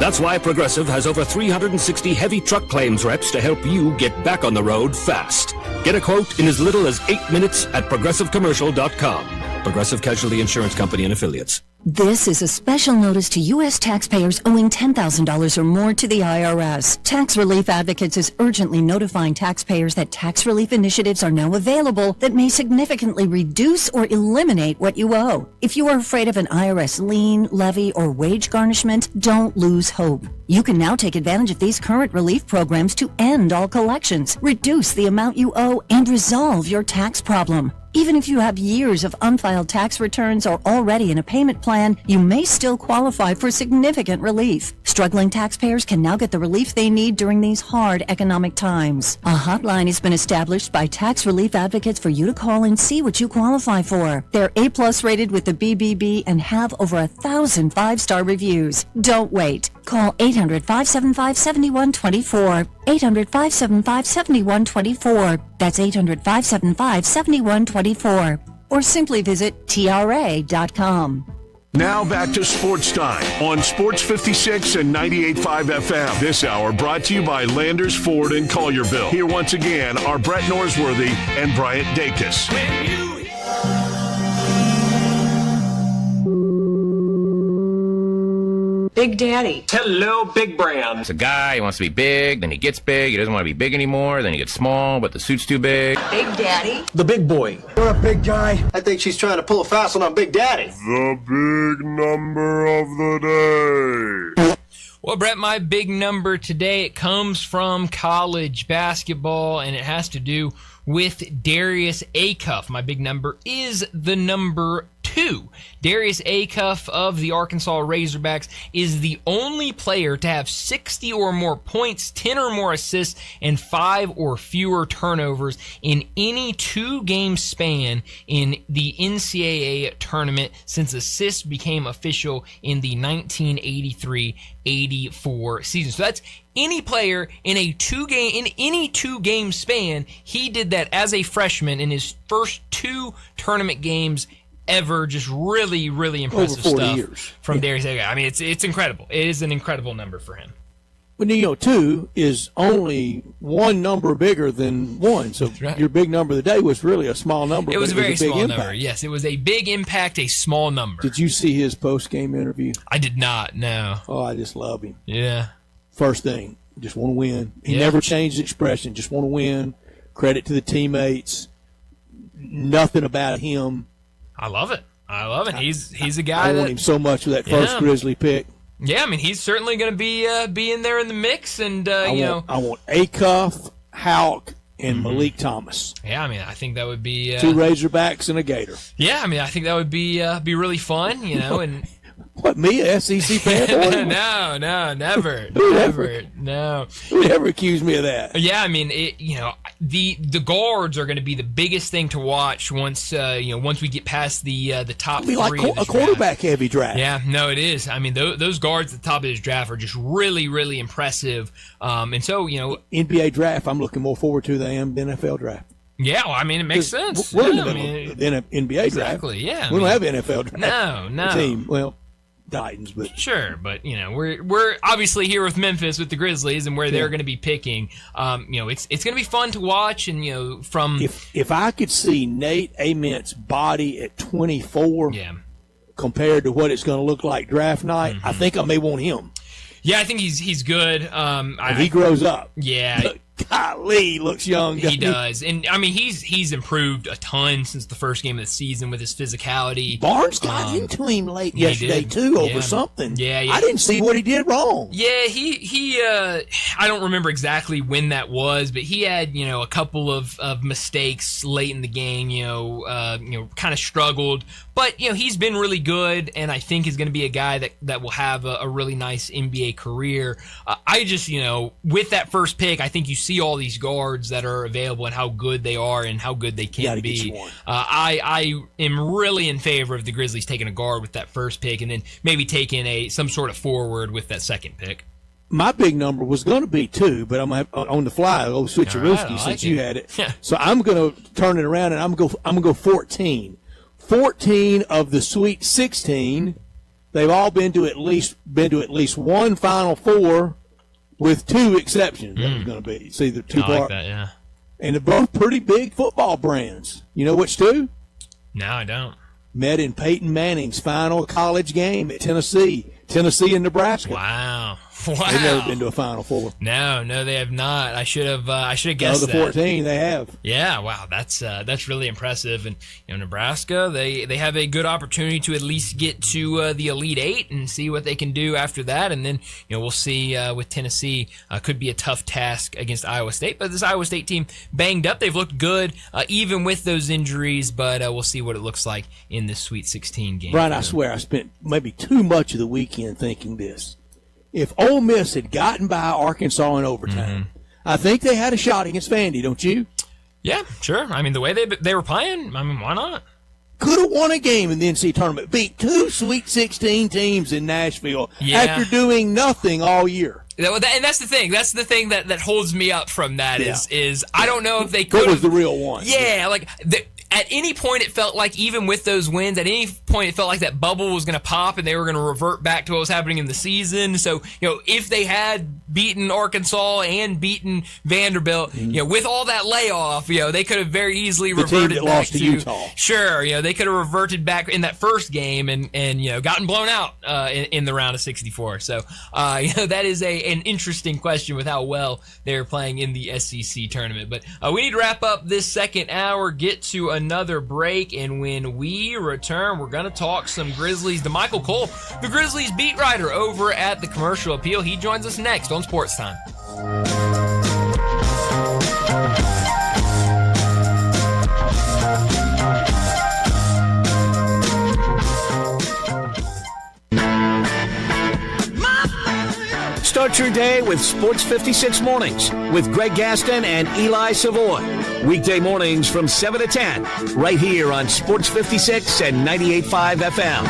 That's why Progressive has over 360 heavy truck claims reps to help you get back on the road fast. Get a quote in as little as 8 minutes at progressivecommercial.com. Progressive Casualty Insurance Company and Affiliates. This is a special notice to U.S. taxpayers owing $10,000 or more to the IRS. Tax Relief Advocates is urgently notifying taxpayers that tax relief initiatives are now available that may significantly reduce or eliminate what you owe. If you are afraid of an IRS lien, levy, or wage garnishment, don't lose hope. You can now take advantage of these current relief programs to end all collections, reduce the amount you owe, and resolve your tax problem. Even if you have years of unfiled tax returns or already in a payment plan, you may still qualify for significant relief. Struggling taxpayers can now get the relief they need during these hard economic times. A hotline has been established by Tax Relief Advocates for you to call and see what you qualify for. They're A+ rated with the BBB and have over 1,000 5-star reviews. Don't wait. Call 800-575-7124. 800-575-7124. That's 800-575-7124. Or simply visit TRA.com. Now back to Sports Time on Sports 56 and 98.5 FM. This hour brought to you by Landers, Ford, and Collierville. Here once again are Brett Norsworthy and Bryant Dacus. Big Daddy. Hello, Big Brand. It's a guy, he wants to be big, then he gets big, he doesn't want to be big anymore, then he gets small, but the suit's too big. Big Daddy. The big boy. You're a big guy. I think she's trying to pull a fast one on Big Daddy. The big number of the day. Well, Brett, my big number today, it comes from college basketball, and it has to do with Darius Acuff. My big number is the number 2. Darius Acuff of the Arkansas Razorbacks is the only player to have 60 or more points, 10 or more assists, and 5 or fewer turnovers in any 2-game span in the NCAA tournament since assists became official in the 1983-84 season. So that's any player in any 2-game span. He did that as a freshman in his first 2 tournament games ever. Just really, really impressive Over 40 stuff years. from Darius Acuff. I mean, it's incredible. It is an incredible number for him. But 2 is only one number bigger than 1. So your big number of the day was really a small number. It was a very big small impact. number. Yes, it was a big impact, a small number. Did you see his post-game interview? I did not, no. Oh, I just love him. Yeah. First thing, just want to win. He Yeah. never changed expression. Just want to win. Credit to the teammates. Nothing about him. I love it. He's a guy I that want him so much with that first Grizzly pick. Yeah, I mean, he's certainly going to be in there in the mix, and I want Acuff, Houck, and Malik Thomas. Yeah, I mean, I think that would be 2 Razorbacks and a Gator. Yeah, I mean, I think that would be really fun, and what, me, a SEC fan? No, never, no. Who would ever accuse me of that? Yeah, I mean, the guards are going to be the biggest thing to watch once we get past the top It'll be 3 like of this a quarterback heavy draft. Yeah, no, it is. I mean, those guards at the top of this draft are just really, really impressive. And so, NBA draft, I'm looking more forward to than I am the NFL draft. Yeah, well, I mean, it makes sense. We're in Yeah, the I middle mean, of the NBA draft. Exactly, yeah. We don't have an NFL draft. No. Team. Well, Titans, but sure, but we're obviously here with Memphis with the Grizzlies and where they're going to be picking. It's going to be fun to watch, and from if I could see Nate Ament's body at 24, compared to what it's going to look like draft night, I think I may want him. Yeah, I think he's good. If he grows up, yeah. Golly, he looks young. He does, and I mean he's improved a ton since the first game of the season with his physicality. Barnes got into him late yesterday too over something. Yeah, I didn't see what he did wrong. Yeah, he I don't remember exactly when that was, but he had a couple of mistakes late in the game. Kind of struggled, but he's been really good, and I think is going to be a guy that will have a really nice NBA career. I just with that first pick, I think you see all these guards that are available and how good they are and how good they can be. I am really in favor of the Grizzlies taking a guard with that first pick and then maybe taking some sort of forward with that second pick. My big number was going to be 2, but I'm on the fly. I'll switch since you had it. Yeah. So I'm going to turn it around and I'm going to go 14. 14 of the Sweet 16. They've all been to at least one Final Four. With 2 exceptions, that was going to be. See the 2 I like that, yeah. And they're both pretty big football brands. You know which 2? No, I don't. Met in Peyton Manning's final college game at Tennessee and Nebraska. Wow. They've never been to a Final Four. No, they have not. I should have guessed that. 14, they have. Yeah, wow, that's really impressive. And Nebraska, they have a good opportunity to at least get to the Elite 8 and see what they can do after that. And then we'll see with Tennessee. Could be a tough task against Iowa State, but this Iowa State team banged up. They've looked good even with those injuries, but we'll see what it looks like in this Sweet 16 game. Brian, I swear I spent maybe too much of the weekend thinking this. If Ole Miss had gotten by Arkansas in overtime, I think they had a shot against Vandy, don't you? Yeah, sure. I mean, the way they were playing, I mean, why not? Could have won a game in the NCAA tournament, beat 2 Sweet 16 teams in Nashville after doing nothing all year. And that's the thing. That's the thing that holds me up from that is I don't know if they could. What was the real one? Yeah, like at any point it felt like, even with those wins, at any point it felt like that bubble was going to pop and they were going to revert back to what was happening in the season. So, if they had beaten Arkansas and beaten Vanderbilt, with all that layoff, they could have very easily reverted back to Utah. Sure, they could have reverted back in that first game and gotten blown out in the round of 64. So, that is an interesting question with how well they're playing in the SEC tournament. But we need to wrap up this second hour, get to another break, and when we return, we're going to talk some Grizzlies to Michael Cole, the Grizzlies beat writer over at the Commercial Appeal. He joins us next on Sports Time. Start your day with Sports 56 Mornings with Greg Gaston and Eli Savoy. Weekday mornings from 7 to 10, right here on Sports 56 and 98.5 FM.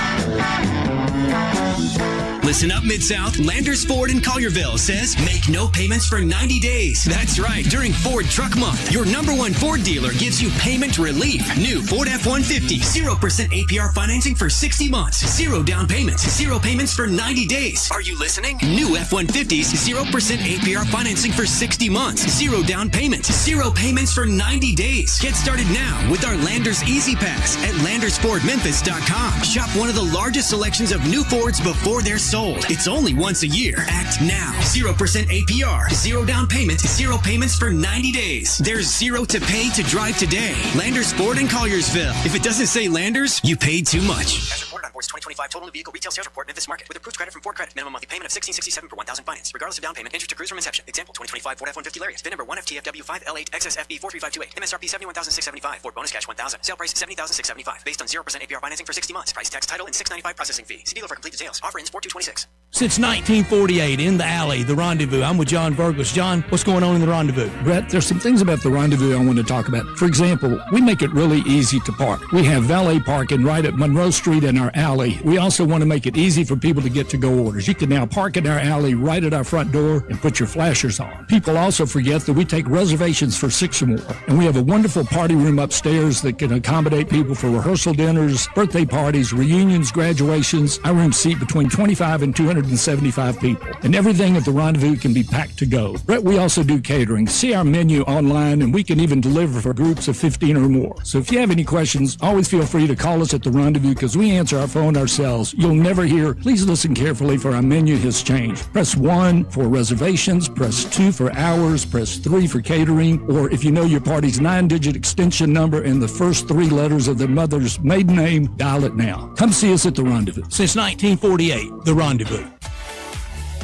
Listen up, Mid-South. Landers Ford in Collierville says make no payments for 90 days. That's right. During Ford Truck Month, your #1 Ford dealer gives you payment relief. New Ford F-150, 0% APR financing for 60 months. 0 down payments. 0 payments for 90 days. Are you listening? New F-150s, 0% APR financing for 60 months. 0 down payments. 0 payments for 90 days. Get started now with our Landers Easy Pass at LandersFordMemphis.com. Shop one of the largest selections of new Fords before they're sold. It's only once a year. Act now. 0% APR, 0 down payment, 0 payments for 90 days. There's 0 to pay to drive today. Landers Ford in Colliersville. If it doesn't say Landers, you paid too much. As reported on Board's 2025 Total New Vehicle Retail Sales Report, Memphis Market, with approved credit from Ford Credit. Minimum monthly payment of $1,667 per 1,000 finance, regardless of down payment. Interest accrues from inception. Example: 2025 Ford F-150 Lariat. VIN number 1FTFW5L8XSFB43528. MSRP $71,675. Ford bonus cash $1,000. Sale price $70,675. Based on 0% APR financing for 60 months. Price, tax, title, and $695 processing fee. See dealer for complete details. Offer ends 4/2/26. Since 1948, in the Alley, the Rendezvous. I'm with John Burgos. John, what's going on in the Rendezvous? Brett, there's some things about the Rendezvous I want to talk about. For example, we make it really easy to park. We have valet parking right at Monroe Street in our alley. We also want to make it easy for people to get to-go orders. You can now park in our alley right at our front door and put your flashers on. People also forget that we take reservations for 6 or more. And we have a wonderful party room upstairs that can accommodate people for rehearsal dinners, birthday parties, reunions, graduations. Our rooms seat between 25 and 275 people. And everything at the Rendezvous can be packed to go. Brett, we also do catering. See our menu online, and we can even deliver for groups of 15 or more. So if you have any questions, always feel free to call us at the Rendezvous because we answer our phone ourselves. You'll never hear, please listen carefully for our menu has changed. Press 1 for reservations, press 2 for hours, press 3 for catering, or if you know your party's 9-digit extension number and the first 3 letters of their mother's maiden name, dial it now. Come see us at the Rendezvous. Since 1948, the Rendezvous.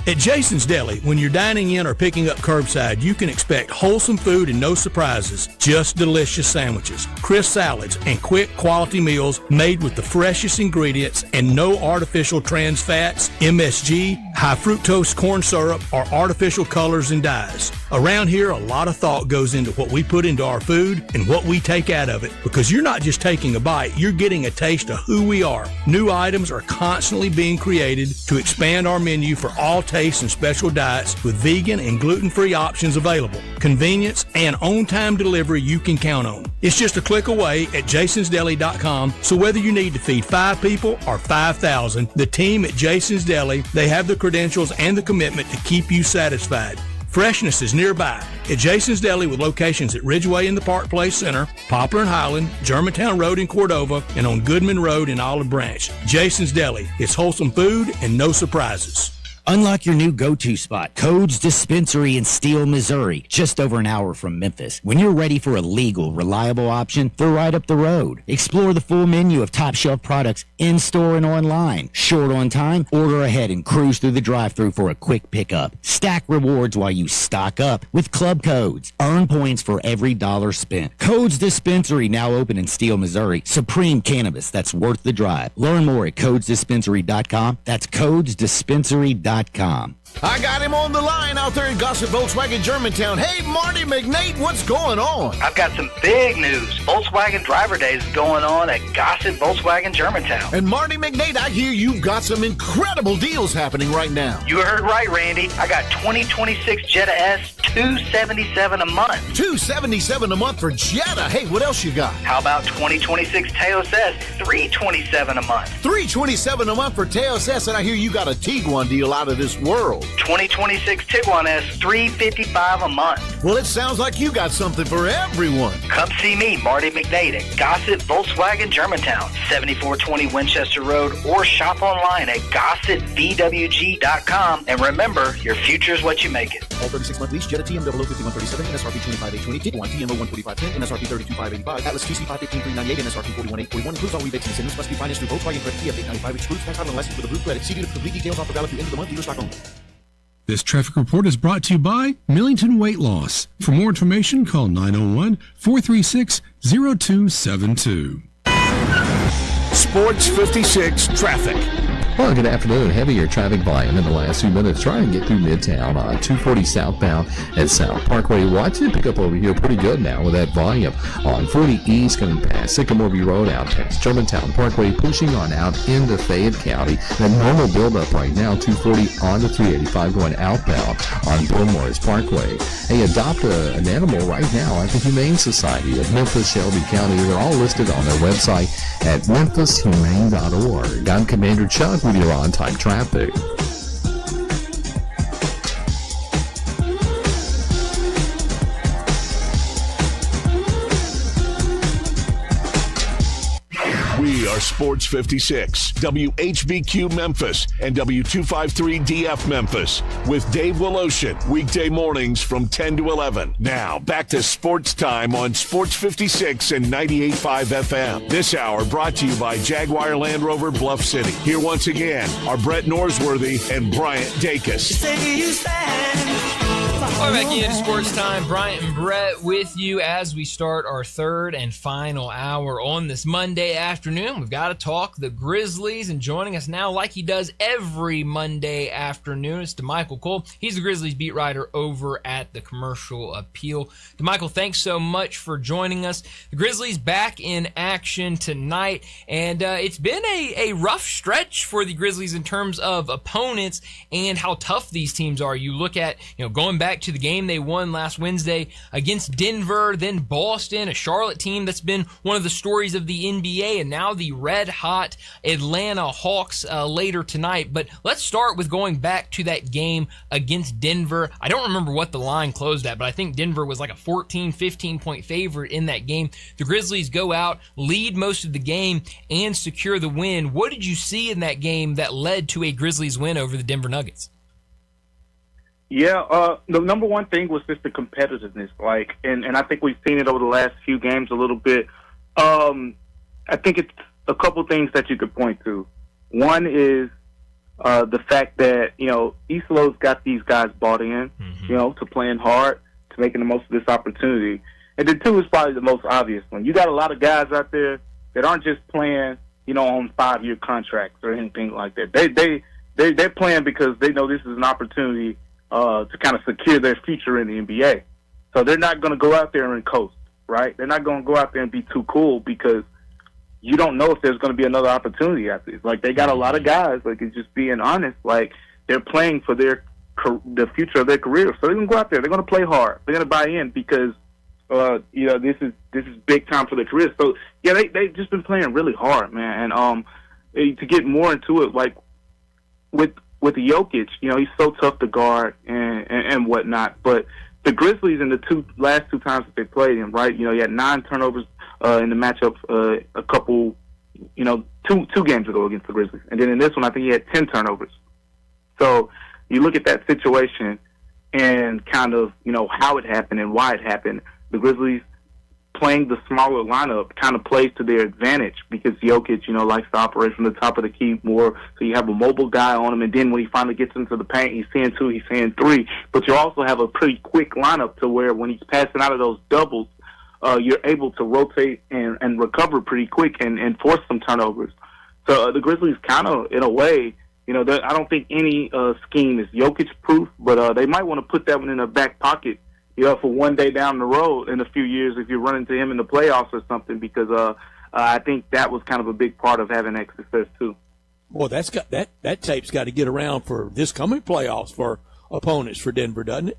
At Jason's Deli, when you're dining in or picking up curbside, you can expect wholesome food and no surprises, just delicious sandwiches, crisp salads, and quick quality meals made with the freshest ingredients and no artificial trans fats, MSG, high fructose corn syrup, or artificial colors and dyes. Around here, a lot of thought goes into what we put into our food and what we take out of it, because you're not just taking a bite, you're getting a taste of who we are. New items are constantly being created to expand our menu for all tastes and special diets with vegan and gluten-free options available. Convenience and on-time delivery you can count on. It's just a click away at jasonsdeli.com, so whether you need to feed 5 people or 5,000, the team at Jason's Deli, they have the credentials and the commitment to keep you satisfied. Freshness is nearby at Jason's Deli with locations at Ridgeway in the Park Place Center, Poplar and Highland, Germantown Road in Cordova, and on Goodman Road in Olive Branch. Jason's Deli. It's wholesome food and no surprises. Unlock your new go-to spot, Codes Dispensary in Steele, Missouri, just over an hour from Memphis. When you're ready for a legal, reliable option, they're right up the road. Explore the full menu of top-shelf products in-store and online. Short on time? Order ahead and cruise through the drive-thru for a quick pickup. Stack rewards while you stock up with Club Codes. Earn points for every dollar spent. Codes Dispensary, now open in Steele, Missouri. Supreme cannabis that's worth the drive. Learn more at CodesDispensary.com. That's CodesDispensary.com. I got him on the line out there in Gossip Volkswagen Germantown. Hey, Marty McNate, what's going on? I've got some big news. Volkswagen Driver Days is going on at Gossip Volkswagen Germantown. And Marty McNate, I hear you've got some incredible deals happening right now. You heard right, Randy. I got 2026 Jetta S, $277 a month. $277 a month for Jetta. Hey, what else you got? How about 2026 Teos S, $327 a month. $327 a month for Teos S, and I hear you got a Tiguan deal out of this world. 2026 Tiguan S, $355 a month. Well, it sounds like you got something for everyone. Come see me, Marty McNate, at Gossip Volkswagen Germantown, 7420 Winchester Road, or shop online at gossipvwg.com. And remember, your future is what you make it. All 36-month lease, Jetta TM 005137, MSRP 25820, Tiguan TM 14510, MSRP 32585, Atlas GC 515,398, MSRP 41841, includes all rebates and incentives, must be financed through Volkswagen Credit PF 895, excludes tax title and license with approved credit. See dealer for complete details, offer valid through end of the month, dealer stock only. This traffic report is brought to you by Millington Weight Loss. For more information, call 901-436-0272. Sports 56 traffic. Well, good afternoon. Heavier traffic volume in the last few minutes. Trying to get through Midtown on 240 southbound at South Parkway. Watch it pick up over here pretty good now with that volume on 40 East coming past Sycamore View Road out past Germantown Parkway, pushing on out into Fayette County. That normal buildup right now, 240 on to 385 going outbound on Billmore's Parkway. Hey, adopt an animal right now at the Humane Society of Memphis, Shelby County. They're all listed on their website at memphisHumane.org. I'm Commander Chuck with your on-time traffic. We are Sports 56, WHBQ Memphis, and W253DF Memphis, with Dave Woloshin, weekday mornings from 10 to 11. Now, back to Sports Time on Sports 56 and 98.5 FM. This hour brought to you by Jaguar Land Rover Bluff City. Here once again are Brett Norsworthy and Bryant Dacus. Welcome back into Sports Time. Bryant and Brett with you as we start our third and final hour on this Monday afternoon. We've got to talk the Grizzlies, and joining us now, like he does every Monday afternoon, is DeMichael Cole. He's the Grizzlies beat writer over at the Commercial Appeal. DeMichael, thanks so much for joining us. The Grizzlies back in action tonight, and it's been a rough stretch for the Grizzlies in terms of opponents and how tough these teams are. You look at, going back to the game they won last Wednesday against Denver, then Boston, a Charlotte team that's been one of the stories of the NBA, and now the red-hot Atlanta Hawks later tonight. But let's start with going back to that game against Denver. I don't remember what the line closed at, but I think Denver was like a 14, 15-point favorite in that game. The Grizzlies go out, lead most of the game, and secure the win. What did you see in that game that led to a Grizzlies win over the Denver Nuggets? Yeah, the number one thing was just the competitiveness, and I think we've seen it over the last few games a little bit. I think it's a couple things that you could point to. One is the fact that, Islo's got these guys bought in, to playing hard, to making the most of this opportunity. And then two is probably the most obvious one. You got a lot of guys out there that aren't just playing, on 5-year contracts or anything like that. They're playing because they know this is an opportunity to kind of secure their future in the NBA. So they're not going to go out there and coast, right? They're not going to go out there and be too cool because you don't know if there's going to be another opportunity after this. They got a lot of guys, it's just being honest, they're playing for the future of their career. So they're going to go out there. They're going to play hard. They're going to buy in because, this is big time for their career. So, yeah, they've just been playing really hard, man. And to get more into it, with Jokic, he's so tough to guard and whatnot. But the Grizzlies in the last two times that they played him, right? He had 9 turnovers in the matchup a couple, two games ago against the Grizzlies. And then in this one, I think he had 10 turnovers. So you look at that situation and kind of, how it happened and why it happened. The Grizzlies playing the smaller lineup kind of plays to their advantage because Jokic, likes to operate from the top of the key more. So you have a mobile guy on him, and then when he finally gets into the paint, he's seeing 2, he's seeing 3. But you also have a pretty quick lineup to where when he's passing out of those doubles, you're able to rotate and recover pretty quick and force some turnovers. So the Grizzlies kind of, in a way, I don't think any scheme is Jokic-proof, but they might want to put that one in their back pocket, for one day down the road in a few years if you run into him in the playoffs or something, because I think that was kind of a big part of having that success too. Boy, that tape's got to get around for this coming playoffs for opponents for Denver, doesn't it?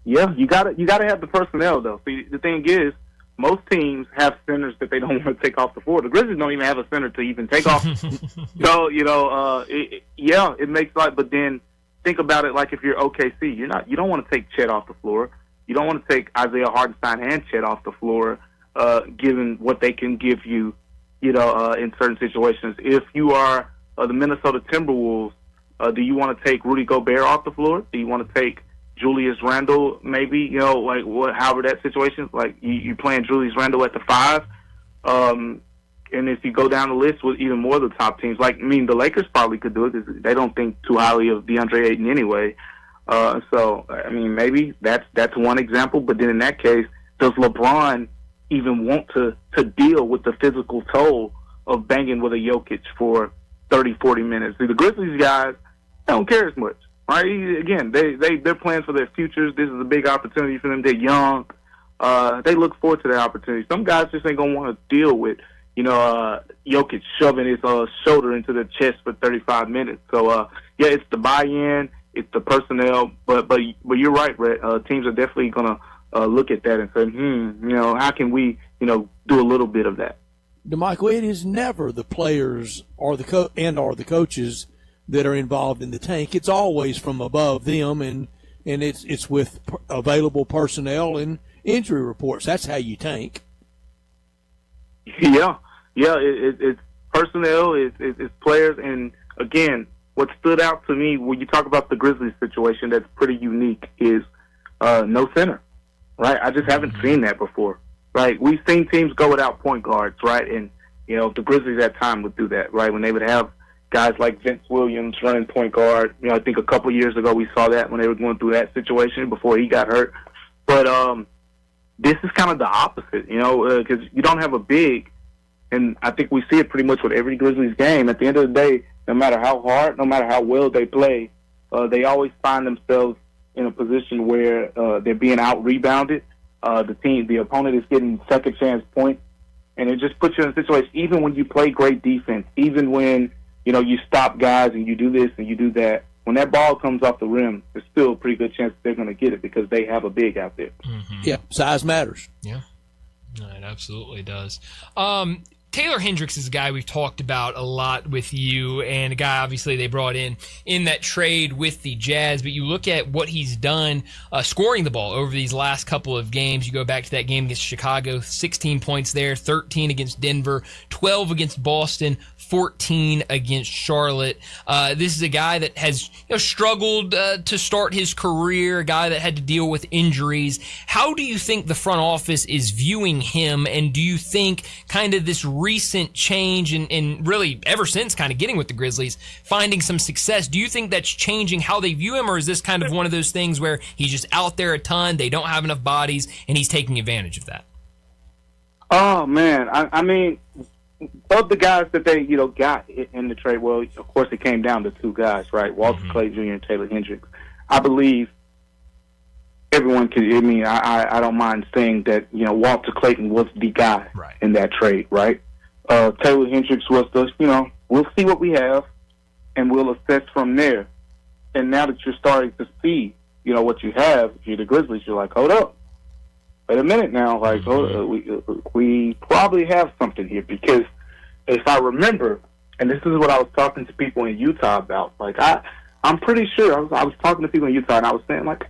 Yeah, you got to have the personnel though. See, the thing is, most teams have centers that they don't want to take off the floor. The Grizzlies don't even have a center to even take off. So, it makes like. But then think about it like if you're OKC, you don't want to take Chet off the floor. You don't want to take Isaiah Hartenstein and Chet off the floor, given what they can give you, in certain situations. If you are the Minnesota Timberwolves, do you want to take Rudy Gobert off the floor? Do you want to take Julius Randle, maybe, however that situation, like you playing Julius Randle at the 5. And if you go down the list with even more of the top teams, the Lakers probably could do it because they don't think too highly of DeAndre Ayton anyway. Maybe that's one example. But then in that case, does LeBron even want to deal with the physical toll of banging with a Jokic for 30, 40 minutes? See, the Grizzlies guys, they don't care as much. Right? Again, they're playing for their futures. This is a big opportunity for them. They're young. They look forward to that opportunity. Some guys just ain't gonna want to deal with, Jokic shoving his shoulder into their chest for 35 minutes. So it's the buy-in, it's the personnel. But you're right, Brett. Teams are definitely gonna look at that and say, how can we, do a little bit of that. DeMichael, it is never the players or the coaches that are involved in the tank. It's always from above them, and it's with available personnel and injury reports. That's how you tank. Yeah. It's personnel, it's players, and again, what stood out to me when you talk about the Grizzlies situation that's pretty unique is no center, right? I just haven't seen that before, right? We've seen teams go without point guards, right? And the Grizzlies at time would do that, right? When they would have guys like Vince Williams running point guard. I think a couple years ago we saw that when they were going through that situation before he got hurt. But this is kind of the opposite, because you don't have a big, and I think we see it pretty much with every Grizzlies game. At the end of the day, no matter how hard, no matter how well they play, they always find themselves in a position where they're being out-rebounded. The opponent is getting second chance points, and it just puts you in a situation, even when you play great defense, even when you stop guys and you do this and you do that, when that ball comes off the rim, there's still a pretty good chance they're going to get it because they have a big out there. Mm-hmm. Yeah, size matters. Yeah, it absolutely does. Taylor Hendricks is a guy we've talked about a lot with you, and a guy obviously they brought in that trade with the Jazz, but you look at what he's done scoring the ball over these last couple of games. You go back to that game against Chicago, 16 points there, 13 against Denver, 12 against Boston, 14 against Charlotte. This is a guy that has struggled to start his career, a guy that had to deal with injuries. How do you think the front office is viewing him, and do you think kind of this recent change and really ever since kind of getting with the Grizzlies, finding some success, do you think that's changing how they view him, or is this kind of one of those things where he's just out there a ton, they don't have enough bodies, and he's taking advantage of that? Oh, man. I mean, of the guys that they, got in the trade, well, of course it came down to two guys, right? Walter Clay Jr. and Taylor Hendricks. I believe everyone can, I don't mind saying that, Walter Clayton was the guy in that trade, right? Taylor Hendricks was the, we'll see what we have, and we'll assess from there. And now that you're starting to see, what you have, if you're the Grizzlies, you're like, hold up. Wait a minute now. Like, we probably have something here. Because if I remember, and this is what I was talking to people in Utah about, like, I'm pretty sure, I was talking to people in Utah, and I was saying, like,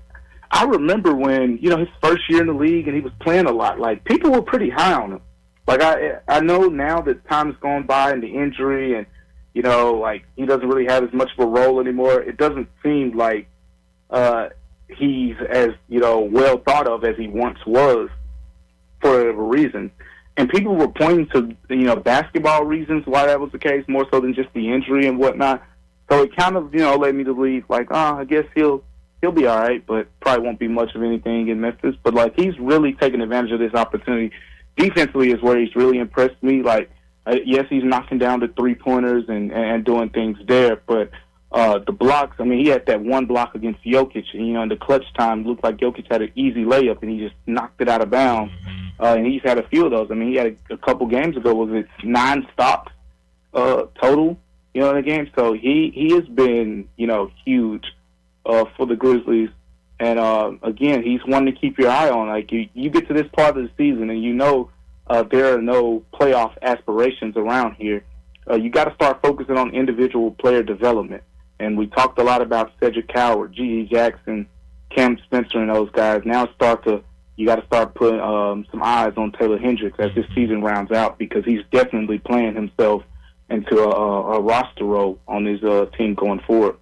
I remember when, his first year in the league and he was playing a lot, like, people were pretty high on him. Like, I know now that time has gone by and the injury and, like, he doesn't really have as much of a role anymore. It doesn't seem like he's as, well thought of as he once was for whatever reason. And people were pointing to, basketball reasons why that was the case, more so than just the injury and whatnot. So it kind of, led me to believe, like, I guess he'll be all right, but probably won't be much of anything in Memphis. But, like, he's really taking advantage of this opportunity. Defensively is where he's really impressed me. Like, Yes, he's knocking down the three-pointers and doing things there, but the blocks, I mean, he had that one block against Jokic, and, in the clutch time, looked like Jokic had an easy layup, and he just knocked it out of bounds. And he's had a few of those. I mean, he had a couple games ago, was it 9 stops total, in the game? So he has been, huge for the Grizzlies. And, again, he's one to keep your eye on. Like, you get to this part of the season, and there are no playoff aspirations around here. You got to start focusing on individual player development. And we talked a lot about Cedric Coward, G.E. Jackson, Cam Spencer, and those guys. Now you got to start putting some eyes on Taylor Hendricks as this season rounds out, because he's definitely playing himself into a roster role on his team going forward.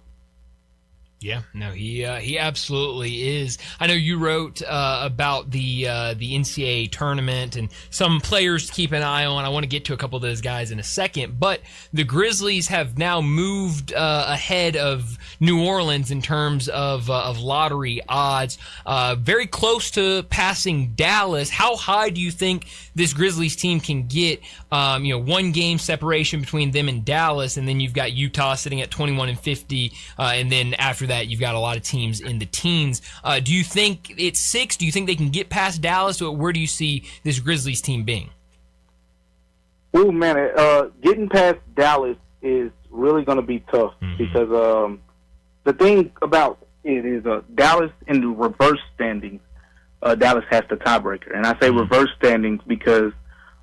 Yeah, no, he absolutely is. I know you wrote about the NCAA tournament and some players to keep an eye on. I want to get to a couple of those guys in a second, but the Grizzlies have now moved ahead of New Orleans in terms of lottery odds, very close to passing Dallas. How high do you think this Grizzlies team can get? 1 game separation between them and Dallas, and then you've got Utah sitting at 21-50, and then after that you've got a lot of teams in the teens. Do you think it's 6? Do you think they can get past Dallas, or where do you see this Grizzlies team being? Oh man, getting past Dallas is really going to be tough, because the thing about it is Dallas in the reverse standings. Dallas has the tiebreaker, and I say reverse standings because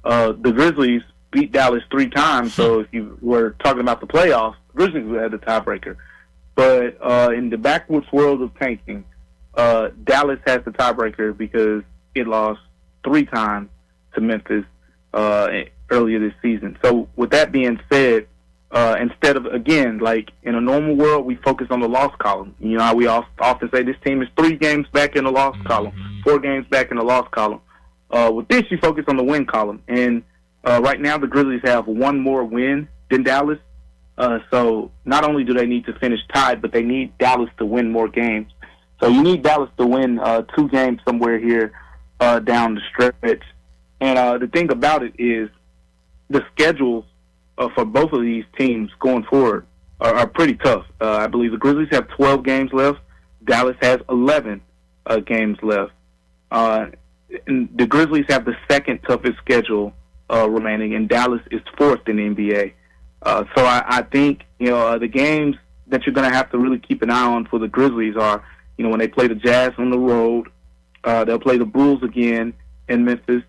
the Grizzlies beat Dallas 3 times. So if you were talking about the playoffs, the Grizzlies would have the tiebreaker. But in the backwards world of tanking, Dallas has the tiebreaker because it lost 3 times to Memphis earlier this season. So with that being said, instead of, again, like in a normal world, we focus on the loss column. How we often say this team is 3 games back in the loss column, 4 games back in the loss column. With this, you focus on the win column. And right now, the Grizzlies have 1 more win than Dallas. So not only do they need to finish tied, but they need Dallas to win more games. So you need Dallas to win 2 games somewhere here down the stretch. And the thing about it is the schedules for both of these teams going forward are pretty tough. I believe the Grizzlies have 12 games left. Dallas has 11 games left. And the Grizzlies have the second toughest schedule remaining, and Dallas is 4th in the NBA. So I think, the games that you're going to have to really keep an eye on for the Grizzlies are, when they play the Jazz on the road, they'll play the Bulls again in Memphis,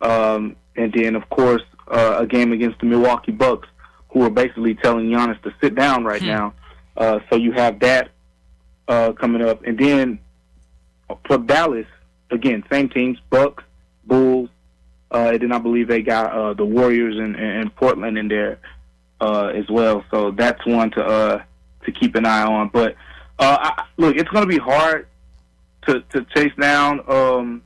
and then, of course, a game against the Milwaukee Bucks, who are basically telling Giannis to sit down right now. So you have that coming up. And then for Dallas, again, same teams, Bucks, Bulls, and then I believe they got the Warriors and Portland in there as well. So that's one to keep an eye on. But look, it's going to be hard to chase down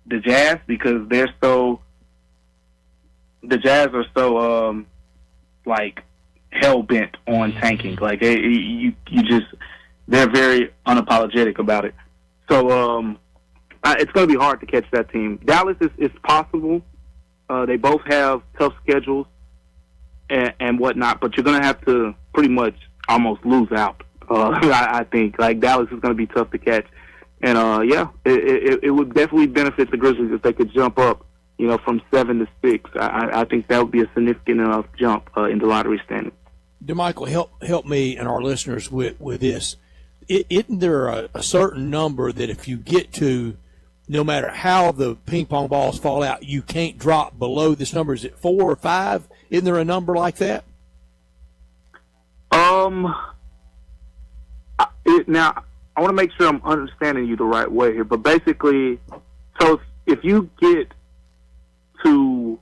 the Jazz, because the Jazz are so like hell bent on tanking. Like they're very unapologetic about it. So it's going to be hard to catch that team. Dallas is possible. They both have tough schedules and whatnot, but you're going to have to pretty much almost lose out. I think like Dallas is going to be tough to catch, and it would definitely benefit the Grizzlies if they could jump up, from 7 to 6. I think that would be a significant enough jump in the lottery standing. DeMichael, help me and our listeners with this. Isn't there a certain number that if you get to, no matter how the ping pong balls fall out, you can't drop below this number? Is it 4 or 5? Isn't there a number like that? Now, I want to make sure I'm understanding you the right way here, but basically, so if you get to,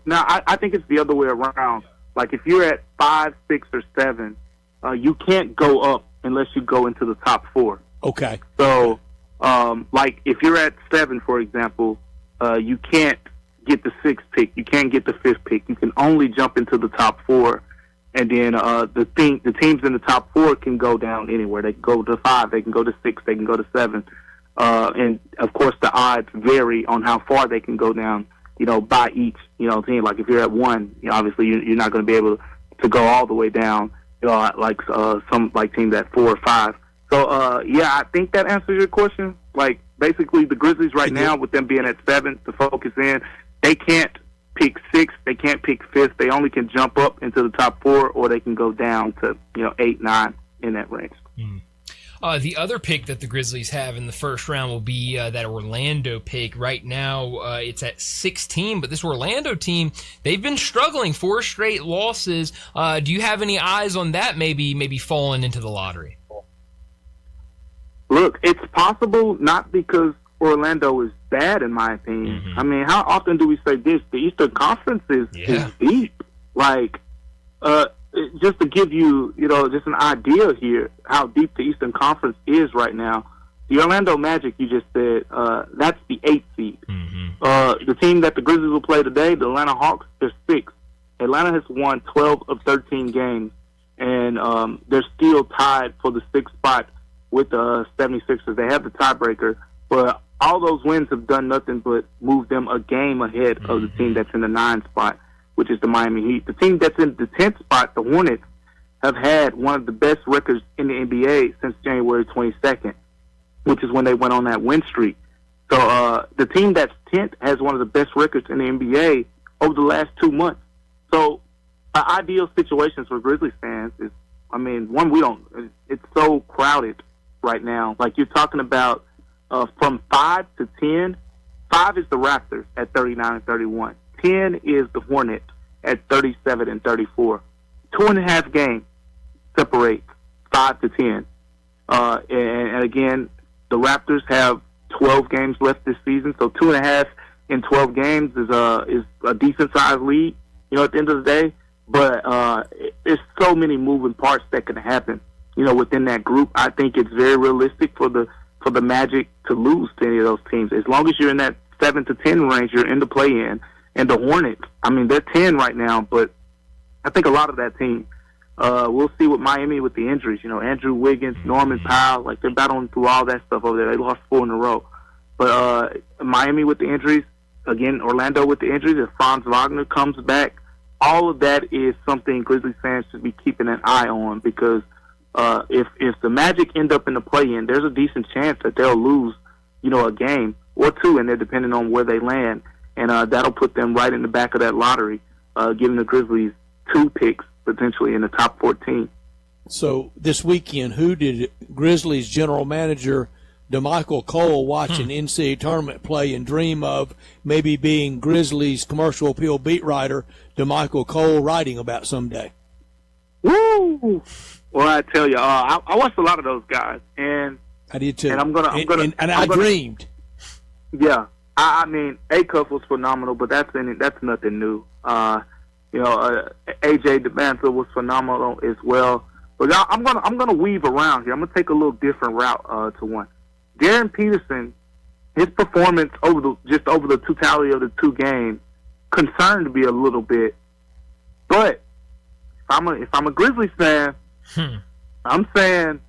now I think it's the other way around. Like if you're at 5, 6, or 7, you can't go up unless you go into the top 4. Okay. So, like if you're at 7, for example, you can't get the 6th pick. You can't get the 5th pick. You can only jump into the top 4. And then the teams in the top 4 can go down anywhere. They can go to 5. They can go to 6. They can go to 7. And, of course, the odds vary on how far they can go down by each, team. Like if you're at 1, obviously you're not going to be able to go all the way down, like some like teams at 4 or 5. So, I think that answers your question. Like, basically, the Grizzlies right now, with them being at 7 to focus in, they can't pick 6th, they can't pick 5th. They only can jump up into the top 4, or they can go down to 8, 9 in that range. The other pick that the Grizzlies have in the first round will be that Orlando pick. Right now, it's at 16, but this Orlando team, they've been struggling, 4 straight losses. Do you have any eyes on that maybe falling into the lottery? Look, it's possible, not because Orlando is bad, in my opinion. Mm-hmm. I mean, how often do we say this? The Eastern Conference is deep. Like, just to give you, just an idea here, how deep the Eastern Conference is right now. The Orlando Magic, you just said, that's the 8th seed. Mm-hmm. The team that the Grizzlies will play today, the Atlanta Hawks, they're 6th. Atlanta has won 12 of 13 games, and they're still tied for the 6th spot with the 76ers. They have the tiebreaker, but all those wins have done nothing but move them a game ahead of the team that's in the 9th spot, which is the Miami Heat. The team that's in the 10th spot, the Hornets, have had one of the best records in the NBA since January 22nd, which is when they went on that win streak. So the team that's 10th has one of the best records in the NBA over the last 2 months. So ideal situations for Grizzlies fans is, it's so crowded right now. Like you're talking about from 5 to 10, 5 is the Raptors at 39 and 31. 10 is the Hornets at 37 and 34. 2.5 games separate 5 to 10. And again, the Raptors have 12 games left this season, so 2.5 in 12 games is a decent sized lead, at the end of the day. But there's so many moving parts that can happen, within that group. I think it's very realistic for the Magic to lose to any of those teams. As long as you're in that 7 to 10 range, you're in the play-in. And the Hornets, they're 10 right now, but I think a lot of that team, we'll see with Miami with the injuries. Andrew Wiggins, Norman Powell, like they're battling through all that stuff over there. They lost 4 in a row. But Miami with the injuries, again, Orlando with the injuries, if Franz Wagner comes back, all of that is something Grizzlies fans should be keeping an eye on, because if the Magic end up in the play-in, there's a decent chance that they'll lose, a game or 2 in there, depending on where they land. And that'll put them right in the back of that lottery, giving the Grizzlies 2 picks potentially in the top 14. So this weekend, who did Grizzlies general manager DeMichael Cole watch an NCAA tournament play and dream of maybe being Grizzlies commercial appeal beat writer DeMichael Cole writing about someday? Woo! Well, I tell you, I watched a lot of those guys, and I did too. And I dreamed. Yeah. A-Cuff was phenomenal, but that's nothing new. AJ DeMantle was phenomenal as well. But I'm gonna weave around here. I'm gonna take a little different route to one. Darren Peterson, his performance over the totality of the 2 games concerned me a little bit. But if I'm a Grizzlies fan, I'm saying,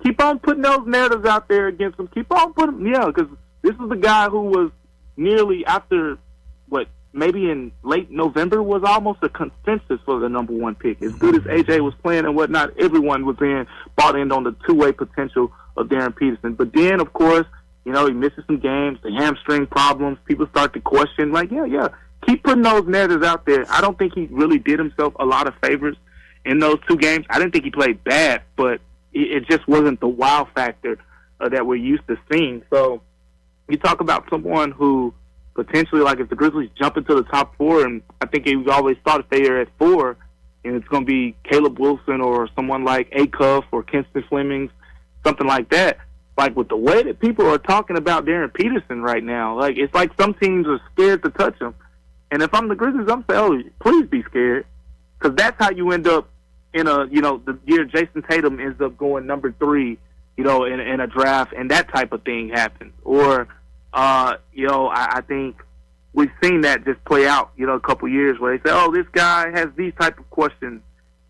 keep on putting those narratives out there against him. Keep on putting, because this is the guy who was nearly after, maybe in late November, was almost a consensus for the number 1 pick. As good as AJ was playing and whatnot, everyone was bought in on the 2-way potential of Darren Peterson. But then, of course, he misses some games, the hamstring problems. People start to question, keep putting those narratives out there. I don't think he really did himself a lot of favors in those 2 games. I didn't think he played bad, but it just wasn't the wow factor that we're used to seeing. So you talk about someone who potentially, like if the Grizzlies jump into the top 4, and I think we've always thought if they are at 4, and it's going to be Caleb Wilson or someone like A-Cuff or Kinston Flemings, something like that. Like with the way that people are talking about Darren Peterson right now, it's like some teams are scared to touch him. And if I'm the Grizzlies, I'm saying, please be scared, because that's how you end up in the year Jason Tatum ends up going number 3, in a draft, and that type of thing happens. Or, I think we've seen that just play out, a couple years where they say, this guy has these type of questions,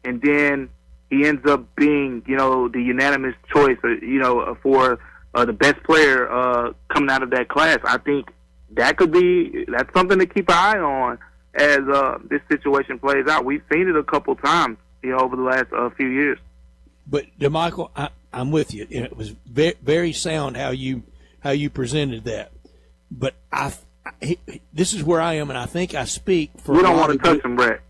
and then he ends up being, the unanimous choice, for the best player coming out of that class. I think that's something to keep an eye on as this situation plays out. We've seen it a couple times, over the last few years. But DeMichael, I'm with you. It was very, very sound how you presented that. But this is where I am, and I think I speak for. We don't want to touch him, Brett.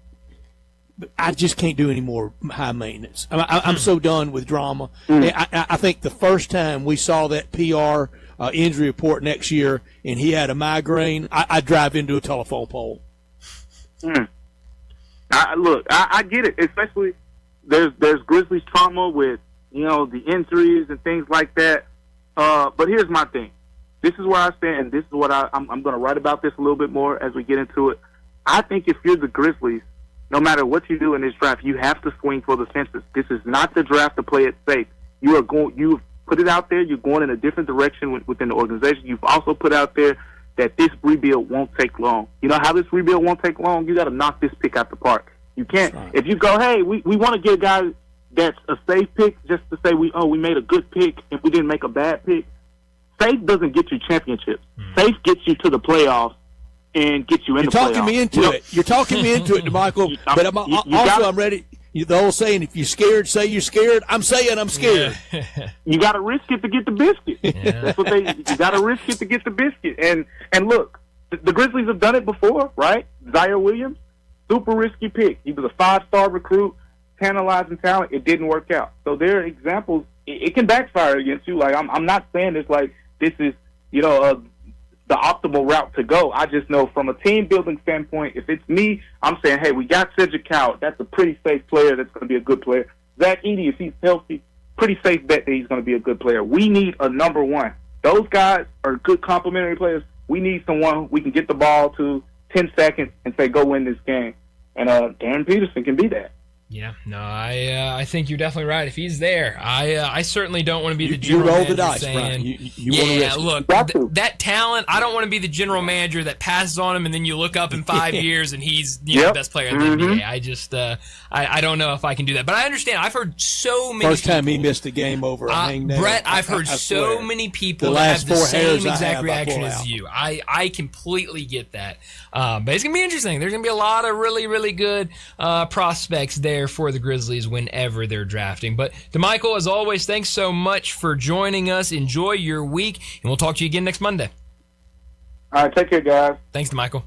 I just can't do any more high maintenance. I'm so done with drama. I think the first time we saw that PR injury report next year, and he had a migraine, I'd drive into a telephone pole. I get it. Especially there's Grizzlies trauma with the injuries and things like that. But here's my thing. This is where I stand, and this is what I'm going to write about this a little bit more as we get into it. I think if you're the Grizzlies, no matter what you do in this draft, you have to swing for the fences. This is not the draft to play it safe. You've put it out there. You're going in a different direction within the organization. You've also put out there that this rebuild won't take long. You know how this rebuild won't take long? You got to knock this pick out the park. You can't. Right. If you go, hey, we want to get a guy that's a safe pick just to say we made a good pick and we didn't make a bad pick. Safe doesn't get you championships. Safe gets you to the playoffs and get you in the playoffs. You're talking me into it, DeMichael. But I'm ready. The old saying, if you're scared, say you're scared. I'm saying I'm scared. Yeah. You got to risk it to get the biscuit. Yeah. That's what you got to risk it to get the biscuit. And look, the Grizzlies have done it before, right? Zaire Williams, super risky pick. He was a 5-star recruit, tantalizing talent. It didn't work out. So there are examples. It can backfire against you. Like I'm not saying it's like this is the optimal route to go. I just know from a team building standpoint, if it's me, I'm saying, hey, we got Cedric Coward. That's a pretty safe player that's going to be a good player. Zach Edey, if he's healthy, pretty safe bet that he's going to be a good player. We need a number one. Those guys are good complementary players. We need someone we can get the ball to 10 seconds and say, go win this game. And Darren Peterson can be that. Yeah, no, I think you're definitely right. If he's there, I certainly don't want to be the general manager the dice, saying, yeah, look, that talent, I don't want to be the general manager that passes on him and then you look up in 5 years and he's the best player in the NBA. I just, I don't know if I can do that. But I understand. I've heard so many First time he missed a game over a hangnail. Brett, I've heard so many people that have the same exact reaction as you. I completely get that. But it's going to be interesting. There's going to be a lot of really, really good prospects there for the Grizzlies whenever they're drafting. But DeMichael, as always, thanks so much for joining us. Enjoy your week, and we'll talk to you again next Monday. All right, take care, guys. Thanks, DeMichael.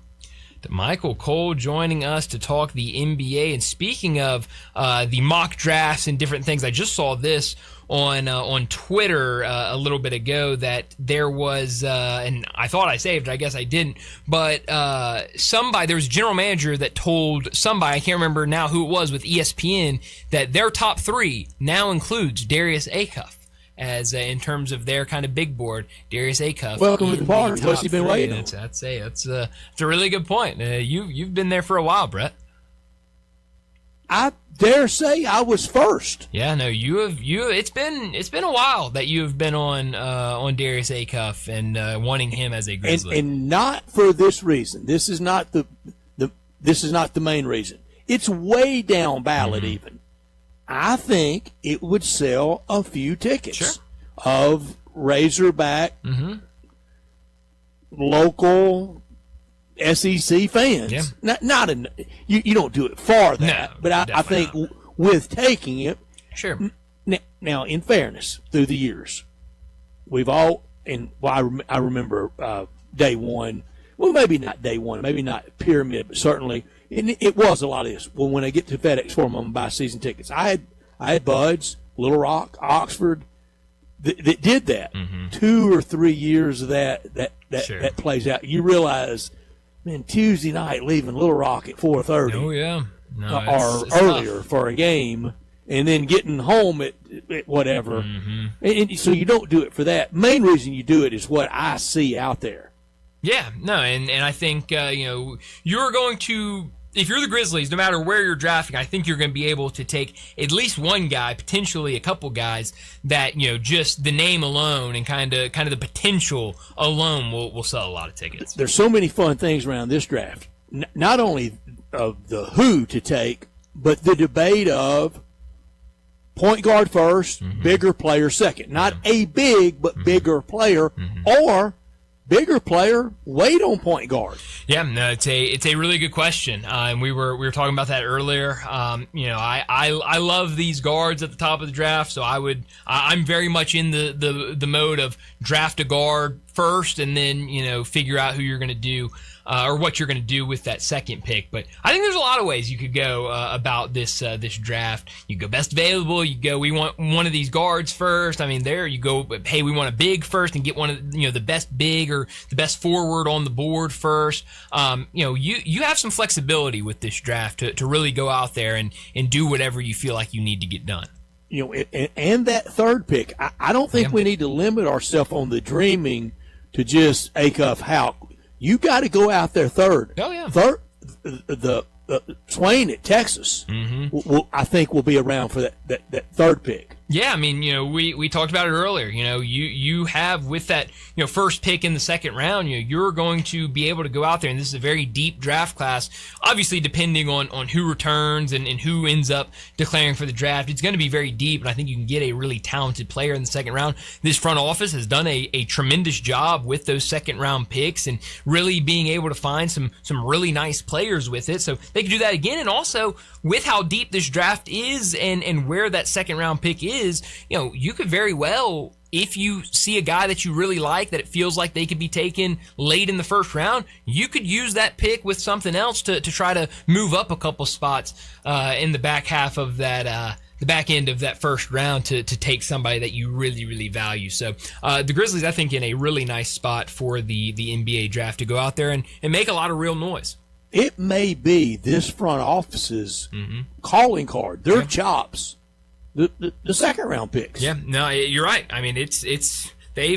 DeMichael Cole joining us to talk the NBA. And speaking of the mock drafts and different things, I just saw this on Twitter a little bit ago that there was, and I thought I saved it, I guess I didn't, but there was a general manager that told somebody, I can't remember now who it was, with ESPN, that their top 3 now includes Darius Acuff. As in terms of their kind of big board, Darius Acuff. Welcome to the party. What's he been waiting on? That's a really good point. You've been there for a while, Brett. I dare say I was first. Yeah, no, you have. It's been a while that you have been on Darius Acuff and wanting him as a Grizzly, and not for this reason. This is not the main reason. It's way down ballot even. I think it would sell a few tickets of Razorback local SEC fans. Yeah. You don't do it for that, but I think with taking it. Sure. Now, in fairness, through the years, we've all, I remember day one, well, maybe not day one, maybe not Pyramid, but certainly it was a lot of this. Well, when I get to FedEx Forum, I'm going to buy season tickets. I had buds, Little Rock, Oxford, that did that. 2 or 3 years of that plays out. You realize, man, Tuesday night leaving Little Rock at 4:30. Oh yeah, or earlier tough for a game, and then getting home at whatever. And so you don't do it for that. Main reason you do it is what I see out there. Yeah, no, and I think you're going to. If you're the Grizzlies, no matter where you're drafting, I think you're going to be able to take at least one guy, potentially a couple guys that, just the name alone and kind of the potential alone will sell a lot of tickets. There's so many fun things around this draft. Not only of the who to take, but the debate of point guard first, bigger player second. Not a big, but bigger player, or bigger player wait on point guard? Yeah, no, it's a really good question, and we were talking about that earlier. I love these guards at the top of the draft, so I'm very much in the mode of draft a guard first, and then figure out who you're going to do. Or what you're going to do with that second pick. But I think there's a lot of ways you could go about this draft. You go best available. You go, we want one of these guards first. I mean, there you go, hey, we want a big first and get one of the best big or the best forward on the board first. You have some flexibility with this draft to really go out there and do whatever you feel like you need to get done. And that third pick, I don't think we need to limit ourselves on the dreaming to just Acuff Houck. You got to go out there third. Oh, yeah. Third, the Swain at Texas, I think will be around for that third pick. Yeah, I mean, we talked about it earlier. You have with that, first pick in the second round, you're going to be able to go out there, and this is a very deep draft class. Obviously, depending on who returns and who ends up declaring for the draft, it's going to be very deep, and I think you can get a really talented player in the second round. This front office has done a tremendous job with those second round picks and really being able to find some really nice players with it. So they can do that again, and also with how deep this draft is and where that second round pick is, you could very well, if you see a guy that you really like, that it feels like they could be taken late in the first round, you could use that pick with something else to try to move up a couple spots in the back half of that the back end of that first round to take somebody that you really, really value. So the Grizzlies, I think, in a really nice spot for the NBA draft to go out there and make a lot of real noise. It may be this front office's calling card, their chops, the second round picks. Yeah, no, you're right. I mean, they've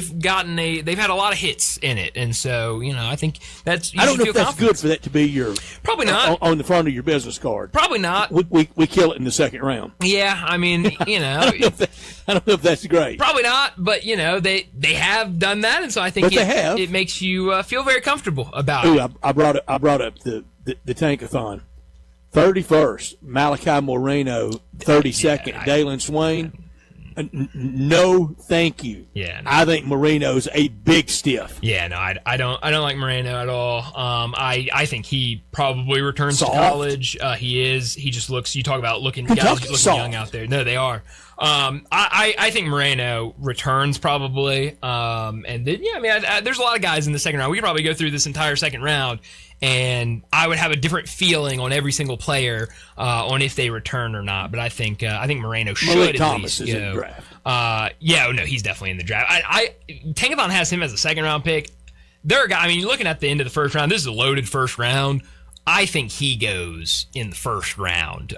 had a lot of hits in it, and so I think that's. I don't know if that's good for that to be your probably not on the front of your business card. Probably not. We kill it in the second round. Yeah, I mean, I don't know if that's great. Probably not, but they have done that, and so I think it makes you feel very comfortable about it. I brought up the Tankathon. 31st, Malachi Moreno. 32nd, Dalen Swain. No, thank you. Yeah, no. I think Moreno's a big stiff. Yeah, no, I don't like Moreno at all. I think he probably returns soft. To college. He just looks. You talk about looking looking young out there. No, they are. I think Moreno returns probably. And then there's a lot of guys in the second round. We could probably go through this entire second round, and I would have a different feeling on every single player on if they return or not. But I think Moreno should Malik at Thomas least is go. in the draft. He's definitely in the draft. Tankathon has him as a second round pick. There are guys. I mean, you're looking at the end of the first round. This is a loaded first round. I think he goes in the first round.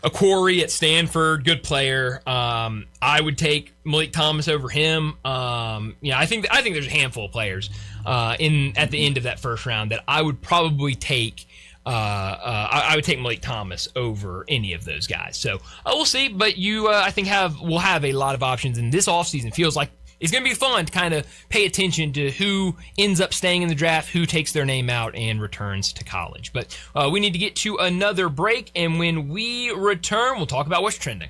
Aquari at Stanford, good player. I would take Malik Thomas over him. I think there's a handful of players at the end of that first round that I would probably take. I would take Malik Thomas over any of those guys. So we'll see. But I think we'll have a lot of options in this offseason. Feels like it's going to be fun to kind of pay attention to who ends up staying in the draft, who takes their name out and returns to college. But we need to get to another break, and when we return, we'll talk about what's trending.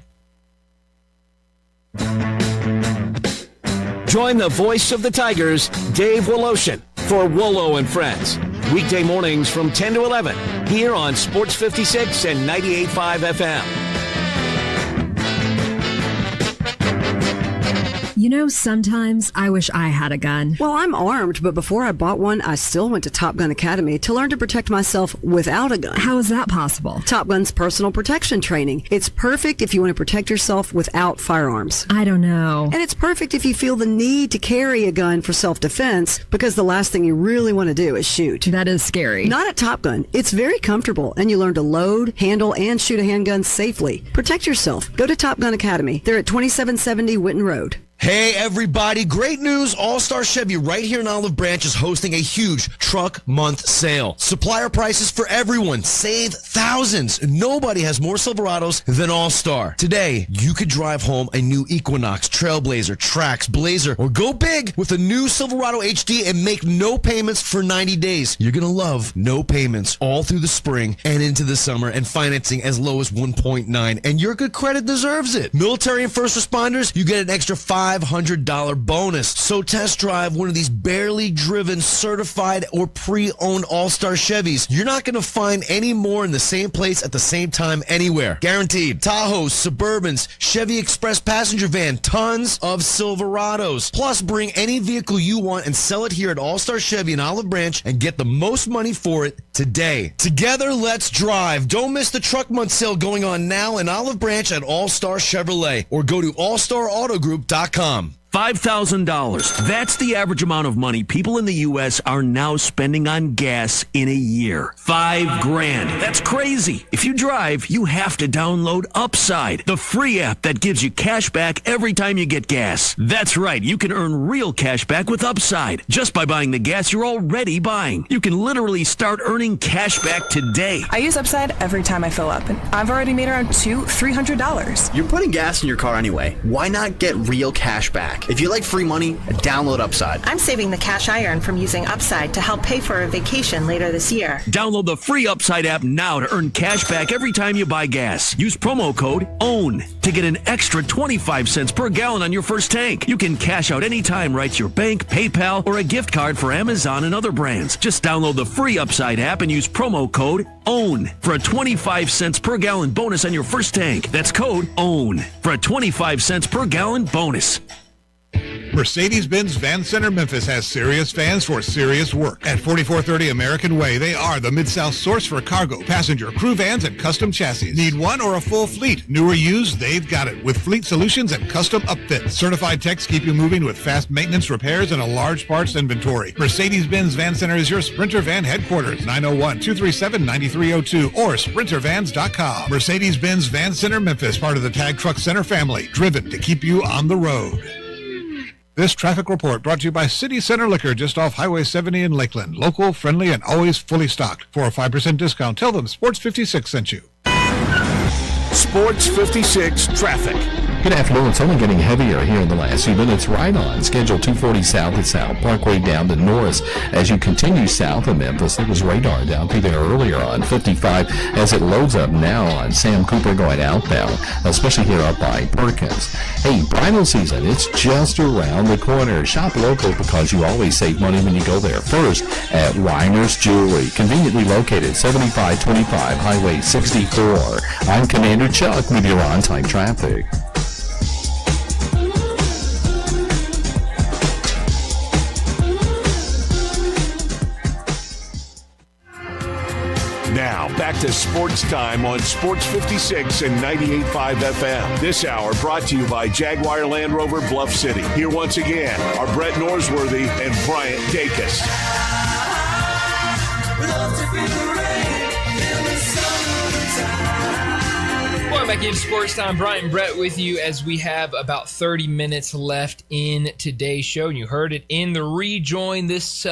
Join the voice of the Tigers, Dave Woloshin, for Wolo and Friends. Weekday mornings from 10 to 11 here on Sports 56 and 98.5 FM. Sometimes I wish I had a gun. Well, I'm armed, but before I bought one, I still went to Top Gun Academy to learn to protect myself without a gun. How is that possible? Top Gun's personal protection training. It's perfect if you want to protect yourself without firearms. I don't know. And it's perfect if you feel the need to carry a gun for self-defense, because the last thing you really want to do is shoot. That is scary. Not at Top Gun. It's very comfortable, and you learn to load, handle, and shoot a handgun safely. Protect yourself. Go to Top Gun Academy. They're at 2770 Witten Road. Hey everybody, great news. All-Star Chevy right here in Olive Branch is hosting a huge truck month sale. Supplier prices for everyone. Save thousands. Nobody has more Silverados than All-Star. Today, you could drive home a new Equinox, Trailblazer, Trax, Blazer, or go big with a new Silverado HD and make no payments for 90 days. You're going to love no payments all through the spring and into the summer, and financing as low as 1.9. And your good credit deserves it. Military and first responders, you get an extra $5 $500 bonus. So test drive one of these barely driven, certified, or pre-owned All-Star Chevys. You're not going to find any more in the same place at the same time anywhere. Guaranteed. Tahoes, Suburbans, Chevy Express passenger van, tons of Silverados. Plus, bring any vehicle you want and sell it here at All-Star Chevy in Olive Branch and get the most money for it today. Together, let's drive. Don't miss the Truck Month sale going on now in Olive Branch at All-Star Chevrolet, or go to allstarautogroup.com. $5,000. That's the average amount of money people in the U.S. are now spending on gas in a year. $5,000. That's crazy. If you drive, you have to download Upside, the free app that gives you cash back every time you get gas. That's right. You can earn real cash back with Upside just by buying the gas you're already buying. You can literally start earning cash back today. I use Upside every time I fill up, and I've already made around $300. You're putting gas in your car anyway. Why not get real cash back? If you like free money, download Upside. I'm saving the cash I earn from using Upside to help pay for a vacation later this year. Download the free Upside app now to earn cash back every time you buy gas. Use promo code OWN to get an extra 25 cents per gallon on your first tank. You can cash out anytime right to your bank, PayPal, or a gift card for Amazon and other brands. Just download the free Upside app and use promo code OWN for a 25 cents per gallon bonus on your first tank. That's code OWN for a 25 cents per gallon bonus. Mercedes-Benz Van Center Memphis has serious vans for serious work. At 4430 American Way, they are the Mid-South source for cargo, passenger, crew vans, and custom chassis. Need one or a full fleet? New or used? They've got it with fleet solutions and custom upfits. Certified techs keep you moving with fast maintenance, repairs, and a large parts inventory. Mercedes-Benz Van Center is your Sprinter Van headquarters. 901-237-9302 or sprintervans.com. Mercedes-Benz Van Center Memphis, part of the Tag Truck Center family, driven to keep you on the road. This traffic report brought to you by City Center Liquor, just off Highway 70 in Lakeland. Local, friendly, and always fully stocked. For a 5% discount, tell them Sports56 sent you. Sports 56 traffic. Good afternoon. It's only getting heavier here in the last few minutes. Right on Schedule 240 south at South Parkway down to Norris. As you continue south of Memphis, there was radar down through there earlier on 55 as it loads up now on Sam Cooper going outbound, especially here up by Perkins. Hey, bridal season, it's just around the corner. Shop local because you always save money when you go there. First at Weiner's Jewelry, conveniently located 7525 Highway 64. I'm Commander Chuck with your on-time traffic. Now, back to Sports Time on Sports 56 and 98.5 FM. This hour brought to you by Jaguar Land Rover Bluff City. Here once again are Brett Norsworthy and Bryant Dacus. Welcome back into Sports Time. Bryant and Brett with you as we have about 30 minutes left in today's show. And you heard it in the rejoin this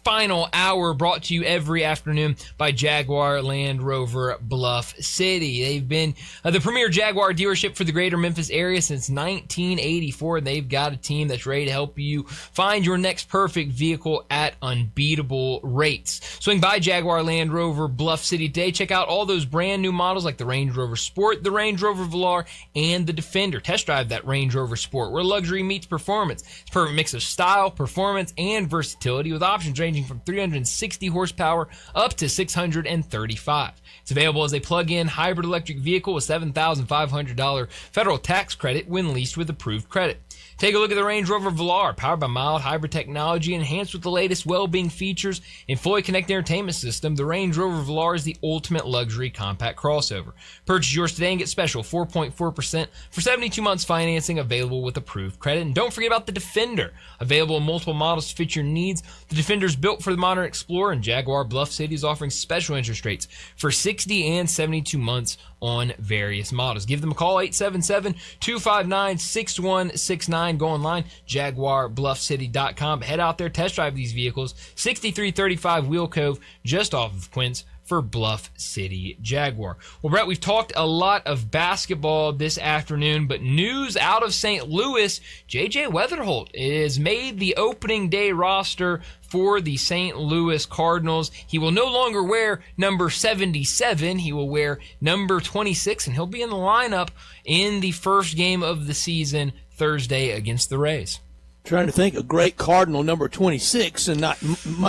final hour, brought to you every afternoon by Jaguar Land Rover Bluff City. They've been the premier Jaguar dealership for the greater Memphis area since 1984. They've got a team that's ready to help you find your next perfect vehicle at unbeatable rates. Swing by Jaguar Land Rover Bluff City today. Check out all those brand new models like the Range Rover Sport, the Range Rover Velar, and the Defender. Test drive that Range Rover Sport, where luxury meets performance. It's a perfect mix of style, performance, and versatility with options ranging from 360 horsepower up to 635. It's available as a plug-in hybrid electric vehicle with $7,500 federal tax credit when leased with approved credit. Take a look at the Range Rover Velar, powered by mild hybrid technology, enhanced with the latest well-being features and fully connected entertainment system. The Range Rover Velar is the ultimate luxury compact crossover. Purchase yours today and get special 4.4% for 72 months financing available with approved credit. And don't forget about the Defender, available in multiple models to fit your needs. The Defender is built for the modern explorer, and Jaguar Bluff City is offering special interest rates for 60 and 72 months on various models. Give them a call, 877-259-6169. Go online, jaguarbluffcity.com. Head out there, test drive these vehicles. 6335 Wheel Cove, just off of Quince, for Bluff City Jaguar. Well, Brett, we've talked a lot of basketball this afternoon, but news out of St. Louis, J.J. Weatherholt has made the opening day roster for the St. Louis Cardinals. He will no longer wear number 77. He will wear number 26, and he'll be in the lineup in the first game of the season Thursday against the Rays. Trying to think of great Cardinal number 26 and not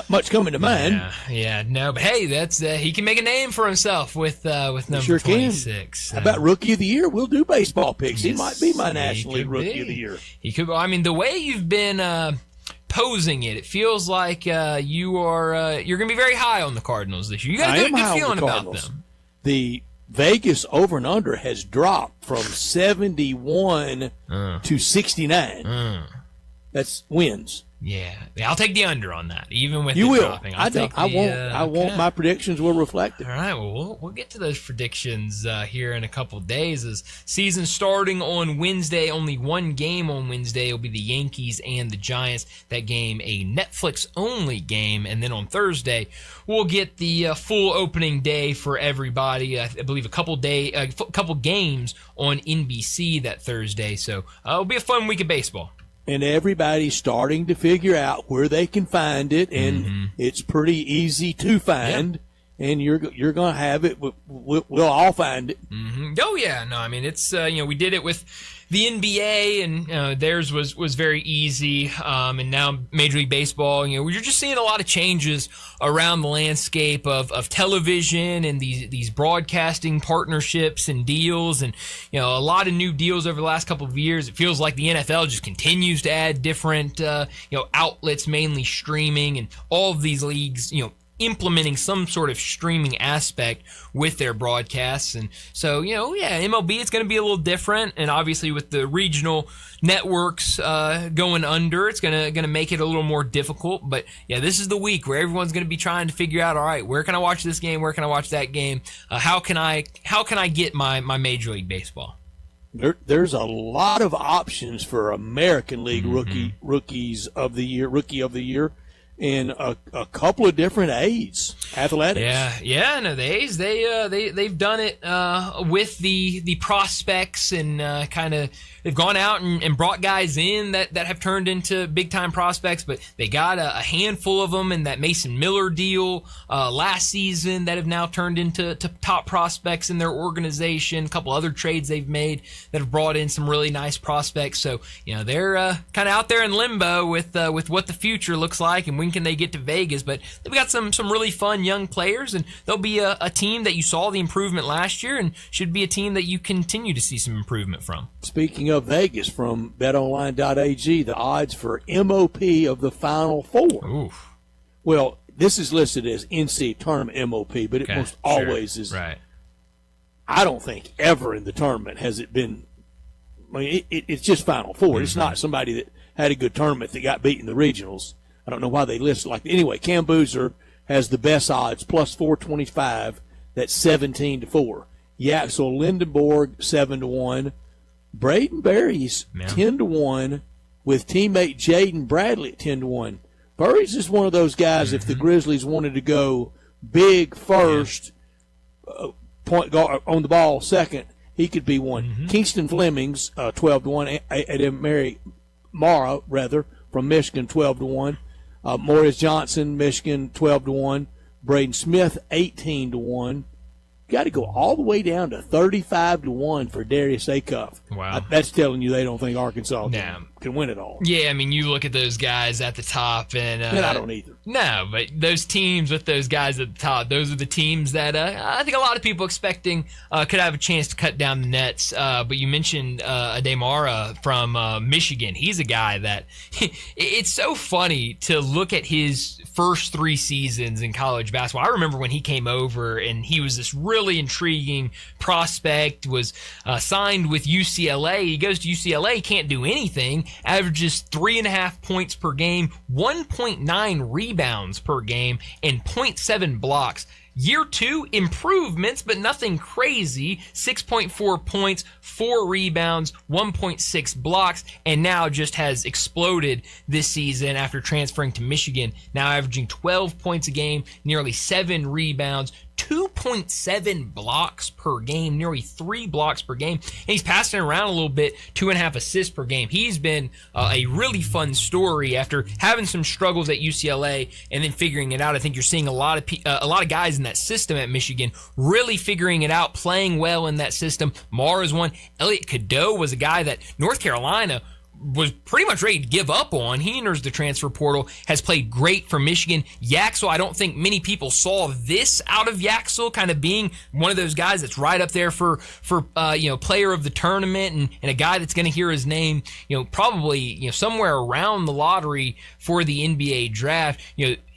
much coming to mind. No, but hey, that's he can make a name for himself with number sure 26. How about Rookie of the Year? We'll do baseball picks. Yes, he might be my National League Rookie of the Year. He could. I mean, the way you've been posing it feels like you're going to be very high on the Cardinals this year. You got a good feeling about them. The Vegas over and under has dropped from 71 to 69. That's wins. Yeah, I'll take the under on that, even with you it will. dropping. I won't. My predictions will reflect it. All right, well, we'll get to those predictions here in a couple of days. As season starting on Wednesday, only one game on Wednesday will be the Yankees and the Giants. That game, a Netflix-only game, and then on Thursday, we'll get the full opening day for everybody. I believe a couple games on NBC that Thursday. So it'll be a fun week of baseball. And everybody's starting to figure out where they can find it, and it's pretty easy to find. And you're going to have it. We'll all find it. Oh yeah, no, I mean it's we did it with the NBA, and theirs was very easy. And now Major League Baseball, you're just seeing a lot of changes around the landscape of television and these broadcasting partnerships and deals, and a lot of new deals over the last couple of years. It feels like the NFL just continues to add different outlets, mainly streaming, and all of these leagues implementing some sort of streaming aspect with their broadcasts. And so, MLB, it's going to be a little different. And obviously with the regional networks going under, it's going to make it a little more difficult. But yeah, this is the week where everyone's going to be trying to figure out, all right, where can I watch this game? Where can I watch that game? How can I get my Major League Baseball? There's a lot of options for American League rookies of the year. In a couple of different A's, athletics. Yeah. No, the A's they've done it with the prospects, and kind of they've gone out and brought guys in that have turned into big time prospects. But they got a handful of them in that Mason Miller deal last season that have now turned into top prospects in their organization. A couple other trades they've made that have brought in some really nice prospects. So they're kind of out there in limbo with what the future looks like, and when can they get to Vegas. But they've got some really fun young players, and they'll be a team that you saw the improvement last year, and should be a team that you continue to see some improvement from. Speaking of Vegas, from betonline.ag, the odds for MOP of the Final Four. Oof. Well, this is listed as NCAA tournament MOP, but it most always is. Right. I don't think ever in the tournament has it been. I mean, it's just Final Four. It's not somebody that had a good tournament that got beat in the regionals. I don't know why they list it like that. Anyway, Cam Boozer has the best odds, plus 425. That's 17-4. Yaxel Lindenborg, 7-1. Braden Berry's 10-1 with teammate Jaden Bradley at 10-1. Berry's is one of those guys, if the Grizzlies wanted to go big first, point guard on the ball second, he could be one. Kingston Fleming's 12-1. Mara from Michigan, 12-1. Morris Johnson, Michigan, 12-1. Braden Smith, 18-1. Got to go all the way down to 35-1 for Darius Acuff. Wow. That's telling you they don't think Arkansas can win it all. Yeah, I mean, you look at those guys at the top, and I don't either. No, but those teams with those guys at the top, those are the teams that I think a lot of people expecting could have a chance to cut down the nets. But you mentioned Ademara from Michigan. He's a guy that it's so funny to look at his first 3 seasons in college basketball. I remember when he came over, and he was this really intriguing prospect, was signed with UCLA. He goes to UCLA, can't do anything, averages 3.5 points per game, 1.9 rebounds per game, and 0.7 blocks. Year 2, improvements, but nothing crazy. 6.4 points, 4 rebounds, 1.6 blocks, and now just has exploded this season after transferring to Michigan, now averaging 12 points a game, nearly 7 rebounds, 2.7 blocks per game, nearly 3 blocks per game. And he's passing around a little bit, 2.5 assists per game. He's been a really fun story after having some struggles at UCLA and then figuring it out. I think you're seeing a lot of guys in that system at Michigan really figuring it out, playing well in that system. Mara's one. Elliot Cadeau was a guy that North Carolina was pretty much ready to give up on. He enters the transfer portal, has played great for Michigan. Yaxel, I don't think many people saw this out of Yaxel, kind of being one of those guys that's right up there for player of the tournament and a guy that's going to hear his name, probably, somewhere around the lottery for the NBA draft.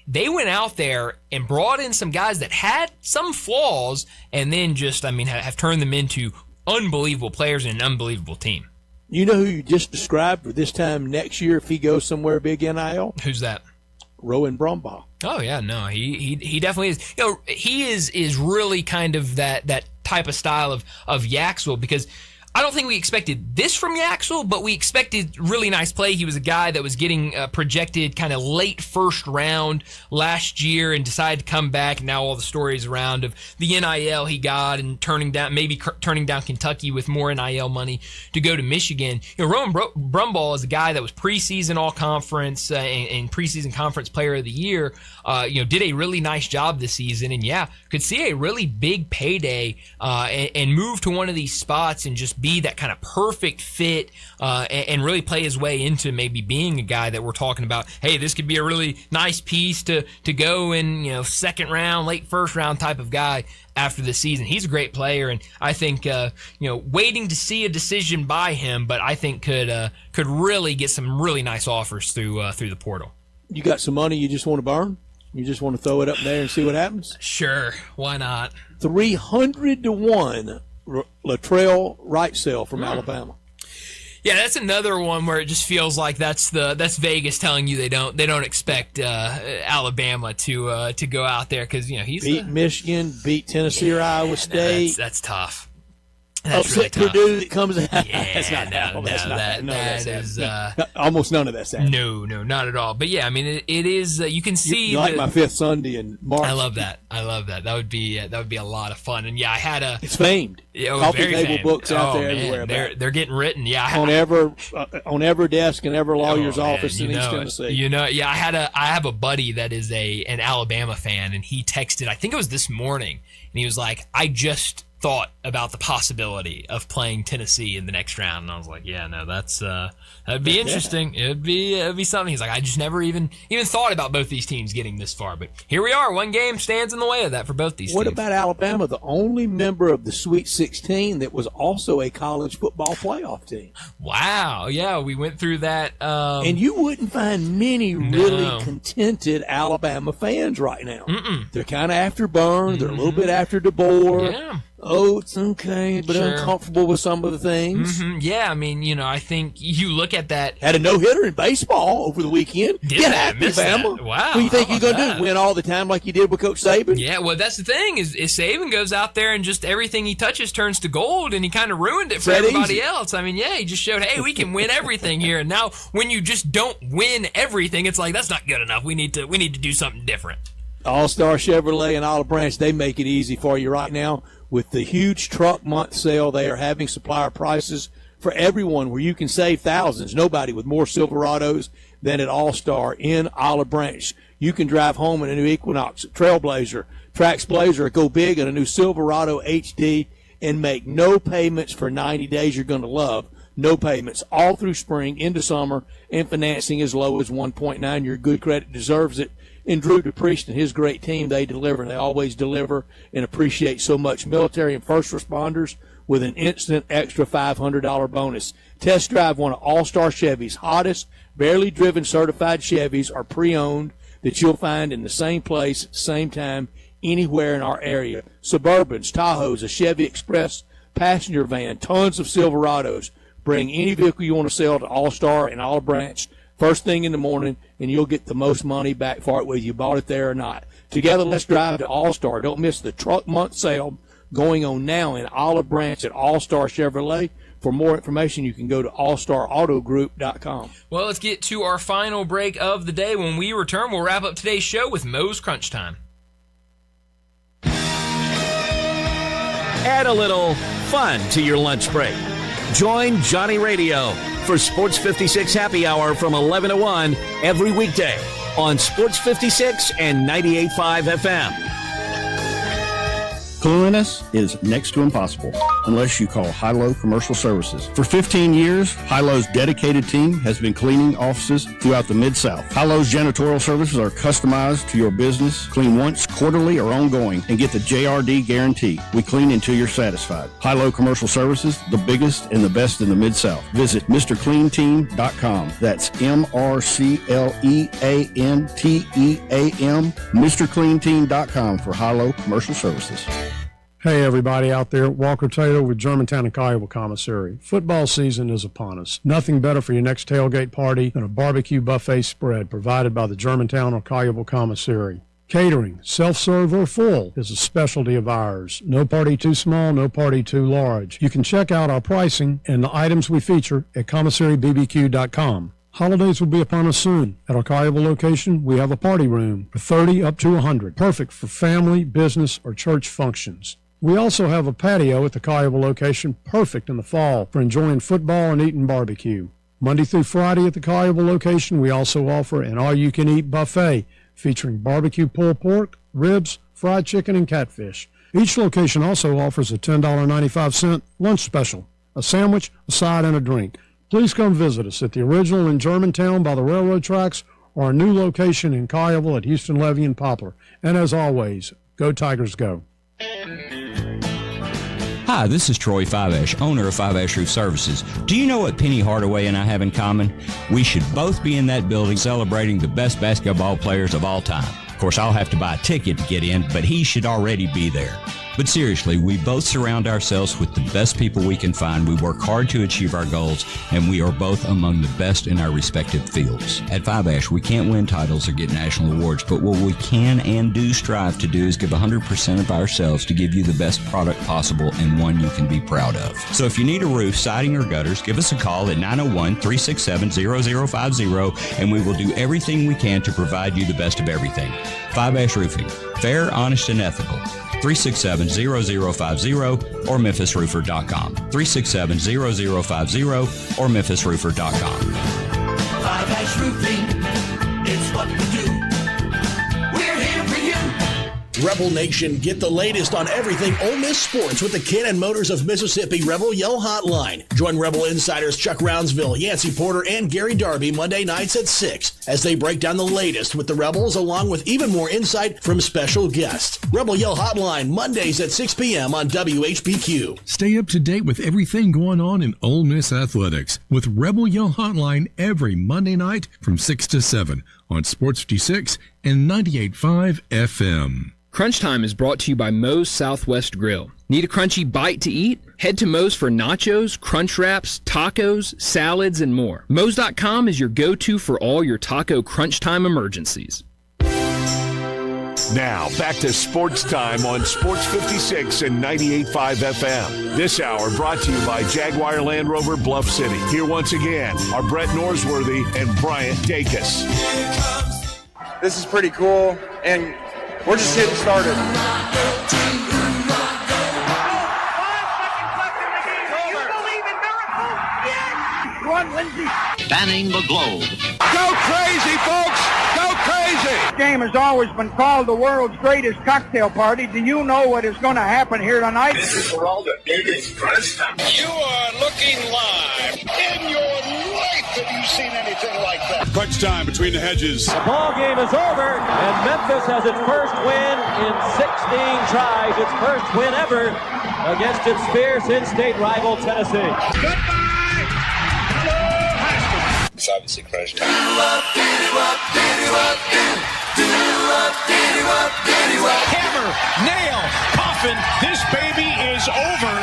They went out there and brought in some guys that had some flaws and then just, have turned them into unbelievable players and an unbelievable team. You know who you just described for this time next year if he goes somewhere big NIL? Who's that? Rowan Brumbaugh. Oh yeah, no, he definitely is. He is really kind of that type of style of Yaxel, because I don't think we expected this from Yaxel, but we expected really nice play. He was a guy that was getting projected kind of late first round last year and decided to come back. And now all the stories around of the NIL he got and turning down Kentucky with more NIL money to go to Michigan. Rowan Brumbaugh is a guy that was preseason all-conference and preseason conference player of the year. Did a really nice job this season, and could see a really big payday and move to one of these spots and just be that kind of perfect fit and really play his way into maybe being a guy that we're talking about. Hey, this could be a really nice piece to go in, second round, late first round type of guy after the season. He's a great player, and I think waiting to see a decision by him, but I think could really get some really nice offers through the portal. You got some money you just want to burn? You just want to throw it up there and see what happens? Sure, why not? 300-1 Latrell Wrightsell from Alabama. Yeah, that's another one where it just feels like that's Vegas telling you they don't expect Alabama to go out there because he's beat Michigan, beat Tennessee or Iowa State. That's tough. That's really tough. Purdue that comes out. Yeah, that's not that is almost none of that's happening. No, not at all. But yeah, it is. You can see. You like my fifth Sunday in March. I love that. That would be a lot of fun. And yeah, I had a. It's famed. Coffee table famed. Books out there everywhere. They're getting written. Yeah, on every desk in every lawyer's office in East Tennessee. I have a buddy that is an Alabama fan, and he texted. I think it was this morning, and he was like, "I just thought about the possibility of playing Tennessee in the next round," and I was like, "Yeah, no, that'd be interesting. It'd be something." He's like, "I just never even thought about both these teams getting this far, but here we are. One game stands in the way of that for both these teams." What about Alabama, the only member of the Sweet 16 that was also a college football playoff team? Wow, yeah, we went through that. And you wouldn't find many really contented Alabama fans right now. They're kind of after Burn. They're a little bit after DeBoer. Yeah. Oh, it's okay, but uncomfortable with some of the things. Yeah, I think you look at that. Had a no-hitter in baseball over the weekend. Get happy, Bama. Wow. What do you think you're going to do? Win all the time like you did with Coach Saban? Yeah, well, that's the thing is Saban goes out there and just everything he touches turns to gold, and he kind of ruined it for everybody else. He just showed, hey, we can win everything here. And now when you just don't win everything, it's like, that's not good enough. We need to do something different. All-Star Chevrolet and Olive Branch, they make it easy for you right now. With the huge truck month sale, they are having supplier prices for everyone where you can save thousands. Nobody with more Silverados than at All-Star in Olive Branch. You can drive home in a new Equinox, Trailblazer, Trax Blazer, go big in a new Silverado HD, and make no payments for 90 days. You're going to love no payments all through spring into summer, and financing as low as 1.9. Your good credit deserves it. And Drew DePriest and his great team, they deliver. They always deliver and appreciate so much military and first responders with an instant extra $500 bonus. Test drive one of All-Star Chevy's hottest, barely driven certified Chevys are pre-owned that you'll find in the same place, same time, anywhere in our area. Suburbans, Tahoes, a Chevy Express passenger van, tons of Silverados. Bring any vehicle you want to sell to All-Star and Olive Branch first thing in the morning, and you'll get the most money back for it, whether you bought it there or not. Together, let's drive to All-Star. Don't miss the truck month sale going on now in Olive Branch at All-Star Chevrolet. For more information, you can go to allstarautogroup.com. Well, let's get to our final break of the day. When we return, we'll wrap up today's show with Moe's Crunch Time. Add a little fun to your lunch break. Join Johnny Radio for Sports 56 Happy Hour from 11 to 1 every weekday on Sports 56 and 98.5 FM. Cleanliness is next to impossible unless you call High-Low Commercial Services. For 15 years, High-Low's dedicated team has been cleaning offices throughout the Mid-South. High-Low's janitorial services are customized to your business. Clean once, quarterly, or ongoing, and get the JRD guarantee. We clean until you're satisfied. High-Low Commercial Services, the biggest and the best in the Mid-South. Visit MrCleanTeam.com. That's MrCleanTeam, MrCleanTeam.com for High-Low Commercial Services. Hey everybody out there, Walker Taylor with Germantown and Collierville Commissary. Football season is upon us. Nothing better for your next tailgate party than a barbecue buffet spread provided by the Germantown or Collierville Commissary. Catering, self-serve or full, is a specialty of ours. No party too small, no party too large. You can check out our pricing and the items we feature at commissarybbq.com. Holidays will be upon us soon. At our Collierville location, we have a party room for 30 up to 100, perfect for family, business, or church functions. We also have a patio at the Collierville location, perfect in the fall for enjoying football and eating barbecue. Monday through Friday at the Collierville location, we also offer an all-you-can-eat buffet featuring barbecue pulled pork, ribs, fried chicken, and catfish. Each location also offers a $10.95 lunch special, a sandwich, a side, and a drink. Please come visit us at the original in Germantown by the railroad tracks or our new location in Collierville at Houston Levy and Poplar. And as always, go Tigers go. Hi, this is Troy Fiveash, owner of Fiveash Roof Services. Do you know what Penny Hardaway and I have in common? We should both be in that building celebrating the best basketball players of all time. Of course, I'll have to buy a ticket to get in, but he should already be there. But seriously, we both surround ourselves with the best people we can find. We work hard to achieve our goals, and we are both among the best in our respective fields. At Fiveash, we can't win titles or get national awards, but what we can and do strive to do is give 100% of ourselves to give you the best product possible and one you can be proud of. So if you need a roof, siding, or gutters, give us a call at 901-367-0050, and we will do everything we can to provide you the best of everything. Fiveash Roofing. Fair, honest, and ethical. 367-0050 or memphisroofer.com. 367-0050 or memphisroofer.com. Fiveash Roofing, it's what we do. We're here for you. Rebel Nation, get the latest on everything Ole Miss sports with the Cannon Motors of Mississippi Rebel Yell Hotline. Join Rebel insiders Chuck Rounsville, Yancey Porter, and Gary Darby Monday nights at 6 as they break down the latest with the Rebels, along with even more insight from special guests. Rebel Yell Hotline, Mondays at 6 p.m. on WHBQ. Stay up to date with everything going on in Ole Miss athletics with Rebel Yell Hotline every Monday night from 6 to 7 on Sports 56 and 98.5 FM. Crunch Time is brought to you by Moe's Southwest Grill. Need a crunchy bite to eat? Head to Moe's for nachos, crunch wraps, tacos, salads, and more. Moe's.com is your go-to for all your taco crunch time emergencies. Now, back to Sports Time on Sports 56 and 98.5 FM. This hour brought to you by Jaguar Land Rover Bluff City. Here once again are Brett Norsworthy and Bryant Dacus. This is pretty cool, and we're just getting started. Spanning the globe. Go crazy, folks! Go crazy! This game has always been called the world's greatest cocktail party. Do you know what is going to happen here tonight? This is for all the biggest crunch time. You are looking live. In your life have you seen anything like that? Crunch time between the hedges. The ball game is over, and Memphis has its first win in 16 tries. Its first win ever against its fierce in-state rival Tennessee. Goodbye! It's obviously crunch time. Hammer, nail, coffin, this baby is over.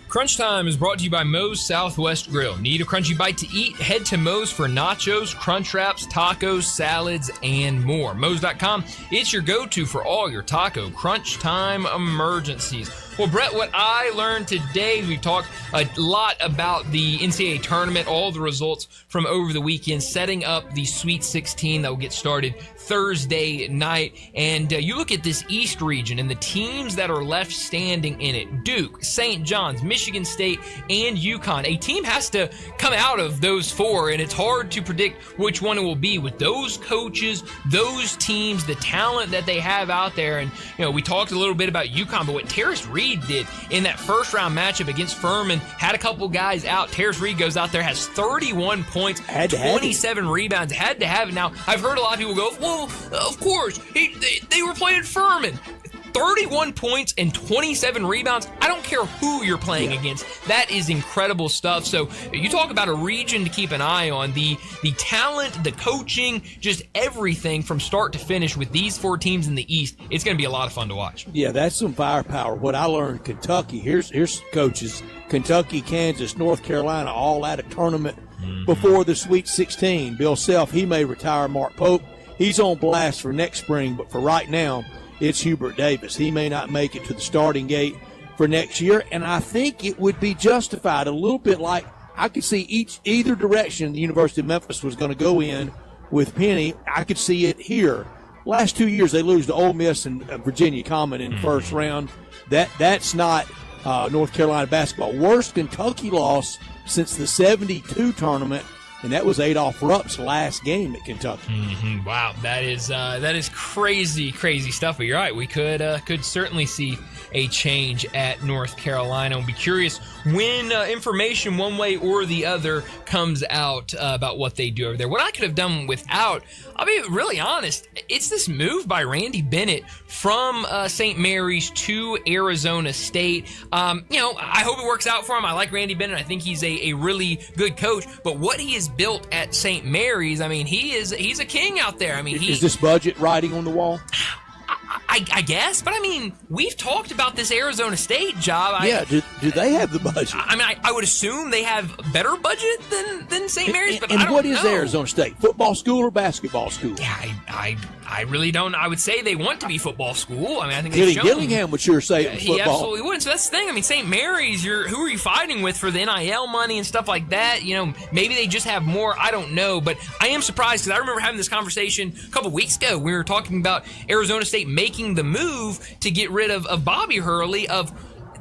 Crunch Time is brought to you by Moe's Southwest Grill. Need a crunchy bite to eat? Head to Moe's for nachos, crunch wraps, tacos, salads, and more. Moe's.com, it's your go-to for all your taco crunch time emergencies. Well, Brett, what I learned today, we've talked a lot about the NCAA tournament, all the results from over the weekend, setting up the Sweet 16 that will get started Thursday night. And you look at this East region and the teams that are left standing in it: Duke, St. John's, Michigan State, and UConn. A team has to come out of those four, and it's hard to predict which one it will be with those coaches, those teams, the talent that they have out there. And, we talked a little bit about UConn, but what Terrace Reed did in that first round matchup against Furman, had a couple guys out. Terrace Reed goes out there, has 31 points, 27 rebounds, had to have it. Now, I've heard a lot of people go, well, of course, they were playing Furman. 31 points and 27 rebounds. I don't care who you're playing against. That is incredible stuff. So you talk about a region to keep an eye on. The talent, the coaching, just everything from start to finish with these four teams in the East. It's going to be a lot of fun to watch. Yeah, that's some firepower. What I learned, Kentucky, here's coaches. Kentucky, Kansas, North Carolina, all at a tournament before the Sweet 16. Bill Self, he may retire. Mark Pope, he's on blast for next spring, but for right now, it's Hubert Davis. He may not make it to the starting gate for next year, and I think it would be justified a little bit like I could see either direction the University of Memphis was going to go in with Penny. I could see it here. Last 2 years, they lose to Ole Miss and Virginia Common in the first round. That's not North Carolina basketball. Worst Kentucky loss since the 72 tournament, and that was Adolph Rupp's last game at Kentucky. Wow, that is crazy, crazy stuff. But you're right, we could certainly see a change at North Carolina. I'll be curious when information one way or the other comes out about what they do over there. What I could have done without, I'll be really honest, it's this move by Randy Bennett from St. Mary's to Arizona State. I hope it works out for him. I like Randy Bennett. I think he's a really good coach. But what he has built at St. Mary's, I mean, he's a king out there. I mean, is this budget writing on the wall? I guess, but I mean, we've talked about this Arizona State job. Do they have the budget? I mean, I would assume they have better budget than St. Mary's, but I don't know. And what is Arizona State? Football school or basketball school? Yeah, I really don't. I would say they want to be football school. I mean, I think they've shown. Gillingham would sure say football. He absolutely would. So that's the thing. I mean, St. Mary's, who are you fighting with for the NIL money and stuff like that? Maybe they just have more. I don't know. But I am surprised because I remember having this conversation a couple weeks ago. We were talking about Arizona State making the move to get rid of Bobby Hurley of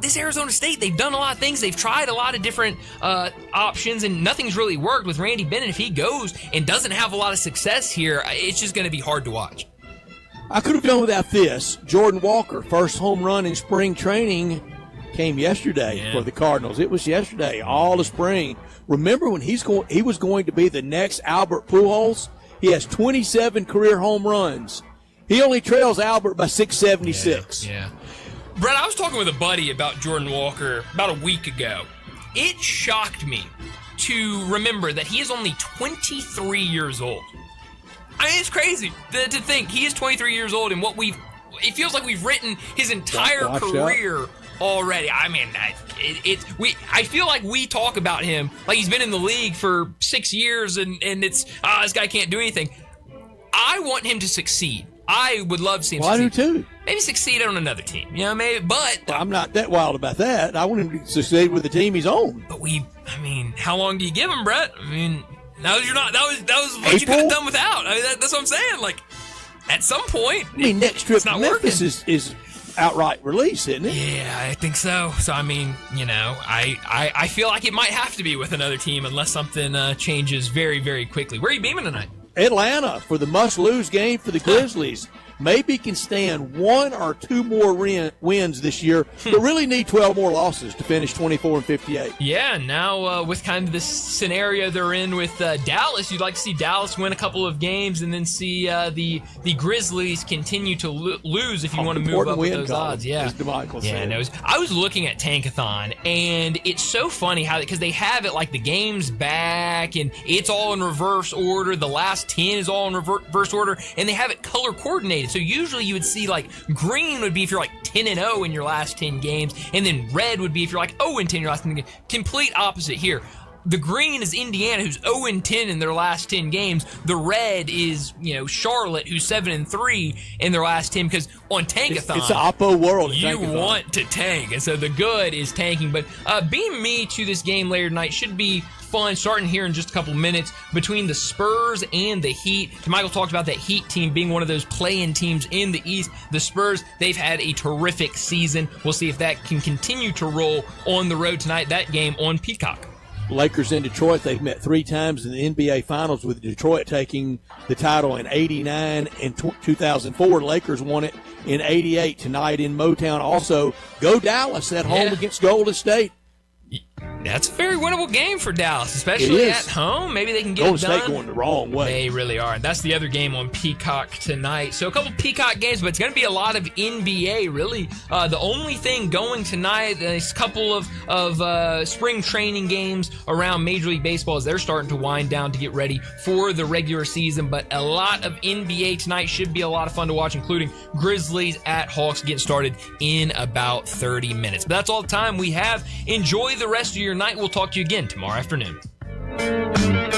this Arizona State. They've done a lot of things. They've tried a lot of different options, and nothing's really worked with Randy Bennett. If he goes and doesn't have a lot of success here, it's just going to be hard to watch. I could have done without this. Jordan Walker, first home run in spring training, came yesterday for the Cardinals. It was yesterday, all the spring. Remember when he was going to be the next Albert Pujols? He has 27 career home runs. He only trails Albert by 676. Yeah. Brett, I was talking with a buddy about Jordan Walker about a week ago. It shocked me to remember that he is only 23 years old. I mean, it's crazy to think he is 23 years old, and it feels like we've written his entire career already. I mean, I feel like we talk about him like he's been in the league for 6 years, and it's this guy can't do anything. I want him to succeed. I would love to see him succeed. I do too. Maybe succeed on another team, maybe, but... Well, I'm not that wild about that. I want him to succeed with the team he's on. But how long do you give him, Brett? I mean, that was what you could have done without. I mean, that's what I'm saying. Like, at some point, next trip to Memphis is outright release, isn't it? Yeah, I think so. So, I mean, I feel like it might have to be with another team unless something changes very, very quickly. Where are you beaming tonight? Atlanta for the must-lose game for the Grizzlies. Maybe can stand one or two more wins this year, but really need 12 more losses to finish 24-58. Yeah, now with kind of this scenario they're in with Dallas, you'd like to see Dallas win a couple of games and then see the Grizzlies continue to lose if you want to move up with those odds. Yeah, I was looking at Tankathon, and it's so funny how because they have it like the game's back and it's all in reverse order. The last 10 is all in reverse order, and they have it color coordinated. So usually you would see like green would be if you're like 10-0 in your last 10 games, and then red would be if you're like 0-10 in your last 10 games. Complete opposite here. The green is Indiana, who's 0-10 in their last 10 games. The red is, Charlotte, who's 7-3 in their last 10. Because on Tankathon, it's the Oppo world. You want to tank, and so the good is tanking. But beam me to this game later tonight should be fun, starting here in just a couple minutes between the Spurs and the Heat. Michael talked about that Heat team being one of those play-in teams in the East. The Spurs, they've had a terrific season. We'll see if that can continue to roll on the road tonight. That game on Peacock. Lakers in Detroit, they've met 3 times in the NBA Finals, with Detroit taking the title in 89 and 2004. Lakers won it in 88 tonight in Motown. Also, go Dallas at home against Golden State. That's a very winnable game for Dallas, especially at home. Maybe they can get Golden it done. State going the wrong way. They really are. That's the other game on Peacock tonight. So a couple Peacock games, but it's going to be a lot of NBA, really. The only thing going tonight is a couple of spring training games around Major League Baseball as they're starting to wind down to get ready for the regular season. But a lot of NBA tonight should be a lot of fun to watch, including Grizzlies at Hawks getting started in about 30 minutes. But that's all the time we have. Enjoy the rest of your night. We'll talk to you again tomorrow afternoon.